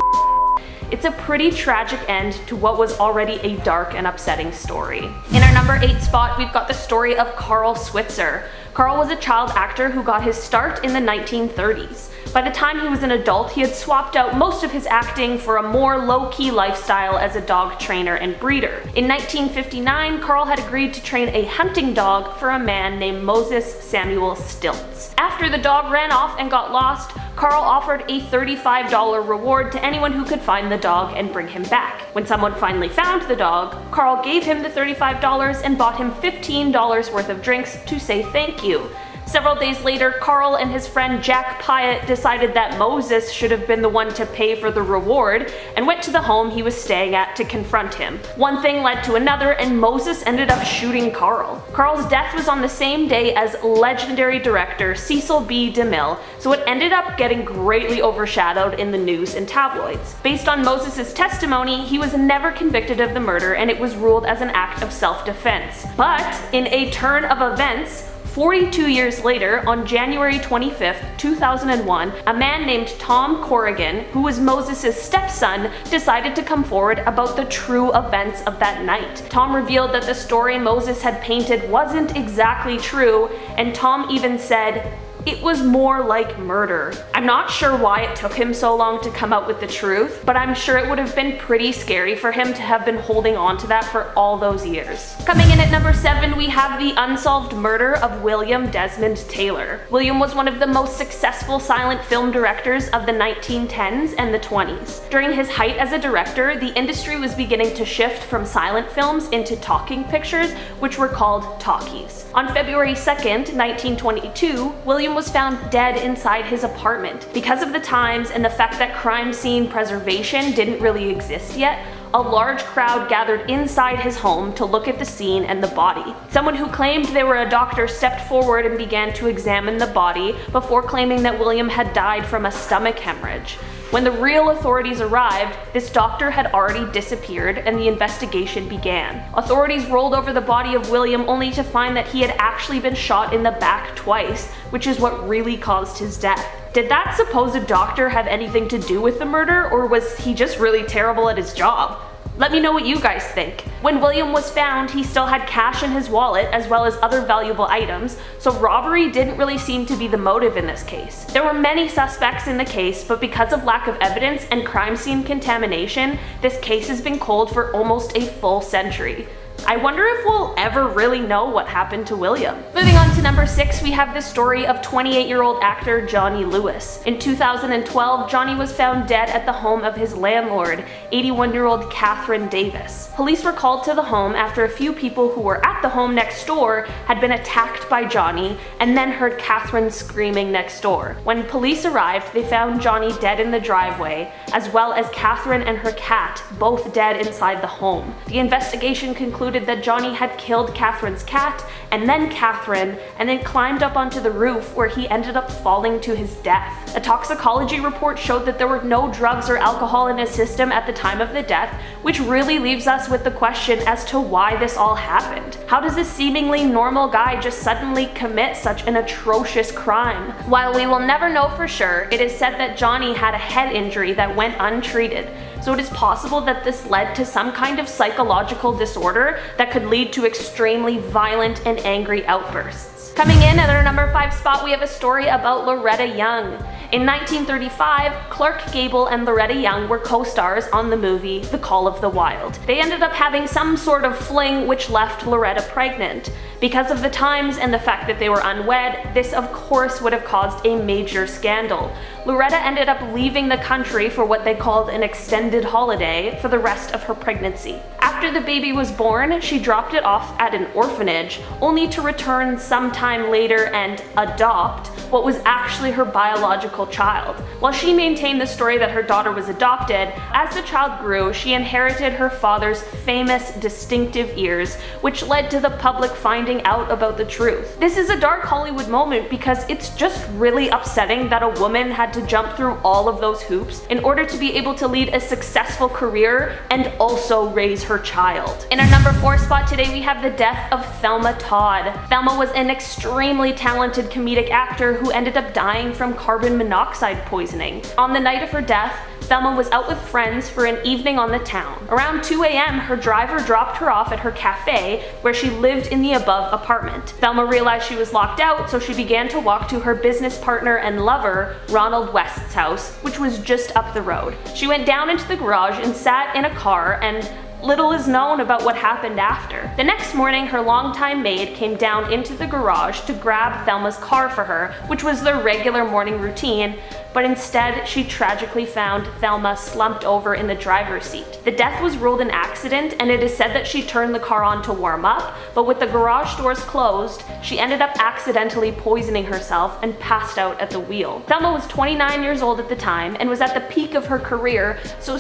It's a pretty tragic end to what was already a dark and upsetting story. In our number 8 spot, we've got the story of Carl Switzer. Carl was a child actor who got his start in the 1930s. By the time he was an adult, he had swapped out most of his acting for a more low-key lifestyle as a dog trainer and breeder. In 1959, Carl had agreed to train a hunting dog for a man named Moses Samuel Stilts. After the dog ran off and got lost, Carl offered a $35 reward to anyone who could find the dog and bring him back. When someone finally found the dog, Carl gave him the $35 and bought him $15 worth of drinks to say thank you. Several days later, Carl and his friend Jack Pyatt decided that Moses should have been the one to pay for the reward and went to the home he was staying at to confront him. One thing led to another and Moses ended up shooting Carl. Carl's death was on the same day as legendary director Cecil B. DeMille, so it ended up getting greatly overshadowed in the news and tabloids. Based on Moses' testimony, he was never convicted of the murder and it was ruled as an act of self-defense. But in a turn of events, 42 years later, on January 25th, 2001, a man named Tom Corrigan, who was Moses' stepson, decided to come forward about the true events of that night. Tom revealed that the story Moses had painted wasn't exactly true, and Tom even said, "It was more like murder." I'm not sure why it took him so long to come out with the truth, but I'm sure it would have been pretty scary for him to have been holding on to that for all those years. Coming in at number 7, we have the unsolved murder of William Desmond Taylor. William was one of the most successful silent film directors of the 1910s and the 20s. During his height as a director, the industry was beginning to shift from silent films into talking pictures, which were called talkies. On February 2nd, 1922, William was found dead inside his apartment. Because of the times and the fact that crime scene preservation didn't really exist yet, a large crowd gathered inside his home to look at the scene and the body. Someone who claimed they were a doctor stepped forward and began to examine the body before claiming that William had died from a stomach hemorrhage. When the real authorities arrived, this doctor had already disappeared and the investigation began. Authorities rolled over the body of William only to find that he had actually been shot in the back twice, which is what really caused his death. Did that supposed doctor have anything to do with the murder, or was he just really terrible at his job? Let me know what you guys think. When William was found, he still had cash in his wallet as well as other valuable items, so robbery didn't really seem to be the motive in this case. There were many suspects in the case, but because of lack of evidence and crime scene contamination, this case has been cold for almost a full century. I wonder if we'll ever really know what happened to William. Moving on to number 6, we have the story of 28-year-old actor Johnny Lewis. In 2012, Johnny was found dead at the home of his landlord, 81-year-old Catherine Davis. Police were called to the home after a few people who were at the home next door had been attacked by Johnny and then heard Catherine screaming next door. When police arrived, they found Johnny dead in the driveway, as well as Catherine and her cat, both dead inside the home. The investigation concluded concluded that Johnny had killed Catherine's cat, and then Catherine, and then climbed up onto the roof where he ended up falling to his death. A toxicology report showed that there were no drugs or alcohol in his system at the time of the death, which really leaves us with the question as to why this all happened. How does this seemingly normal guy just suddenly commit such an atrocious crime? While we will never know for sure, it is said that Johnny had a head injury that went untreated, so it is possible that this led to some kind of psychological disorder that could lead to extremely violent and angry outbursts. Coming in at our number 5 spot, we have a story about Loretta Young. In 1935, Clark Gable and Loretta Young were co-stars on the movie The Call of the Wild. They ended up having some sort of fling which left Loretta pregnant. Because of the times and the fact that they were unwed, this of course would have caused a major scandal. Loretta ended up leaving the country for what they called an extended holiday for the rest of her pregnancy. After the baby was born, she dropped it off at an orphanage, only to return sometime later and adopt what was actually her biological child. While she maintained the story that her daughter was adopted, as the child grew, she inherited her father's famous distinctive ears, which led to the public finding out about the truth. This is a dark Hollywood moment because it's just really upsetting that a woman had to jump through all of those hoops in order to be able to lead a successful career and also raise her child. In our number 4 spot today, we have the death of Thelma Todd. Thelma was an extremely talented comedic actor who ended up dying from carbon monoxide poisoning. On the night of her death, Thelma was out with friends for an evening on the town. Around 2 a.m., her driver dropped her off at her cafe where she lived in the above apartment. Thelma realized she was locked out, so she began to walk to her business partner and lover, Ronald West's house, which was just up the road. She went down into the garage and sat in a car, and little is known about what happened after. The next morning, her longtime maid came down into the garage to grab Thelma's car for her, which was their regular morning routine, but instead she tragically found Thelma slumped over in the driver's seat. The death was ruled an accident, and it is said that she turned the car on to warm up, but with the garage doors closed, she ended up accidentally poisoning herself and passed out at the wheel. Thelma was 29 years old at the time and was at the peak of her career, so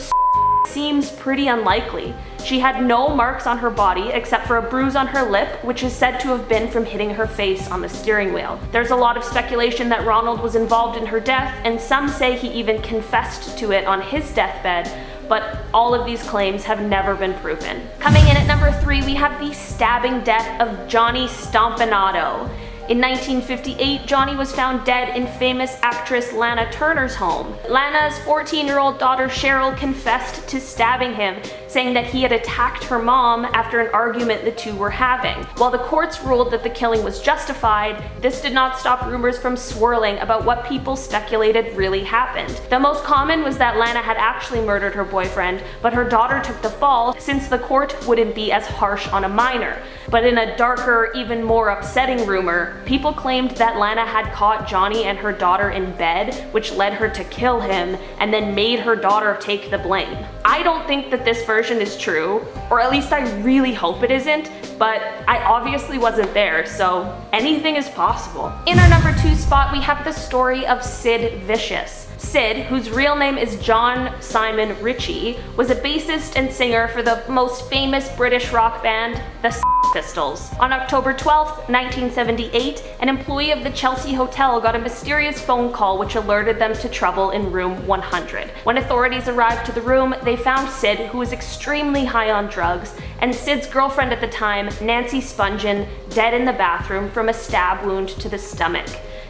seems pretty unlikely. She had no marks on her body except for a bruise on her lip, which is said to have been from hitting her face on the steering wheel. There's a lot of speculation that Ronald was involved in her death, and some say he even confessed to it on his deathbed, but all of these claims have never been proven. Coming in at number 3, we have the stabbing death of Johnny Stompanato. In 1958, Johnny was found dead in famous actress Lana Turner's home. Lana's 14-year-old daughter Cheryl confessed to stabbing him, saying that he had attacked her mom after an argument the two were having. While the courts ruled that the killing was justified, this did not stop rumors from swirling about what people speculated really happened. The most common was that Lana had actually murdered her boyfriend, but her daughter took the fall since the court wouldn't be as harsh on a minor. But in a darker, even more upsetting rumor, people claimed that Lana had caught Johnny and her daughter in bed, which led her to kill him, and then made her daughter take the blame. I don't think that this version is true, or at least I really hope it isn't, but I obviously wasn't there, so anything is possible. In our number 2 spot, we have the story of Sid Vicious. Sid, whose real name is John Simon Ritchie, was a bassist and singer for the most famous British rock band, the Pistols. On October 12, 1978, an employee of the Chelsea Hotel got a mysterious phone call which alerted them to trouble in room 100. When authorities arrived to the room, they found Sid, who was extremely high on drugs, and Sid's girlfriend at the time, Nancy Spungen, dead in the bathroom from a stab wound to the stomach.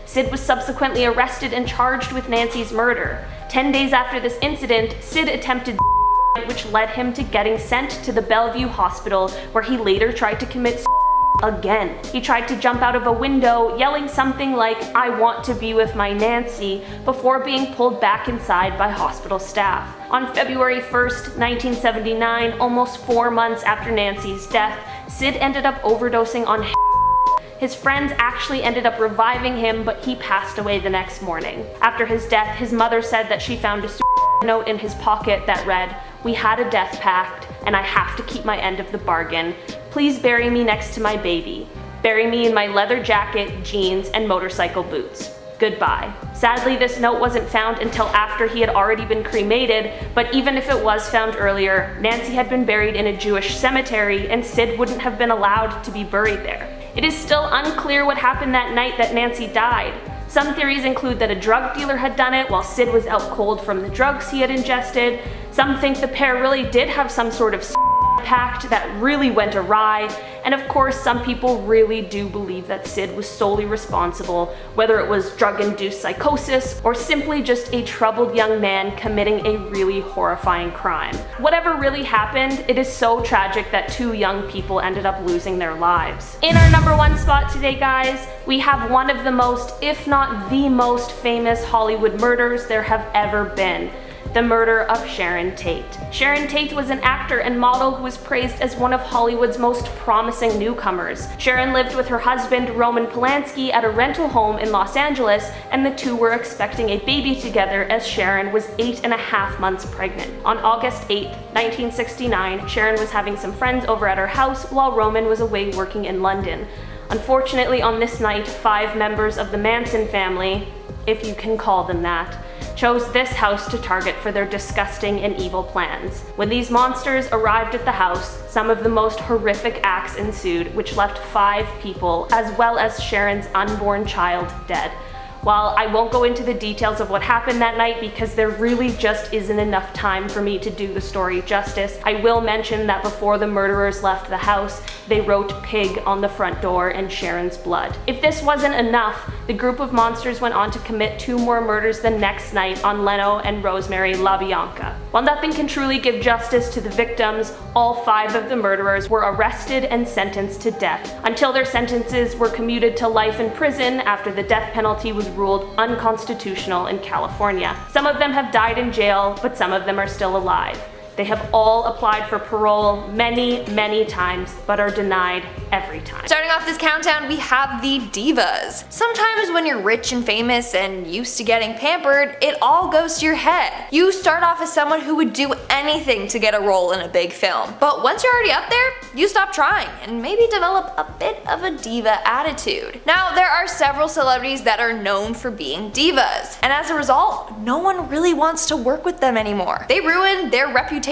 Sid was subsequently arrested and charged with Nancy's murder. 10 days after this incident, Sid attempted which led him to getting sent to the Bellevue Hospital, where he later tried to commit again. He tried to jump out of a window, yelling something like, "I want to be with my Nancy," before being pulled back inside by hospital staff. On February 1st, 1979, almost 4 months after Nancy's death, Sid ended up overdosing on His friends actually ended up reviving him, but he passed away the next morning. After his death, his mother said that she found a note in his pocket that read, "We had a death pact, and I have to keep my end of the bargain. Please bury me next to my baby. Bury me in my leather jacket, jeans, and motorcycle boots." goodbye. Sadly, this note wasn't found until after he had already been cremated, but even if it was found earlier, Nancy had been buried in a Jewish cemetery and Sid wouldn't have been allowed to be buried there. It is still unclear what happened that night that Nancy died. Some theories include that a drug dealer had done it while Sid was out cold from the drugs he had ingested. Some think the pair really did have some sort of pact that really went awry, and of course some people really do believe that Sid was solely responsible, whether it was drug-induced psychosis or simply just a troubled young man committing a really horrifying crime. Whatever really happened, it is so tragic that 2 young people ended up losing their lives. In our number 1 spot today, guys, we have one of the most, if not the most famous Hollywood murders there have ever been. The murder of Sharon Tate. Sharon Tate was an actor and model who was praised as one of Hollywood's most promising newcomers. Sharon lived with her husband Roman Polanski at a rental home in Los Angeles, and the two were expecting a baby together as Sharon was 8.5 months pregnant. On August 8, 1969, Sharon was having some friends over at her house while Roman was away working in London. Unfortunately, on this night, 5 members of the Manson family, if you can call them that, chose this house to target for their disgusting and evil plans. When these monsters arrived at the house, some of the most horrific acts ensued, which left 5 people, as well as Sharon's unborn child, dead. While I won't go into the details of what happened that night because there really just isn't enough time for me to do the story justice, I will mention that before the murderers left the house, they wrote "pig" on the front door in Sharon's blood. If this wasn't enough, the group of monsters went on to commit 2 more murders the next night on Leno and Rosemary LaBianca. While nothing can truly give justice to the victims, all 5 of the murderers were arrested and sentenced to death, until their sentences were commuted to life in prison after the death penalty was ruled unconstitutional in California. Some of them have died in jail, but some of them are still alive. They have all applied for parole many times, but are denied every time. Starting off this countdown, we have the divas. Sometimes when you're rich and famous and used to getting pampered, it all goes to your head. You start off as someone who would do anything to get a role in a big film. But once you're already up there, you stop trying and maybe develop a bit of a diva attitude. Now, there are several celebrities that are known for being divas, and as a result, no one really wants to work with them anymore. They ruined their reputation.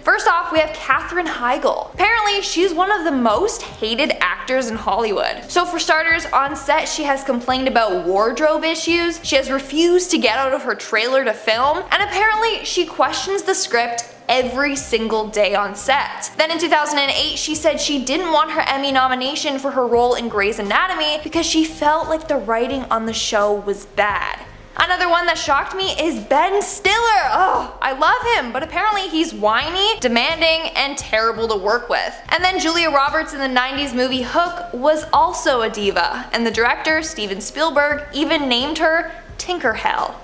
First off, we have Katherine Heigl. Apparently, she's one of the most hated actors in Hollywood. So for starters, on set she has complained about wardrobe issues, she has refused to get out of her trailer to film, and apparently she questions the script every single day on set. Then in 2008, she said she didn't want her Emmy nomination for her role in Grey's Anatomy because she felt like the writing on the show was bad. Another one that shocked me is Ben Stiller. Oh, I love him, but apparently he's whiny, demanding, and terrible to work with. And then Julia Roberts in the 90s movie Hook was also a diva, and the director, Steven Spielberg, even named her Tinkerhell.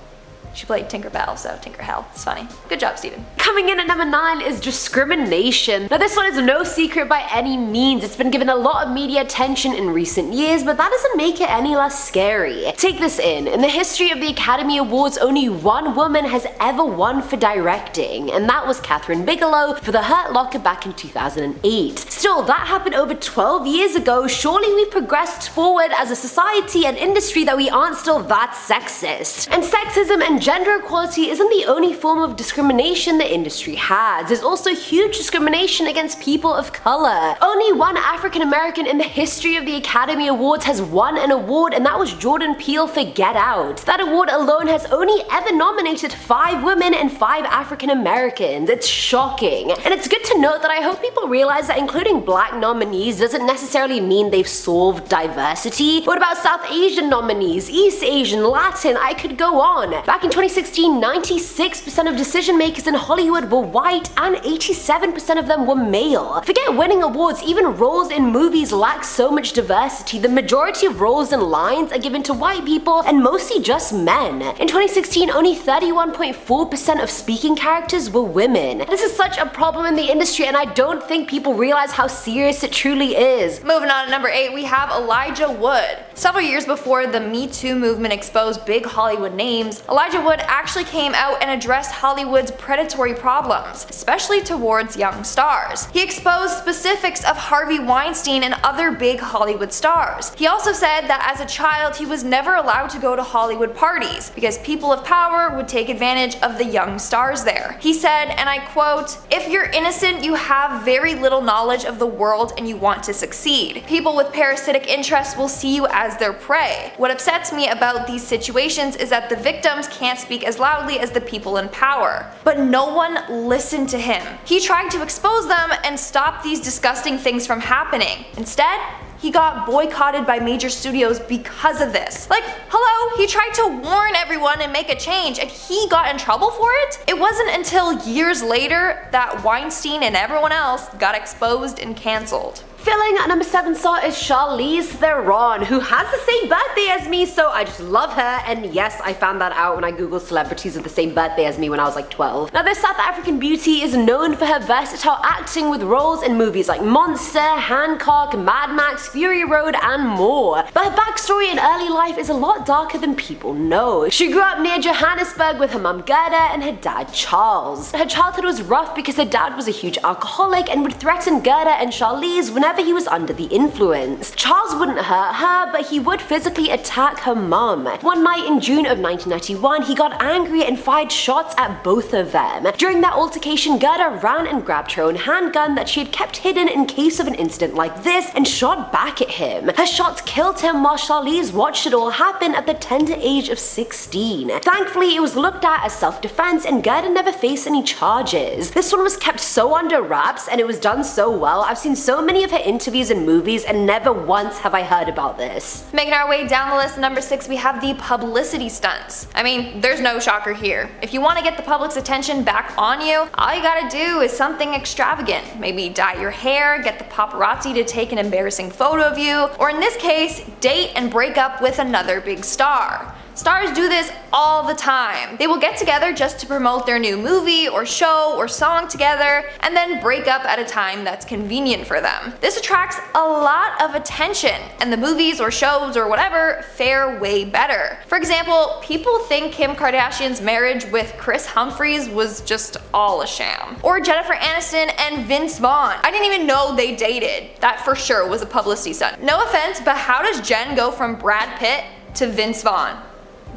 She played Tinkerbell, so Tinkerhell. It's funny. Good job, Steven. Coming in at number 9 is discrimination. Now this one is no secret by any means. It's been given a lot of media attention in recent years, but that doesn't make it any less scary. Take this in. In the history of the Academy Awards, only 1 woman has ever won for directing, and that was Kathryn Bigelow for The Hurt Locker back in 2008. Still, that happened over 12 years ago. Surely we've progressed forward as a society and industry that we aren't still that sexist. And sexism and gender equality isn't the only form of discrimination the industry has. There's also huge discrimination against people of color. Only 1 African American in the history of the Academy Awards has won an award, and that was Jordan Peele for Get Out. That award alone has only ever nominated 5 women and 5 African Americans. It's shocking. And it's good to note that I hope people realize that including black nominees doesn't necessarily mean they've solved diversity. What about South Asian nominees, East Asian, Latin, I could go on. Back in 2016, 96% of decision makers in Hollywood were white and 87% of them were male. Forget winning awards, even roles in movies lack so much diversity. The majority of roles and lines are given to white people and mostly just men. In 2016, only 31.4% of speaking characters were women. This is such a problem in the industry, and I don't think people realize how serious it truly is. Moving on to number 8, we have Elijah Wood. Several years before the Me Too movement exposed big Hollywood names, Elijah Wood Hollywood actually came out and addressed Hollywood's predatory problems, especially towards young stars. He exposed specifics of Harvey Weinstein and other big Hollywood stars. He also said that as a child he was never allowed to go to Hollywood parties because people of power would take advantage of the young stars there. He said, and I quote, "If you're innocent, you have very little knowledge of the world and you want to succeed. People with parasitic interests will see you as their prey. What upsets me about these situations is that the victims can't speak as loudly as the people in power." But no one listened to him. He tried to expose them and stop these disgusting things from happening. Instead, he got boycotted by major studios because of this. Like, hello, he tried to warn everyone and make a change, and he got in trouble for it? It wasn't until years later that Weinstein and everyone else got exposed and cancelled. Filling at number 7 slot is Charlize Theron, who has the same birthday as me, so I just love her, and yes, I found that out when I googled celebrities with the same birthday as me when I was like 12. Now this South African beauty is known for her versatile acting with roles in movies like Monster, Hancock, Mad Max, Fury Road, and more. But her backstory in early life is a lot darker than people know. She grew up near Johannesburg with her mum Gerda and her dad Charles. Her childhood was rough because her dad was a huge alcoholic and would threaten Gerda and Charlize whenever he was under the influence. Charles wouldn't hurt her, but he would physically attack her mum. One night in June of 1991, he got angry and fired shots at both of them. During that altercation, Gerda ran and grabbed her own handgun that she had kept hidden in case of an incident like this and shot back at him. Her shots killed him while Charlize watched it all happen at the tender age of 16. Thankfully, it was looked at as self-defense and Gerda never faced any charges. This one was kept so under wraps and it was done so well. I've seen so many of her interviews and movies and never once have I heard about this. Making our way down the list, number 6, we have the publicity stunts. I mean, there's no shocker here. If you want to get the public's attention back on you, all you gotta do is something extravagant. Maybe dye your hair, get the paparazzi to take an embarrassing photo of you, or in this case, date and break up with another big star. Stars do this all the time. They will get together just to promote their new movie or show or song together and then break up at a time that's convenient for them. This attracts a lot of attention and the movies or shows or whatever fare way better. For example, people think Kim Kardashian's marriage with Chris Humphries was just all a sham. Or Jennifer Aniston and Vince Vaughn. I didn't even know they dated. That for sure was a publicity stunt. No offense, but how does Jen go from Brad Pitt to Vince Vaughn?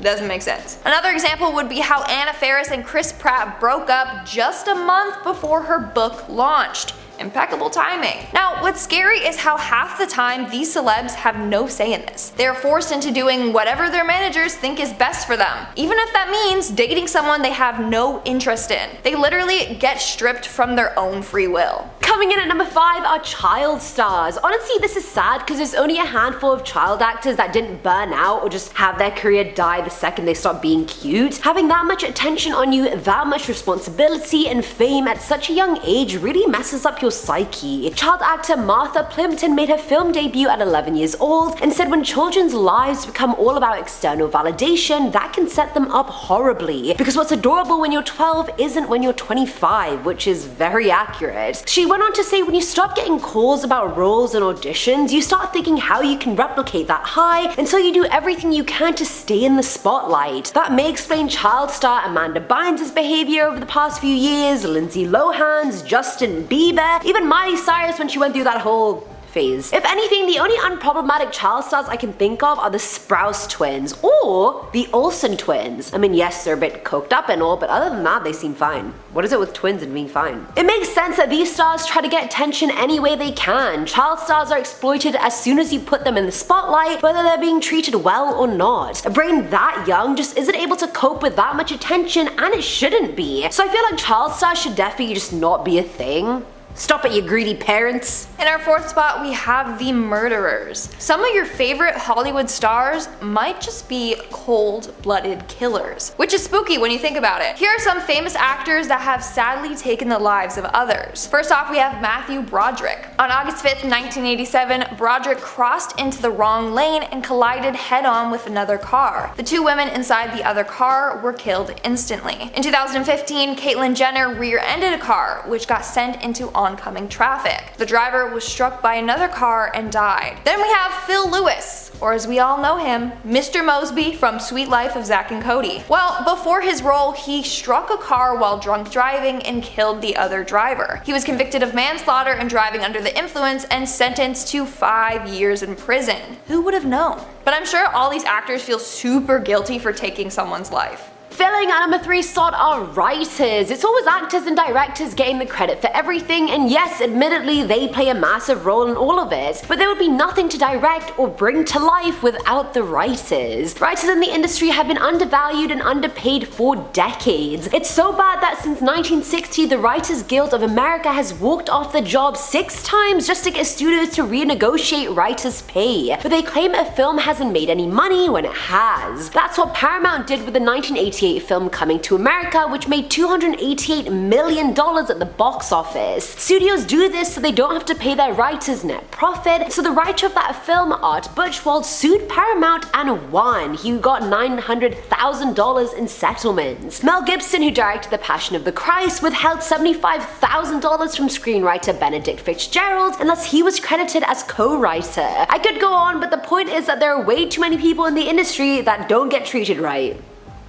Doesn't make sense. Another example would be how Anna Faris and Chris Pratt broke up just a month before her book launched. Impeccable timing. Now, what's scary is how half the time these celebs have no say in this. They're forced into doing whatever their managers think is best for them, even if that means dating someone they have no interest in. They literally get stripped from their own free will. Coming in at number 5 are child stars. Honestly, this is sad because there's only a handful of child actors that didn't burn out or just have their career die the second they stop being cute. Having that much attention on you, that much responsibility and fame at such a young age really messes up your psyche. Child actor Martha Plimpton made her film debut at 11 years old and said when children's lives become all about external validation, that can set them up horribly. Because what's adorable when you're 12 isn't when you're 25, which is very accurate. She went on to say when you stop getting calls about roles and auditions, you start thinking how you can replicate that high until you do everything you can to stay in the spotlight. That may explain child star Amanda Bynes' behavior over the past few years, Lindsay Lohan's, Justin Bieber, even Miley Cyrus when she went through that whole phase. If anything, the only unproblematic child stars I can think of are the Sprouse twins or the Olsen twins. I mean, yes, they're a bit coked up and all, but other than that, they seem fine. What is it with twins and being fine? It makes sense that these stars try to get attention any way they can. Child stars are exploited as soon as you put them in the spotlight, whether they're being treated well or not. A brain that young just isn't able to cope with that much attention, and it shouldn't be. So I feel like child stars should definitely just not be a thing. Stop it, you greedy parents. In our 4th spot, we have the murderers. Some of your favorite Hollywood stars might just be cold-blooded killers, which is spooky when you think about it. Here are some famous actors that have sadly taken the lives of others. First off, we have Matthew Broderick. On August 5th, 1987, Broderick crossed into the wrong lane and collided head-on with another car. The 2 women inside the other car were killed instantly. In 2015, Caitlyn Jenner rear-ended a car, which got sent into oncoming traffic. The driver was struck by another car and died. Then we have Phil Lewis, or as we all know him, Mr. Mosby from Sweet Life of Zack and Cody. Well, before his role, he struck a car while drunk driving and killed the other driver. He was convicted of manslaughter and driving under the influence and sentenced to 5 years in prison. Who would have known? But I'm sure all these actors feel super guilty for taking someone's life. Filling at number 3 slot are writers. It's always actors and directors getting the credit for everything, and yes, admittedly they play a massive role in all of it, but there would be nothing to direct or bring to life without the writers. Writers in the industry have been undervalued and underpaid for decades. It's so bad that since 1960 the Writers Guild of America has walked off the job 6 times just to get studios to renegotiate writers' pay, but they claim a film hasn't made any money when it has. That's what Paramount did with the 1988 film Coming to America, which made $288 million at the box office. Studios do this so they don't have to pay their writers net profit, so the writer of that film, Art Buchwald, sued Paramount and won. He got $900,000 in settlements. Mel Gibson, who directed The Passion of the Christ, withheld $75,000 from screenwriter Benedict Fitzgerald unless he was credited as co-writer. I could go on, but the point is that there are way too many people in the industry that don't get treated right.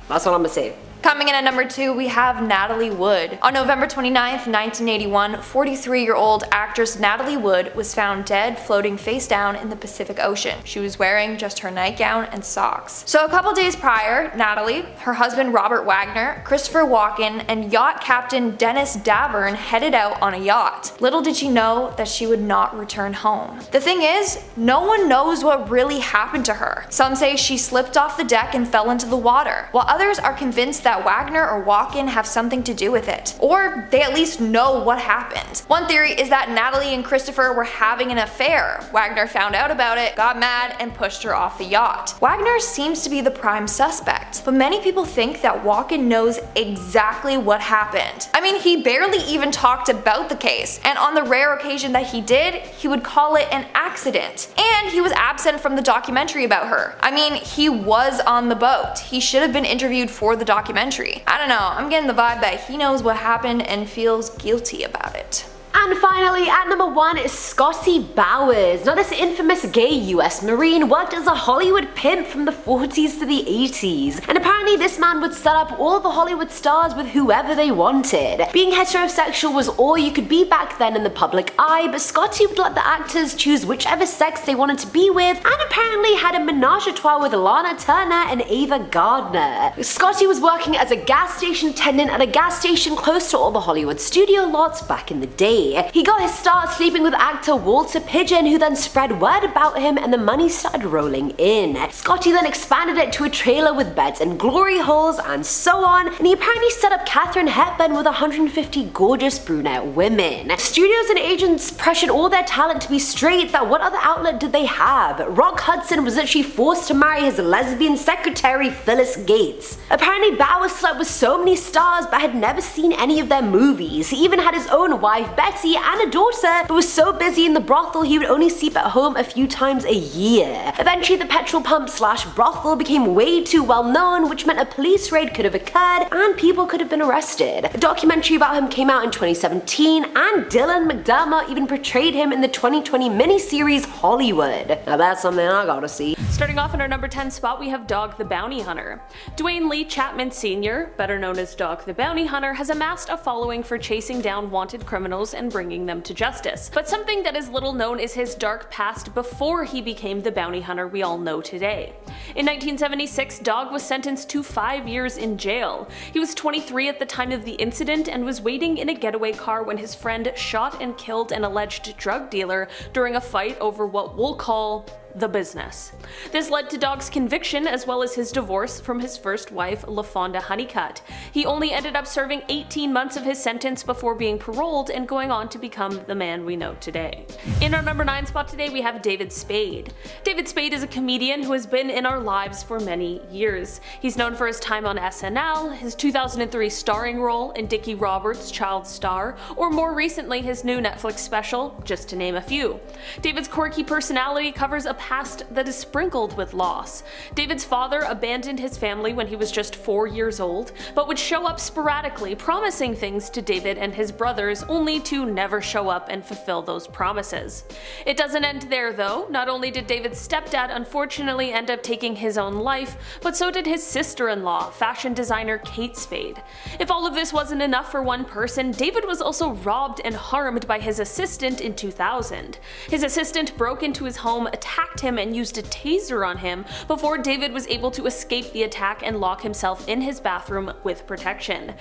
That's all I'm gonna say. Coming in at number 2, we have Natalie Wood. On November 29th, 1981, 43-year-old actress Natalie Wood was found dead floating face down in the Pacific Ocean. She was wearing just her nightgown and socks. So a couple days prior, Natalie, her husband Robert Wagner, Christopher Walken, and yacht captain Dennis Davern headed out on a yacht. Little did she know that she would not return home. The thing is, no one knows what really happened to her. Some say she slipped off the deck and fell into the water, while others are convinced that Wagner or Walken have something to do with it, or they at least know what happened. One theory is that Natalie and Christopher were having an affair. Wagner found out about it, got mad, and pushed her off the yacht. Wagner seems to be the prime suspect, but many people think that Walken knows exactly what happened. I mean, he barely even talked about the case, and on the rare occasion that he did, he would call it an accident. And he was absent from the documentary about her. I mean, he was on the boat. He should have been interviewed for the documentary. I don't know, I'm getting the vibe that he knows what happened and feels guilty about it. And finally, at number 1 is Scotty Bowers. Now, this infamous gay US Marine worked as a Hollywood pimp from the 40s to the 80s, and apparently this man would set up all the Hollywood stars with whoever they wanted. Being heterosexual was all you could be back then in the public eye, but Scotty would let the actors choose whichever sex they wanted to be with, and apparently had a menage a trois with Lana Turner and Ava Gardner. Scotty was working as a gas station attendant at a gas station close to all the Hollywood studio lots back in the day. He got his start sleeping with actor Walter Pidgeon, who then spread word about him and the money started rolling in. Scotty then expanded it to a trailer with beds and glory holes and so on, and he apparently set up Katharine Hepburn with 150 gorgeous brunette women. Studios and agents pressured all their talent to be straight, that what other outlet did they have? Rock Hudson was literally forced to marry his lesbian secretary Phyllis Gates. Apparently Bowers slept with so many stars but had never seen any of their movies. He even had his own wife Betty and a daughter, but was so busy in the brothel he would only sleep at home a few times a year. Eventually the petrol pump slash brothel became way too well known, which meant a police raid could have occurred and people could have been arrested. A documentary about him came out in 2017, and Dylan McDermott even portrayed him in the 2020 miniseries Hollywood. Now that's something I gotta see. Starting off in our number 10 spot, we have Dog the Bounty Hunter. Dwayne Lee Chapman Sr., better known as Dog the Bounty Hunter, has amassed a following for chasing down wanted criminals and bringing them to justice. But something that is little known is his dark past before he became the bounty hunter we all know today. In 1976, Dog was sentenced to 5 years in jail. He was 23 at the time of the incident and was waiting in a getaway car when his friend shot and killed an alleged drug dealer during a fight over what we'll call the business. This led to Dog's conviction as well as his divorce from his first wife, LaFonda Honeycutt. He only ended up serving 18 months of his sentence before being paroled and going on to become the man we know today. In our number 9 spot today, we have David Spade. David Spade is a comedian who has been in our lives for many years. He's known for his time on SNL, his 2003 starring role in Dickie Roberts' Child Star, or more recently his new Netflix special, just to name a few. David's quirky personality covers a past that is sprinkled with loss. David's father abandoned his family when he was just 4 years old, but would show up sporadically promising things to David and his brothers only to never show up and fulfill those promises. It doesn't end there though. Not only did David's stepdad unfortunately end up taking his own life, but so did his sister-in-law, fashion designer Kate Spade. If all of this wasn't enough for one person, David was also robbed and harmed by his assistant in 2000. His assistant broke into his home, attacked him, and used a taser on him before David was able to escape the attack and lock himself in his bathroom with protection.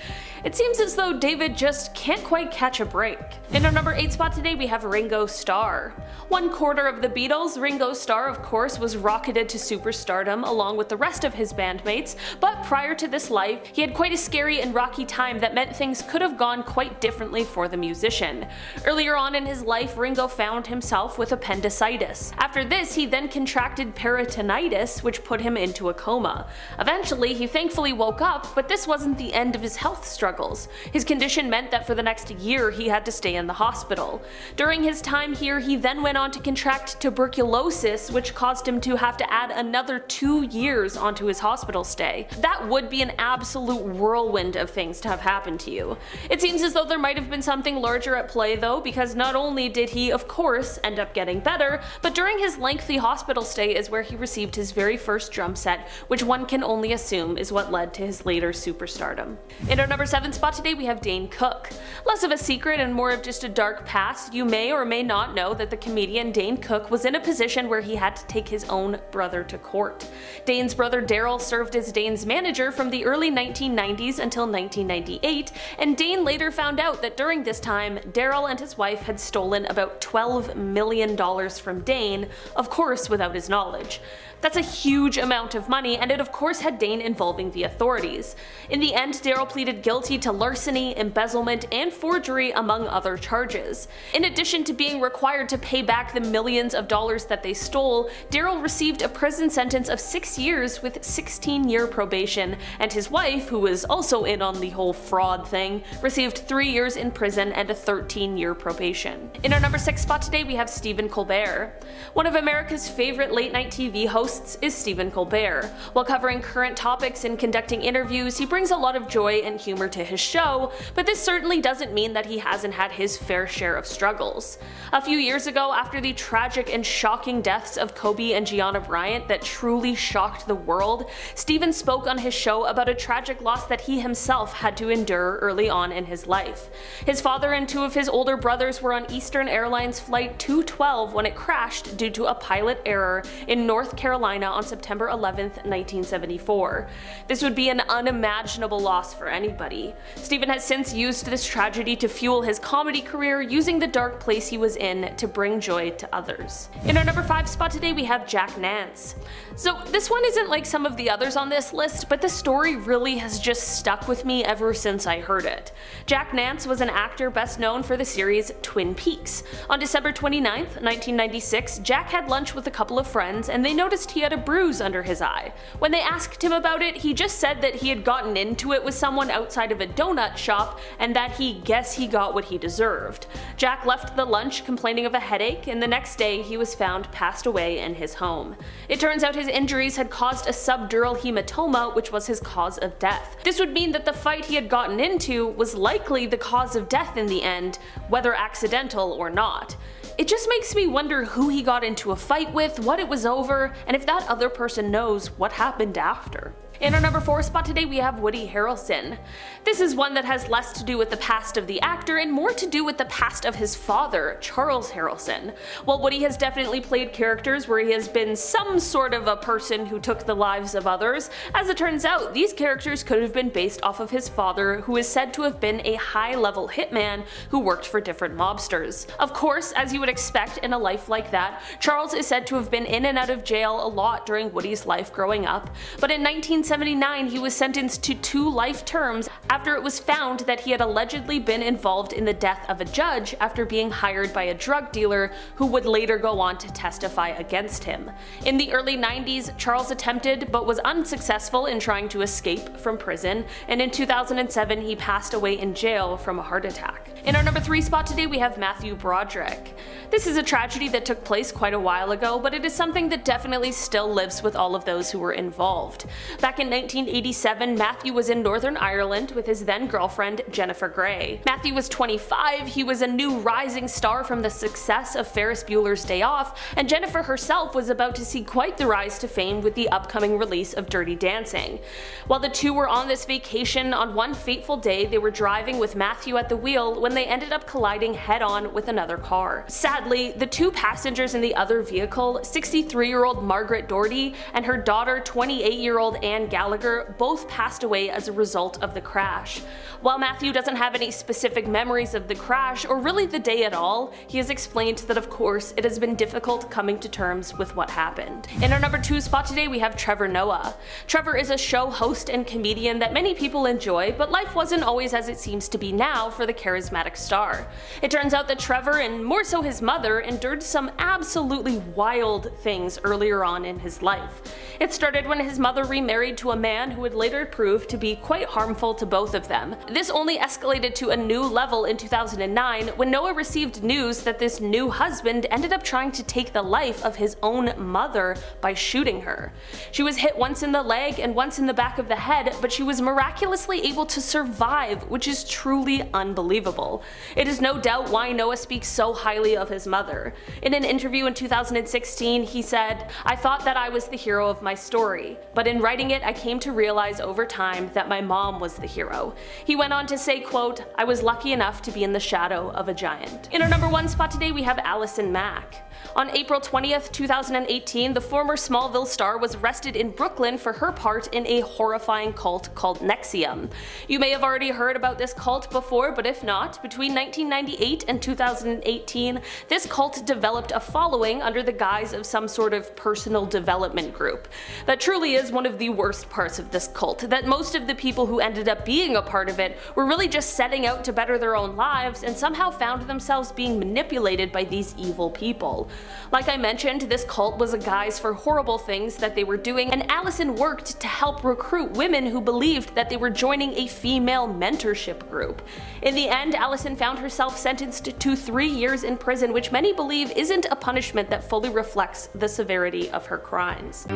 It seems as though David just can't quite catch a break. In our number 8 spot today we have Ringo Starr. One quarter of the Beatles, Ringo Starr of course was rocketed to superstardom along with the rest of his bandmates, but prior to this life he had quite a scary and rocky time that meant things could have gone quite differently for the musician. Earlier on in his life, Ringo found himself with appendicitis. After this, he then contracted peritonitis, which put him into a coma. Eventually, he thankfully woke up, but this wasn't the end of his health struggles. His condition meant that for the next year he had to stay in the hospital. During his time here, he then went on to contract tuberculosis, which caused him to have to add another 2 years onto his hospital stay. That would be an absolute whirlwind of things to have happened to you. It seems as though there might have been something larger at play though, because not only did he of course end up getting better, but during his lengthy hospital stay is where he received his very first drum set, which one can only assume is what led to his later superstardom. In our number 7 spot today we have Dane Cook. Less of a secret and more of just a dark past, you may or may not know that the comedian Dane Cook was in a position where he had to take his own brother to court. Dane's brother Daryl served as Dane's manager from the early 1990s until 1998, and Dane later found out that during this time, Daryl and his wife had stolen about $12 million from Dane, of course without his knowledge. That's a huge amount of money, and it of course had Dane involving the authorities. In the end, Daryl pleaded guilty to larceny, embezzlement, and forgery among other charges. In addition to being required to pay back the millions of dollars that they stole, Daryl received a prison sentence of 6 years with 16-year probation, and his wife, who was also in on the whole fraud thing, received 3 years in prison and a 13-year probation. In our number 6 spot today we have Stephen Colbert. One of America's favorite late night TV hosts is Stephen Colbert. While covering current topics and conducting interviews, he brings a lot of joy and humor to his show, but this certainly doesn't mean that he hasn't had his fair share of struggles. A few years ago, after the tragic and shocking deaths of Kobe and Gianna Bryant that truly shocked the world, Stephen spoke on his show about a tragic loss that he himself had to endure early on in his life. His father and 2 of his older brothers were on Eastern Airlines Flight 212 when it crashed due to a pilot error in North Carolina on September 11th, 1974. This would be an unimaginable loss for anybody. Stephen has since used this tragedy to fuel his comedy career, using the dark place he was in to bring joy to others. In our number 5 spot today we have Jack Nance. So this one isn't like some of the others on this list, but the story really has just stuck with me ever since I heard it. Jack Nance was an actor best known for the series Twin Peaks. On December 29th, 1996, Jack had lunch with a couple of friends and they noticed he had a bruise under his eye. When they asked him about it, he just said that he had gotten into it with someone outside of a donut shop and that he guessed he got what he deserved. Jack left the lunch complaining of a headache, and the next day he was found passed away in his home. It turns out his injuries had caused a subdural hematoma, which was his cause of death. This would mean that the fight he had gotten into was likely the cause of death in the end, whether accidental or not. It just makes me wonder who he got into a fight with, what it was over, and if that other person knows what happened after. In our number 4 spot today we have Woody Harrelson. This is one that has less to do with the past of the actor and more to do with the past of his father, Charles Harrelson. While Woody has definitely played characters where he has been some sort of a person who took the lives of others, as it turns out these characters could have been based off of his father, who is said to have been a high-level hitman who worked for different mobsters. Of course, as you would expect in a life like that, Charles is said to have been in and out of jail a lot during Woody's life growing up, but in 1970 1979, he was sentenced to 2 life terms after it was found that he had allegedly been involved in the death of a judge after being hired by a drug dealer who would later go on to testify against him. In the early 90s, Charles attempted but was unsuccessful in trying to escape from prison, and in 2007 he passed away in jail from a heart attack. In our number 3 spot today we have Matthew Broderick. This is a tragedy that took place quite a while ago, but it is something that definitely still lives with all of those who were involved. Back in 1987, Matthew was in Northern Ireland with his then girlfriend Jennifer Grey. Matthew was 25, he was a new rising star from the success of Ferris Bueller's Day Off, and Jennifer herself was about to see quite the rise to fame with the upcoming release of Dirty Dancing. While the two were on this vacation, on one fateful day they were driving with Matthew at the wheel when they ended up colliding head-on with another car. Sadly, the 2 passengers in the other vehicle, 63-year-old Margaret Doherty and her daughter 28-year-old Anne Gallagher, both passed away as a result of the crash. While Matthew doesn't have any specific memories of the crash or really the day at all, he has explained that of course it has been difficult coming to terms with what happened. In our number 2 spot today we have Trevor Noah. Trevor is a show host and comedian that many people enjoy, but life wasn't always as it seems to be now for the charismatic star. It turns out that Trevor, and more so his mother, endured some absolutely wild things earlier on in his life. It started when his mother remarried to a man who would later prove to be quite harmful to both of them. This only escalated to a new level in 2009 when Noah received news that this new husband ended up trying to take the life of his own mother by shooting her. She was hit once in the leg and once in the back of the head, but she was miraculously able to survive, which is truly unbelievable. It is no doubt why Noah speaks so highly of his mother. In an interview in 2016, he said, "I thought that I was the hero of my story, but in writing it I came to realize over time that my mom was the hero." He went on to say, quote, "I was lucky enough to be in the shadow of a giant." In our number 1 spot today we have Allison Mack. On April 20th, 2018, the former Smallville star was arrested in Brooklyn for her part in a horrifying cult called NXIVM. You may have already heard about this cult before, but if not, between 1998 and 2018, this cult developed a following under the guise of some sort of personal development group. That truly is one of the worst parts of this cult, that most of the people who ended up being a part of it were really just setting out to better their own lives and somehow found themselves being manipulated by these evil people. Like I mentioned, this cult was a guise for horrible things that they were doing, and Allison worked to help recruit women who believed that they were joining a female mentorship group. In the end, Allison found herself sentenced to 3 years in prison, which many believe isn't a punishment that fully reflects the severity of her crimes.